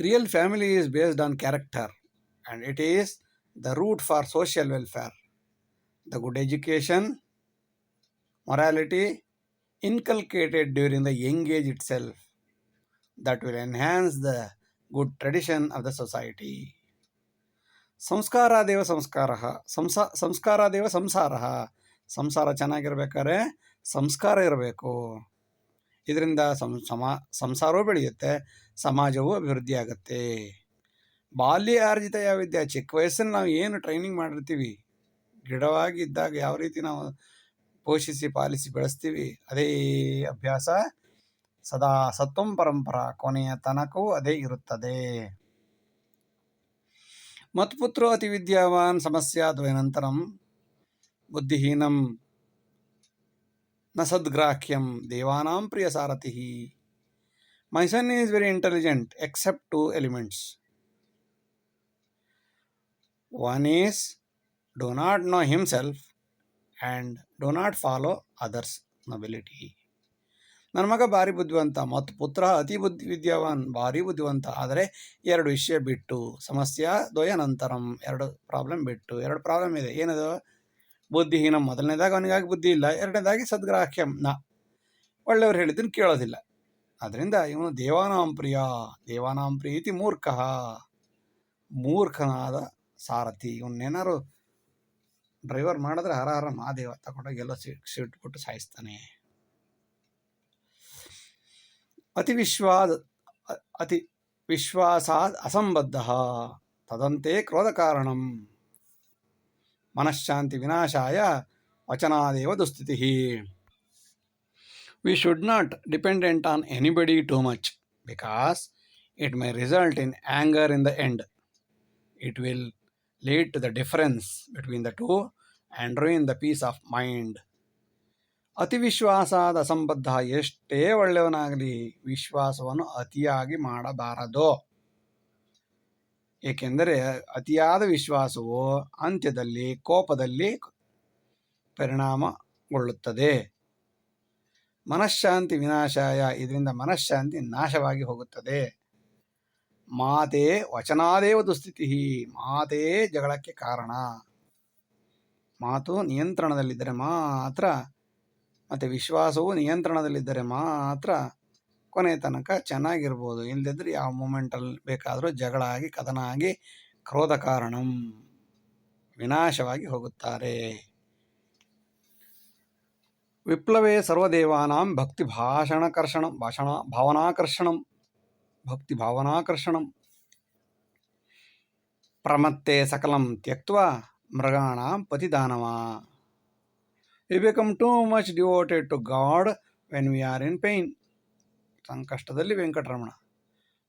Real family is based on character and it is the root for social welfare. The good education, morality inculcated during the young age itself, that will enhance the good tradition of the society. ಸಂಸ್ಕಾರಾದೇವ ಸಂಸಾರ. ಸಂಸಾರ ಚೆನ್ನಾಗಿರ್ಬೇಕಾದ್ರೆ ಸಂಸ್ಕಾರ ಇರಬೇಕು. ಇದರಿಂದ ಸಂಸಾರವೂ ಬೆಳೆಯುತ್ತೆ, ಸಮಾಜವೂ ಅಭಿವೃದ್ಧಿ ಆಗುತ್ತೆ. ಬಾಲ್ಯ ಆರ್ಜಿತ ಯಾವ ವಿದ್ಯೆ, ಚಿಕ್ಕ ವಯಸ್ಸನ್ನು ನಾವು ಏನು ಟ್ರೈನಿಂಗ್ ಮಾಡಿರ್ತೀವಿ, ಗಿಡವಾಗಿ ಇದ್ದಾಗ ಯಾವ ರೀತಿ ನಾವು ಪೋಷಿಸಿ ಪಾಲಿಸಿ ಬೆಳೆಸ್ತೀವಿ, ಅದೇ ಅಭ್ಯಾಸ ಸದಾ ಸತ್ವಂ ಪರಂಪರಾ, ಕೊನೆಯ ತನಕವೂ ಅದೇ ಇರುತ್ತದೆ. ಮತ್ಪುತ್ರೋ ಅತಿ ವಿದ್ಯಾವಾನ್ ಸಮಸ್ಯಾದ್ವಯನಂತರಂ ಬುದ್ಧಿಹೀನಂ ನ ಸದ್ಗ್ರಾಹ್ಯಂ ದೇವಾನಾಂ ಪ್ರಿಯ ಸಾರಥಿ. My son is very intelligent except 2 elements. One is do not know himself and do not follow others' nobility. ನನ್ನ ಮಗ ಭಾರಿ ಬುದ್ಧಿವಂತ ಮತ್ತು ಪುತ್ರ ಅತಿ ವಿದ್ಯಾವಾನ್, ಭಾರಿ ಬುದ್ಧಿವಂತ, ಆದರೆ 2 ವಿಷಯ ಬಿಟ್ಟು, ಸಮಸ್ಯೆ ದ್ವಯ ನಂತರಂ, 2 ಪ್ರಾಬ್ಲಮ್ ಬಿಟ್ಟು. 2 ಪ್ರಾಬ್ಲಮ್ ಇದೆ. ಏನದು? ಬುದ್ಧಿಹೀನ, ಮೊದಲನೇದಾಗಿ ಅವನಿಗಾಗಿ ಬುದ್ಧಿ ಇಲ್ಲ, ಎರಡನೇದಾಗಿ ಸದ್ಗ್ರಾಹ್ಯಂ, ಒಳ್ಳೆಯವ್ರು ಹೇಳಿದ್ದನ್ನು ಕೇಳೋದಿಲ್ಲ. ಅದರಿಂದ ಇವನು ದೇವಾನಾಂ ಪ್ರೀತಿ ಮೂರ್ಖನಾದ ಸಾರಥಿ. ಇವನ್ನೇನಾರು ಡ್ರೈವರ್ ಮಾಡಿದ್ರೆ ಹರ ಮಹಾದೇವ ತಗೊಂಡೋಗಿ ಎಲ್ಲೋ ಸೀಟ್ ಕೊಟ್ಟು ಸಾಯಿಸ್ತಾನೆ. ಅತಿ ವಿಶ್ವಾಸಾದ್ ಅಸಂಬದ್ಧ ತದಂತೆ ಕ್ರೋಧ ಕಾರಣಂ ಮನಃಶಾಂತಿ ವಿನಾಶಾಯ ವಚನಾದೇವ ದುಸ್ಥಿತಿ. We should not dependent on anybody too much because it may result in anger in the end. It will lead to the difference between the two and ruin the peace of mind. ಅತಿ ವಿಶ್ವಾಸಾದ ಅಸಂಬದ್ಧ, ಎಷ್ಟೇ ಒಳ್ಳೆಯವನಾಗಲಿ ವಿಶ್ವಾಸವನ್ನು ಅತಿಯಾಗಿ ಮಾಡಬಾರದು. ಏಕೆಂದರೆ ಅತಿಯಾದ ವಿಶ್ವಾಸವು ಅಂತ್ಯದಲ್ಲಿ ಕೋಪದಲ್ಲಿ ಪರಿಣಾಮಗೊಳ್ಳುತ್ತದೆ. ಮನಃಶಾಂತಿ ವಿನಾಶಾಯ, ಇದರಿಂದ ಮನಃಶಾಂತಿ ನಾಶವಾಗಿ ಹೋಗುತ್ತದೆ. ಮಾತೇ ವಚನಾದೇವ ದುಸ್ಥಿತಿ, ಮಾತೇ ಜಗಳಕ್ಕೆ ಕಾರಣ. ಮಾತು ನಿಯಂತ್ರಣದಲ್ಲಿದ್ದರೆ ಮಾತ್ರ, ಮತ್ತು ವಿಶ್ವಾಸವು ನಿಯಂತ್ರಣದಲ್ಲಿದ್ದರೆ ಮಾತ್ರ ಕೊನೆಯ ತನಕ ಚೆನ್ನಾಗಿರ್ಬೋದು. ಇಲ್ಲದಿದ್ದರೆ ಯಾವ ಮೂಮೆಂಟಲ್ಲಿ ಬೇಕಾದರೂ ಜಗಳ ಆಗಿ ಕದನ ಆಗಿ ಕ್ರೋಧ ಕಾರಣಂ ವಿನಾಶವಾಗಿ ಹೋಗುತ್ತಾರೆ. ವಿಪ್ಲವೇ ಸರ್ವದೇವಾನಾಂ ಭಕ್ತಿ ಭಾವನಾಕರ್ಷಣಂ. ಪ್ರಮತ್ತೆ ಸಕಲಂ ತ್ಯಕ್ತ್ವಾ ಮೃಗಾಣಾಂ ಪತಿದಾನವ. We become too much devoted to God when we are in pain. ಸಂಕಷ್ಟದಲ್ಲಿ ವೆಂಕಟರಮಣ.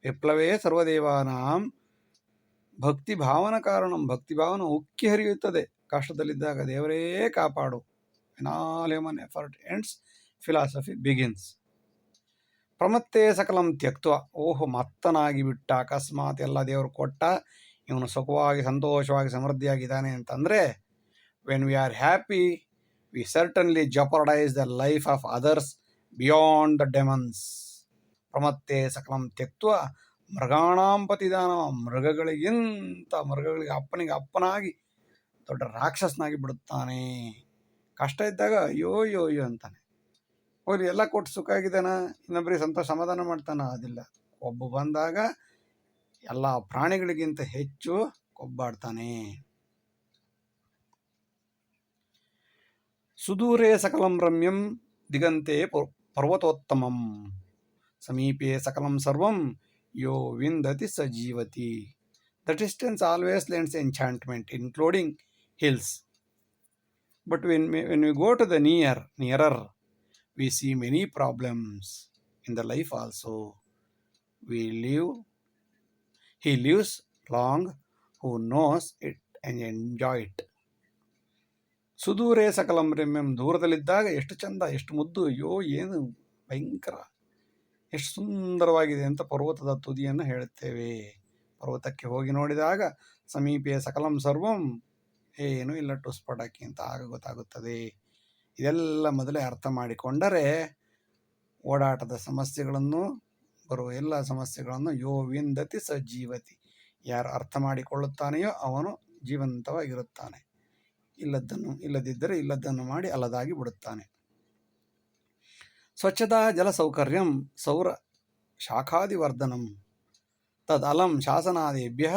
ವಿಪ್ಲವೇ ಸರ್ವದೇವಾನಾಂ ಭಕ್ತಿ ಭಾವನ ಕಾರಣಂ. ಭಕ್ತಿ ಭಾವನ ಉಕ್ಕಿ ಹರಿಯುತ್ತದೆ. ಕಷ್ಟದಲ್ಲಿದ್ದಾಗ ದೇವರೇ ಕಾಪಾಡು. When all human effort ends, philosophy begins. ಪ್ರಮತ್ತೆ ಸಕಲಂ ತ್ಯಕ್ತ್ವ. ಓಹೋ, ಮತ್ತನಾಗಿ ಬಿಟ್ಟ, ಅಕಸ್ಮಾತ್ ಎಲ್ಲ ದೇವರು ಕೊಟ್ಟ, ಇವನು ಸುಖವಾಗಿ ಸಂತೋಷವಾಗಿ ಸಮೃದ್ಧಿಯಾಗಿದ್ದಾನೆ ಅಂತಂದರೆ, when we are happy we certainly jeopardise the life of others beyond the demons. ಪ್ರಮತ್ತೆ ಸಕಲಂ ತ್ಯಕ್ತ್ವ ಮೃಗಾಣಾಂ ಪತಿದಾನವ. ಮೃಗಗಳಿಗೆ ಅಪ್ಪನಾಗಿ ದೊಡ್ಡ ರಾಕ್ಷಸನಾಗಿ ಬಿಡುತ್ತಾನೆ. ಕಷ್ಟ ಇದ್ದಾಗ ಅಯ್ಯೋ ಯೋ ಯೋ ಅಂತಾನೆ. ಹೋಗ್ಲಿ, ಎಲ್ಲ ಕೊಟ್ಟು ಸುಖ ಆಗಿದ್ದಾನ, ಇನ್ನೊಬ್ಬರಿಗೆ ಸಂತೋಷ ಸಮಾಧಾನ ಮಾಡ್ತಾನ? ಅದಿಲ್ಲ. ಕೊಬ್ಬು ಬಂದಾಗ ಎಲ್ಲ ಪ್ರಾಣಿಗಳಿಗಿಂತ ಹೆಚ್ಚು ಕೊಬ್ಬಾಡ್ತಾನೆ. ಸುದೂರೇ ಸಕಲಂ ರಮ್ಯಂ ದಿಗಂತೆ ಪರ್ವತೋತ್ತಮಂ ಸಮೀಪೆ ಸಕಲಂ ಸರ್ವಂ ಯೋ ವಿಂದತಿ ಸ ಜೀವತಿ. The distance always lends enchantment including hills. But when we go to the nearer, we see many problems in the life also. He lives long who knows it and enjoy it. ಸುದೂರೇ ಸಕಲಂ ರಮ್ಯಂ. ದೂರದಲ್ಲಿದ್ದಾಗ ಎಷ್ಟು ಚಂದ, ಎಷ್ಟು ಮುದ್ದು, ಅಯ್ಯೋ ಏನು ಭಯಂಕರ, ಎಷ್ಟು ಸುಂದರವಾಗಿದೆ ಅಂತ ಪರ್ವತದ ತುದಿಯನ್ನು ಹೇಳುತ್ತೇವೆ. ಪರ್ವತಕ್ಕೆ ಹೋಗಿ ನೋಡಿದಾಗ ಸಮೀಪೆ ಸಕಲಂ ಸರ್ವಂ, ಏನೂ ಇಲ್ಲ ಟುಸ್ಪಟಾಕಿ ಅಂತ ಆಗ ಗೊತ್ತಾಗುತ್ತದೆ. ಇದೆಲ್ಲ ಮೊದಲೇ ಅರ್ಥ ಮಾಡಿಕೊಂಡರೆ ಓಡಾಟದ ಸಮಸ್ಯೆಗಳನ್ನು, ಬರುವ ಎಲ್ಲ ಸಮಸ್ಯೆಗಳನ್ನು ಯೋ ವಿಂದತಿ ಸ ಜೀವತಿ. ಯಾರು ಅರ್ಥ ಮಾಡಿಕೊಳ್ಳುತ್ತಾನೆಯೋ ಅವನು ಜೀವಂತವಾಗಿರುತ್ತಾನೆ. ಇಲ್ಲದಿದ್ದರೆ ಇಲ್ಲದನ್ನು ಮಾಡಿ ಅಲ್ಲದಾಗಿ ಬಿಡುತ್ತಾನೆ. ಸ್ವಚ್ಛತಾ ಜಲ ಸೌಕರ್ಯಂ ಸೌರ ಶಾಖಾದಿವರ್ಧನಂ ತದಲಂ ಶಾಸನಾದೇಭ್ಯ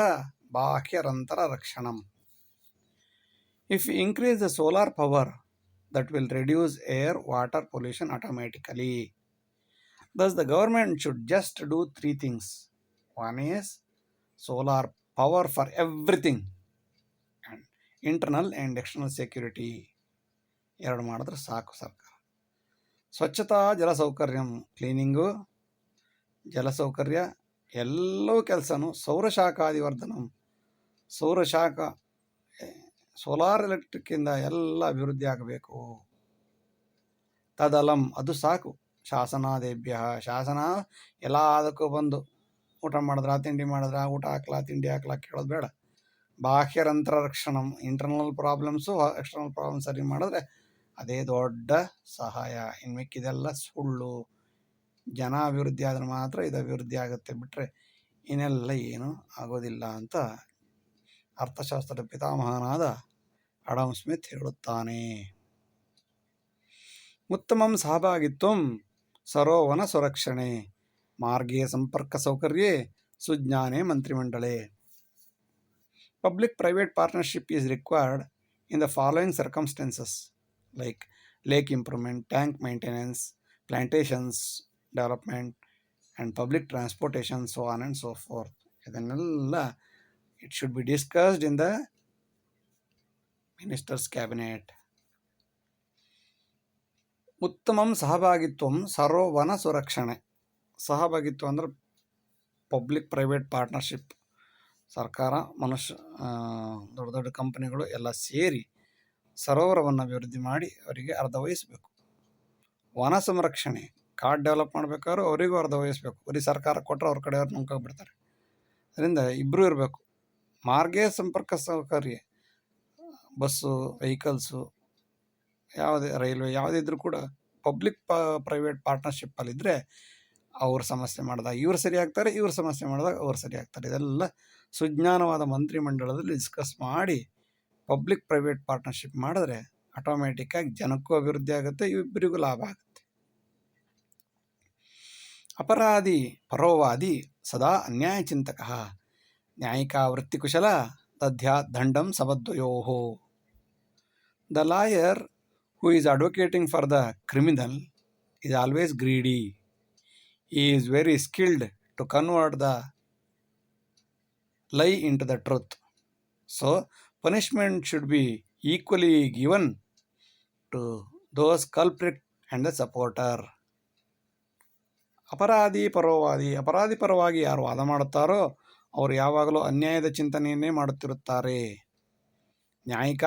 ಬಾಹ್ಯರಂತರ ರಕ್ಷಣಂ. If we increase the solar power, that will reduce air, water pollution automatically. Thus, the government should just do 3 things. One is solar power for everything, and internal and external security. ಎರಡು ಮಾಡಿದ್ರೆ ಸಾಕು ಸರ್ಕಾರ. ಸ್ವಚ್ಛತಾ ಜಲ ಸೌಕರ್ಯಂ, cleaning, ಜಲಸೌಕರ್ಯ, ಎಲ್ಲವೂ ಕೆಲಸನೂ. ಸೌರಶಾಖಾದಿವರ್ಧನಂ, ಸೌರಶಾಖ solar ಎಲೆಕ್ಟ್ರಿಕ್ಕಿಂದ ಎಲ್ಲ ಅಭಿವೃದ್ಧಿ ಆಗಬೇಕು. ತದಲಂ, ಅದು ಸಾಕು. ಶಾಸನಾದೇಭ್ಯ, ಶಾಸನ ಎಲ್ಲದಕ್ಕೂ ಬಂದು ಊಟ ಮಾಡಿದ್ರ, ತಿಂಡಿ ಮಾಡಿದ್ರ, ಊಟ ಹಾಕ್ಲಾ ತಿಂಡಿ ಹಾಕ್ಲಾ ಕೇಳೋದು ಬೇಡ. ಬಾಹ್ಯರಂತರ ರಕ್ಷಣಂ, ಇಂಟರ್ನಲ್ ಪ್ರಾಬ್ಲಮ್ಸು ಎಕ್ಸ್ಟರ್ನಲ್ ಪ್ರಾಬ್ಲಮ್ ಸರಿ ಮಾಡಿದ್ರೆ ಅದೇ ದೊಡ್ಡ ಸಹಾಯ. ಇನ್ನು ಮಿಕ್ಕಿದೆಲ್ಲ ಸುಳ್ಳು. ಜನ ಅಭಿವೃದ್ಧಿ ಆದ್ರೆ ಮಾತ್ರ ಇದು ಅಭಿವೃದ್ಧಿ ಆಗುತ್ತೆ, ಬಿಟ್ಟರೆ ಇನ್ನೆಲ್ಲ ಏನೂ ಆಗೋದಿಲ್ಲ ಅಂತ ಅರ್ಥಶಾಸ್ತ್ರದ ಪಿತಾಮಹನಾದ ಅಡಮ್ ಸ್ಮಿತ್ ಹೇಳುತ್ತಾನೆ. ಉತ್ತಮಂ ಸಹಭಾಗಿತ್ವಂ ಸರೋವನ ಸುರಕ್ಷಣೆ ಮಾರ್ಗೇ ಸಂಪರ್ಕ ಸೌಕರ್ಯೇ ಸುಜ್ಞಾನೇ ಮಂತ್ರಿಮಂಡಳೆ. Public-private partnership is required in the following circumstances, like lake improvement, tank maintenance, plantations development, and public transportation, so on and so forth. ಇದನ್ನೆಲ್ಲ it should be discussed in the minister's cabinet. ಉತ್ತಮಂ ಸಹಭಾಗಿತ್ವಂ ಸರೋವನ ಸುರಕ್ಷಣೆ. ಸಹಭಾಗಿತ್ವ ಅಂದರೆ public private partnership. ಸರ್ಕಾರ, ದೊಡ್ಡ ದೊಡ್ಡ ಕಂಪನಿಗಳು ಎಲ್ಲ ಸೇರಿ ಸರೋವರವನ್ನು ಅಭಿವೃದ್ಧಿ ಮಾಡಿ ಅವರಿಗೆ ಅರ್ಧ ವಹಿಸಬೇಕು. ವನ ಸಂರಕ್ಷಣೆ, ಕಾಡು ಡೆವಲಪ್ ಮಾಡಬೇಕಾದ್ರೂ ಅವರಿಗೂ ಅರ್ಧ ವಹಿಸಬೇಕು. ಬರೀ ಸರ್ಕಾರ ಕೊಟ್ಟರೆ ಅವ್ರ ಕಡೆಯವ್ರು ನುಂಕೋಗ್ಬಿಡ್ತಾರೆ. ಅದರಿಂದ ಇಬ್ಬರೂ ಇರಬೇಕು. ಮಾರ್ಗೇ ಸಂಪರ್ಕ ಸೌಕರ್ಯ, ಬಸ್ಸು, ವೆಹಿಕಲ್ಸು, ಯಾವುದೇ ರೈಲ್ವೆ ಯಾವುದಿದ್ರೂ ಕೂಡ ಪಬ್ಲಿಕ್ ಪ್ರೈವೇಟ್ ಪಾರ್ಟ್ನರ್ಶಿಪ್ಪಲ್ಲಿದ್ದರೆ ಅವ್ರ ಸಮಸ್ಯೆ ಮಾಡಿದಾಗ ಇವ್ರು ಸರಿ ಆಗ್ತಾರೆ, ಇವ್ರ ಸಮಸ್ಯೆ ಮಾಡಿದಾಗ ಅವ್ರು ಸರಿ ಆಗ್ತಾರೆ. ಇದೆಲ್ಲ ಸುಜ್ಞಾನವಾದ ಮಂತ್ರಿಮಂಡಲದಲ್ಲಿ ಡಿಸ್ಕಸ್ ಮಾಡಿ ಪಬ್ಲಿಕ್ ಪ್ರೈವೇಟ್ ಪಾರ್ಟ್ನರ್ಶಿಪ್ ಮಾಡಿದ್ರೆ ಆಟೋಮ್ಯಾಟಿಕ್ಕಾಗಿ ಜನಕ್ಕೂ ಅಭಿವೃದ್ಧಿ ಆಗುತ್ತೆ, ಇಬ್ಬರಿಗೂ ಲಾಭ ಆಗುತ್ತೆ. ಅಪರಾಧಿ ಪರೋವಾದಿ ಸದಾ ಅನ್ಯಾಯ ಚಿಂತಕ ನ್ಯಾಯಿಕಾ ವೃತ್ತಿಕುಶಲ ದದ್ಯಾತ್ ದಂಡಂ ಸಮದ್ವಯೋಃ. The lawyer who is advocating for the criminal is always greedy. He is very skilled to convert the lie into the truth. So punishment should be equally given to those culprit and the supporter. ಅಪರಾಧಿ ಪರವಾಗಿ ಯಾರು ವಾದ ಮಾಡುತ್ತಾರೋ ಅವರು ಯಾವಾಗಲೂ ಅನ್ಯಾಯದ ಚಿಂತನೆಯನ್ನೇ ಮಾಡುತ್ತಿರುತ್ತಾರೆ. ನ್ಯಾಯಿಕ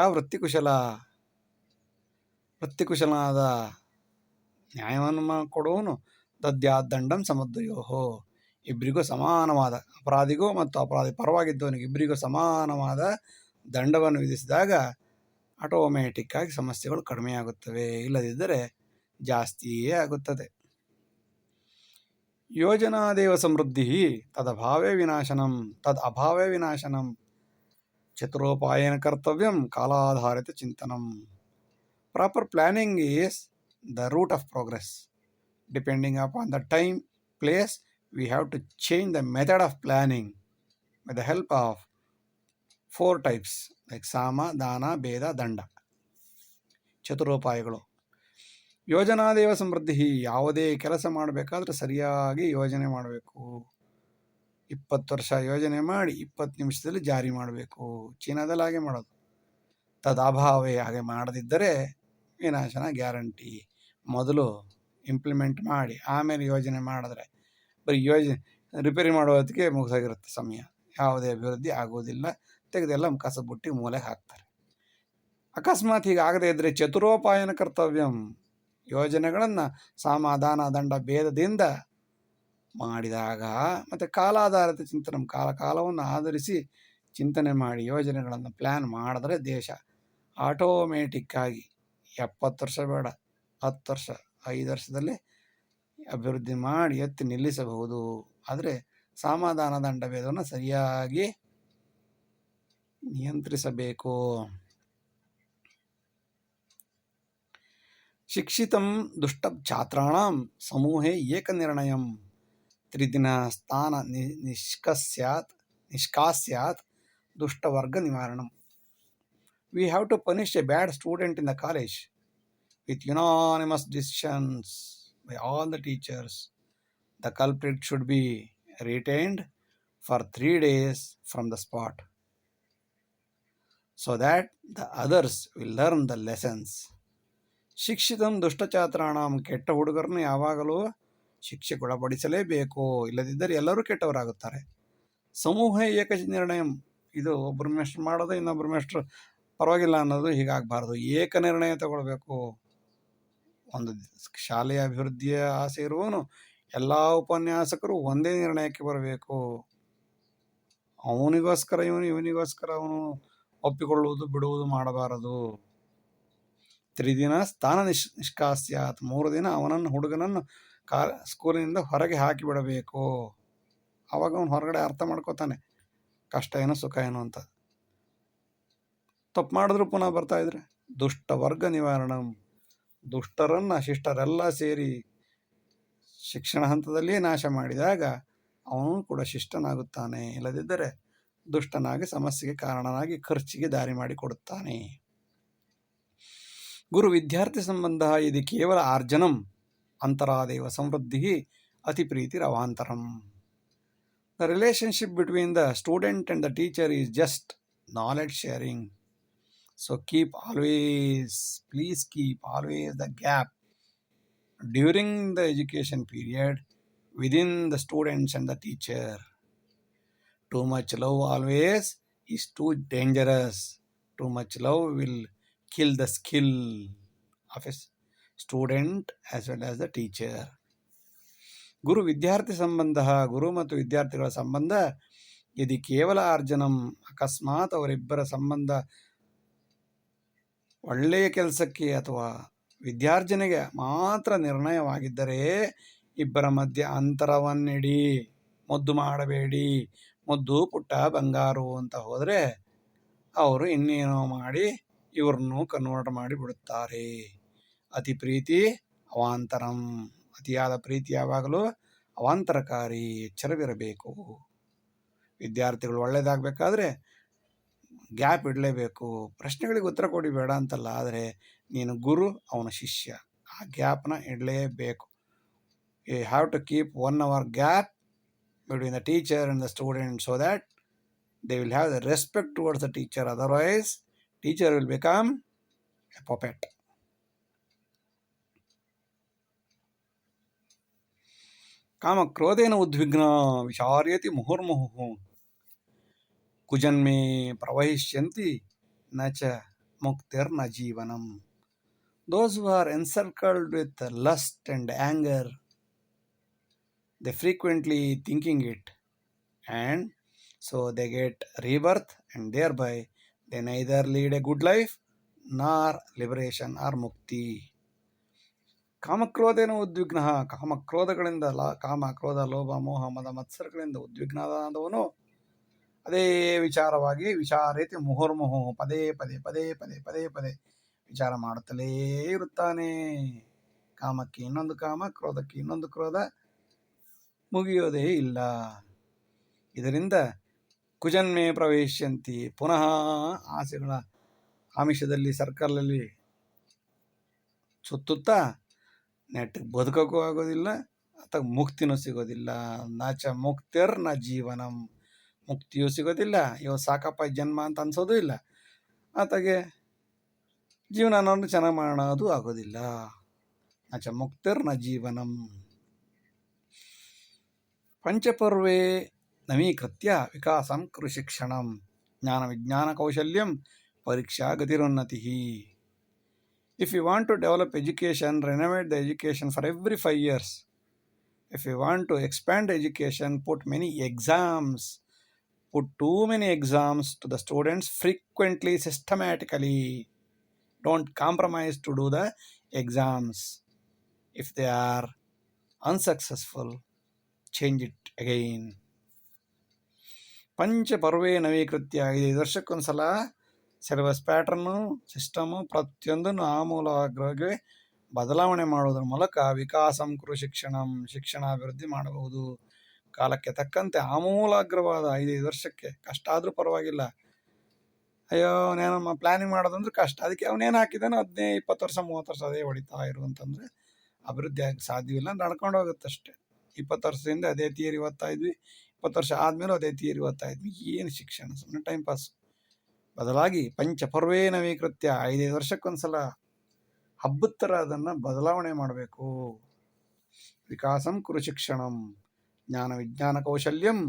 ವೃತ್ತಿಕುಶಲನಾದ ನ್ಯಾಯವನ್ನು ಕೊಡುವನು ದದ್ಯಾದಂಡಂ ಸಮದ್ವಯೋಹೋ. ಇಬ್ಬರಿಗೂ ಸಮಾನವಾದ, ಅಪರಾಧಿಗೂ ಮತ್ತು ಅಪರಾಧಿ ಪರವಾಗಿದ್ದವನಿಗೆ ಇಬ್ಬರಿಗೂ ಸಮಾನವಾದ ದಂಡವನ್ನು ವಿಧಿಸಿದಾಗ ಆಟೋಮ್ಯಾಟಿಕ್ ಆಗಿ ಸಮಸ್ಯೆಗಳು ಕಡಿಮೆಯಾಗುತ್ತವೆ, ಇಲ್ಲದಿದ್ದರೆ ಜಾಸ್ತಿಯೇ ಆಗುತ್ತದೆ. ಯೋಜನಾದೇವ ಸಮೃದ್ಧಿ ತದಭಾವೇ ವಿನಾಶನಂ ಚತುರೋಪಾಯನ ಕರ್ತವ್ಯಂ ಕಾಲಾಧಾರಿತ ಚಿಂತನಂ. Proper planning is the root of progress. Depending upon the time, place, we have to change the method of planning with the help of 4 types like sama, dana, ಭೇದ, ದಂಡ, ಚತುರೋಪಾಯಗಳು. ಯೋಜನಾದೇವ ಸಮೃದ್ಧಿ. ಯಾವುದೇ ಕೆಲಸ ಮಾಡಬೇಕಾದ್ರೆ ಸರಿಯಾಗಿ ಯೋಜನೆ ಮಾಡಬೇಕು. 20 ವರ್ಷ ಯೋಜನೆ ಮಾಡಿ 20 ನಿಮಿಷದಲ್ಲಿ ಜಾರಿ ಮಾಡಬೇಕು. ಚೀನಾದಲ್ಲಿ ಹಾಗೆ ಮಾಡೋದು. ತದಭಾವೇ, ಹಾಗೆ ಮಾಡದಿದ್ದರೆ ವಿನಾಶನ ಗ್ಯಾರಂಟಿ. ಮೊದಲು ಇಂಪ್ಲಿಮೆಂಟ್ ಮಾಡಿ ಆಮೇಲೆ ಯೋಜನೆ ಮಾಡಿದ್ರೆ ಬರೀ ರಿಪೇರಿ ಮಾಡೋ ಹೊತ್ತಿಗೆ ಮುಗಿದೋಗಿರುತ್ತೆ ಸಮಯ. ಯಾವುದೇ ಅಭಿವೃದ್ಧಿ ಆಗುವುದಿಲ್ಲ. ತೆಗೆದೆಲ್ಲ ಕಸಬುಟ್ಟಿ ಮೂಲೆಗೆ ಹಾಕ್ತಾರೆ. ಅಕಸ್ಮಾತ್ ಹೀಗಾಗದೇ ಇದ್ದರೆ ಚತುರೋಪಾಯನ ಕರ್ತವ್ಯಂ, ಯೋಜನೆಗಳನ್ನು ಸಮಾಧಾನ ದಂಡ ಭೇದದಿಂದ ಮಾಡಿದಾಗ, ಮತ್ತು ಕಾಲಾಧಾರಿತ ಚಿಂತನೆ, ಕಾಲವನ್ನು ಆಧರಿಸಿ ಚಿಂತನೆ ಮಾಡಿ ಯೋಜನೆಗಳನ್ನು ಪ್ಲ್ಯಾನ್ ಮಾಡಿದ್ರೆ ದೇಶ ಆಟೋಮೇಟಿಕ್ಕಾಗಿ 70 ವರ್ಷ ಬೇಡ, 10 ವರ್ಷ, 5 ವರ್ಷದಲ್ಲೇ ಅಭಿವೃದ್ಧಿ ಮಾಡಿ ಎತ್ತಿ ನಿಲ್ಲಿಸಬಹುದು. ಆದರೆ ಸಮಾಧಾನ ದಂಡ ಭೇದವನ್ನು ಸರಿಯಾಗಿ ನಿಯಂತ್ರಿಸಬೇಕು. ಶಿಕ್ಷಿತಂ ದುಷ್ಟ ಛಾತ್ರಾಣಂ ಸಮೂಹೇ ಏಕನಿರ್ಣಯಂ 3 ದಿನ ಸ್ಥಾನ ನಿಷ್ಕಾಸ್ಯಾತ್ ದುಷ್ಟವರ್ಗ ನಿವಾರಣಂ. We have to punish a bad student in the college with unanimous decisions by all the teachers. The culprit should be retained for 3 days from the spot so that the others will learn the lessons. ಶಿಕ್ಷಿತಂ ದುಷ್ಟಛಾತ್ರಾಣಂ, ಕೆಟ್ಟ ಹುಡುಗರನ್ನು ಯಾವಾಗಲೂ ಶಿಕ್ಷೆಗೊಳಪಡಿಸಲೇಬೇಕು, ಇಲ್ಲದಿದ್ದರೆ ಎಲ್ಲರೂ ಕೆಟ್ಟವರಾಗುತ್ತಾರೆ. ಸಮೂಹ ಏಕ ನಿರ್ಣಯಂ, ಇದು ಒಬ್ಬರು ಮೇಷ್ಟ್ರು ಮಾಡೋದು ಇನ್ನೊಬ್ಬರು ಮೇಷ್ಟ್ರು ಪರವಾಗಿಲ್ಲ ಅನ್ನೋದು ಹೀಗಾಗಬಾರ್ದು. ಏಕ ನಿರ್ಣಯ ತಗೊಳ್ಬೇಕು. ಒಂದು ಶಾಲೆಯ ಅಭಿವೃದ್ಧಿಯ ಆಸೆ ಇರುವವನು ಎಲ್ಲ ಉಪನ್ಯಾಸಕರು ಒಂದೇ ನಿರ್ಣಯಕ್ಕೆ ಬರಬೇಕು. ಅವನಿಗೋಸ್ಕರ ಇವನಿಗೋಸ್ಕರ ಅವನು ಒಪ್ಪಿಕೊಳ್ಳುವುದು ಬಿಡುವುದು ಮಾಡಬಾರದು. 3 ದಿನ ಸ್ಥಾನ ನಿಷ್ಕಾಸ್ಯಾತ್, 3 ದಿನ ಹುಡುಗನನ್ನು ಸ್ಕೂಲಿನಿಂದ ಹೊರಗೆ ಹಾಕಿಬಿಡಬೇಕು. ಆವಾಗ ಅವನು ಹೊರಗಡೆ ಅರ್ಥ ಮಾಡ್ಕೋತಾನೆ ಕಷ್ಟ ಏನು ಸುಖ ಏನು ಅಂತ. ತಪ್ಪು ಮಾಡಿದ್ರು ಪುನಃ ಬರ್ತಾ ಇದ್ರೆ ದುಷ್ಟ ವರ್ಗ ನಿವಾರಣಂ, ದುಷ್ಟರನ್ನು ಶಿಷ್ಟರೆಲ್ಲ ಸೇರಿ ಶಿಕ್ಷಣ ಹಂತದಲ್ಲಿಯೇ ನಾಶ ಮಾಡಿದಾಗ ಅವನು ಕೂಡ ಶಿಷ್ಟನಾಗುತ್ತಾನೆ, ಇಲ್ಲದಿದ್ದರೆ ದುಷ್ಟನಾಗಿ ಸಮಸ್ಯೆಗೆ ಕಾರಣನಾಗಿ ಖರ್ಚಿಗೆ ದಾರಿ ಮಾಡಿಕೊಡುತ್ತಾನೆ. ಗುರು ವಿದ್ಯಾರ್ಥಿ ಸಂಬಂಧ ಇದು ಕೇವಲ ಆರ್ಜನಂ ಅಂತರಾದೇವ ಸಮೃದ್ಧಿ ಅತಿ ಪ್ರೀತಿರವಾಂತರಂ. The relationship between the student and the teacher is just knowledge sharing. So please keep always the gap during the education period within the students and the teacher. Too much love always is too dangerous. Too much love will kill the skill of a student as well as the teacher. ಗುರು ವಿದ್ಯಾರ್ಥಿ ಸಂಬಂಧ, ಗುರು ಮತ್ತು ವಿದ್ಯಾರ್ಥಿಗಳ ಸಂಬಂಧ ಇದು ಕೇವಲ ಅರ್ಜನಂ, ಅಕಸ್ಮಾತ್ ಅವರಿಬ್ಬರ ಸಂಬಂಧ ಒಳ್ಳೆಯ ಕೆಲಸಕ್ಕೆ ಅಥವಾ ವಿದ್ಯಾರ್ಜನೆಗೆ ಮಾತ್ರ ನಿರ್ಣಯವಾಗಿದ್ದರೆ ಇಬ್ಬರ ಮಧ್ಯೆ ಅಂತರವನ್ನಿಡಿ, ಮುದ್ದು ಮಾಡಬೇಡಿ, ಮುದ್ದು ಪುಟ್ಟ ಬಂಗಾರು ಅಂತ ಹೋದರೆ ಅವರು ಇನ್ನೇನೋ ಮಾಡಿ ಇವ್ರನ್ನೂ ಕನ್ವರ್ಟ್ ಮಾಡಿ ಬಿಡುತ್ತಾರೆ. ಅತಿ ಪ್ರೀತಿ ಅವಾಂತರಂ, ಅತಿಯಾದ ಪ್ರೀತಿ ಯಾವಾಗಲೂ ಅವಾಂತರಕಾರಿ, ಎಚ್ಚರವಿರಬೇಕು. ವಿದ್ಯಾರ್ಥಿಗಳು ಒಳ್ಳೆಯದಾಗಬೇಕಾದ್ರೆ ಗ್ಯಾಪ್ ಇಡಲೇಬೇಕು. ಪ್ರಶ್ನೆಗಳಿಗೆ ಉತ್ತರ ಕೊಡಿ ಬೇಡ ಅಂತಲ್ಲ, ಆದರೆ ನೀನು ಗುರು ಅವನ ಶಿಷ್ಯ, ಆ ಗ್ಯಾಪ್ನ ಇಡಲೇಬೇಕು. You have to keep 1 hour gap between the teacher and the student so that they will have the respect towards the teacher. Otherwise, teacher will become a puppet. ಕಾಮಕ್ರೋಧೇನ ಉದ್ವಿಗ್ನ ವಿಚಾರ್ಯತಿ ಮುಹುರ್ಮುಹು ಕುಜನ್ಮೇ ಪ್ರವಹಿಷ್ಯಂತಿ ನ ಚ ಮುಕ್ತಿರ್ನ ಜೀವನಂ. Those who are encircled with lust and anger, they frequently thinking it, and so they get rebirth, and thereby they neither lead a good life nor liberation or mukti. ಕಾಮಕ್ರೋಧೇನ ಉದ್ವಿಗ್ನ, ಕಾಮಕ್ರೋಧಗಳಿಂದ ಕಾಮ ಕ್ರೋಧ ಲೋಭ ಮೋಹ ಮದ ಮತ್ಸರಗಳಿಂದ ಉದ್ವಿಗ್ನಾದವನು ಅದೇ ವಿಚಾರವಾಗಿ ವಿಚಾರೇತಿ ಮುಹುರ್ಮುಹು ಪದೇ ಪದೇ ಪದೇ ಪದೇ ಪದೇ ಪದೇ ವಿಚಾರ ಮಾಡುತ್ತಲೇ ಇರುತ್ತಾನೆ. ಕಾಮಕ್ಕೆ ಇನ್ನೊಂದು ಕಾಮ, ಕ್ರೋಧಕ್ಕೆ ಇನ್ನೊಂದು ಕ್ರೋಧ, ಮುಗಿಯೋದೇ ಇಲ್ಲ. ಇದರಿಂದ ಕುಜನ್ಮೇ ಪ್ರವೇಶಂತಿ, ಪುನಃ ಆಸೆಗಳ ಆಮಿಷದಲ್ಲಿ ಸರ್ಕಲಲ್ಲಿ ಸುತ್ತುತ್ತಾ ನೆಟ್ಟಿಗೆ ಬದುಕೋಕ್ಕೂ ಆಗೋದಿಲ್ಲ, ಅಥವಾ ಮುಕ್ತಿನೂ ಸಿಗೋದಿಲ್ಲ. ನಾಚ ಮುಕ್ತಿರ್ ನ ಜೀವನಂ, ಮುಕ್ತಿಯೂ ಸಿಗೋದಿಲ್ಲ, ಇವತ್ತು ಸಾಕಪ್ಪ ಜನ್ಮ ಅಂತ ಅನ್ಸೋದು ಇಲ್ಲ, ಆತಗೆ ಜೀವನ ಅನ್ನೋದು ಚೆನ್ನಾಗಿ ಮಾಡೋದು ಆಗೋದಿಲ್ಲ. ನಾಚ ಮುಕ್ತಿರ್ ನ ಜೀವನಂ. ಪಂಚಪರ್ವೇ ನವೀಕೃತ್ಯ ವಿಕಾಸಂ ಕುರು ಶಿಕ್ಷಣಂ ಜ್ಞಾನ ವಿಜ್ಞಾನ ಕೌಶಲ್ಯಂ ಪರೀಕ್ಷಾ ಗತಿರೋನ್ನತಿ. If you want to develop education, renovate the education for every 5 years. If you want to expand education, put many exams. Put too many exams to the students frequently, systematically. Don't compromise to do the exams. If they are unsuccessful, change it again. ಪಂಚಪರ್ವೇ ನವೀಕೃತ್ಯ, 5 ವರ್ಷಕ್ಕೊಂದ್ಸಲ syllabus ಪ್ಯಾಟ್ರನ್ನು, system ಪ್ರತಿಯೊಂದನ್ನು ಆಮೂಲಾಗ್ರವಾಗಿ ಬದಲಾವಣೆ ಮಾಡೋದ್ರ ಮೂಲಕ ವಿಕಾಸಂ ಕುರು ಶಿಕ್ಷಣಂ, ಶಿಕ್ಷಣಾಭಿವೃದ್ಧಿ ಮಾಡಬಹುದು. ಕಾಲಕ್ಕೆ ತಕ್ಕಂತೆ ಆಮೂಲಾಗ್ರವಾದ 5 ವರ್ಷಕ್ಕೆ, ಕಷ್ಟ ಆದರೂ ಪರವಾಗಿಲ್ಲ. ಅಯ್ಯೋ ಅವನೇನಮ್ಮ ಪ್ಲ್ಯಾನಿಂಗ್ ಮಾಡೋದಂದ್ರೆ ಕಷ್ಟ, ಅದಕ್ಕೆ ಅವನೇನು ಹಾಕಿದಾನೋ 15-20 ವರ್ಷ 30 ವರ್ಷ ಅದೇ ಹೊಡಿತಾ ಇರು ಅಂತಂದರೆ ಅಭಿವೃದ್ಧಿ ಆಗಿ ಸಾಧ್ಯವಿಲ್ಲ, ನಡ್ಕೊಂಡು ಹೋಗುತ್ತಷ್ಟೆ. 20 ವರ್ಷದಿಂದ ಅದೇ ಥಿಯರಿ ಓದ್ತಾ ಇದ್ವಿ, 20 ವರ್ಷ ಆದಮೇಲೂ ಅದೇ ಥಿಯರಿ ಓದ್ತಾ ಇದ್ವಿ, ಏನು ಶಿಕ್ಷಣ, ಸುಮ್ಮನೆ ಟೈಮ್ ಪಾಸ್. ಬದಲಾಗಿ ಪಂಚಪರ್ವೇ ನವೀಕೃತ್ಯ, 5 ವರ್ಷಕ್ಕೊಂದ್ಸಲ ಹಬ್ಬದ ಥರ ಅದನ್ನು ಬದಲಾವಣೆ ಮಾಡಬೇಕು. ವಿಕಾಸಂ ಕುರು ಶಿಕ್ಷಣಂ ಜ್ಞಾನ ವಿಜ್ಞಾನ ಕೌಶಲ್ಯಂ,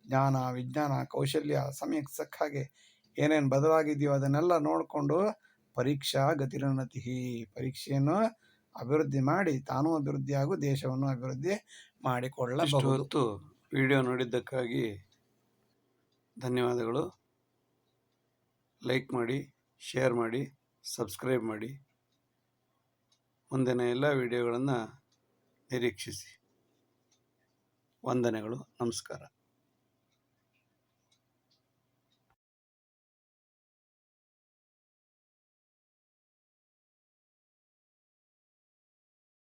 ಜ್ಞಾನ ವಿಜ್ಞಾನ ಕೌಶಲ್ಯ ಸಮಯಕ್ಕೆ ಸಕ್ಕ ಹಾಗೆ ಏನೇನು ಬದಲಾಗಿದೆಯೋ ಅದನ್ನೆಲ್ಲ ನೋಡಿಕೊಂಡು ಪರೀಕ್ಷಾ ಗತಿರೋನ್ನತಿ, ಪರೀಕ್ಷೆಯನ್ನು ಅಭಿವೃದ್ಧಿ ಮಾಡಿ ತಾನೂ ಅಭಿವೃದ್ಧಿ ಹಾಗೂ ದೇಶವನ್ನು ಅಭಿವೃದ್ಧಿ ಮಾಡಿಕೊಳ್ಳಬಹುದು. ವಿಡಿಯೋ ನೋಡಿದ್ದಕ್ಕಾಗಿ ಧನ್ಯವಾದಗಳು. ಲೈಕ್ ಮಾಡಿ, ಶೇರ್ ಮಾಡಿ, ಸಬ್ಸ್ಕ್ರೈಬ್ ಮಾಡಿ. ಮುಂದಿನ ಎಲ್ಲ ವಿಡಿಯೋಗಳನ್ನು ನಿರೀಕ್ಷಿಸಿ. ವಂದನೆಗಳು. ನಮಸ್ಕಾರ.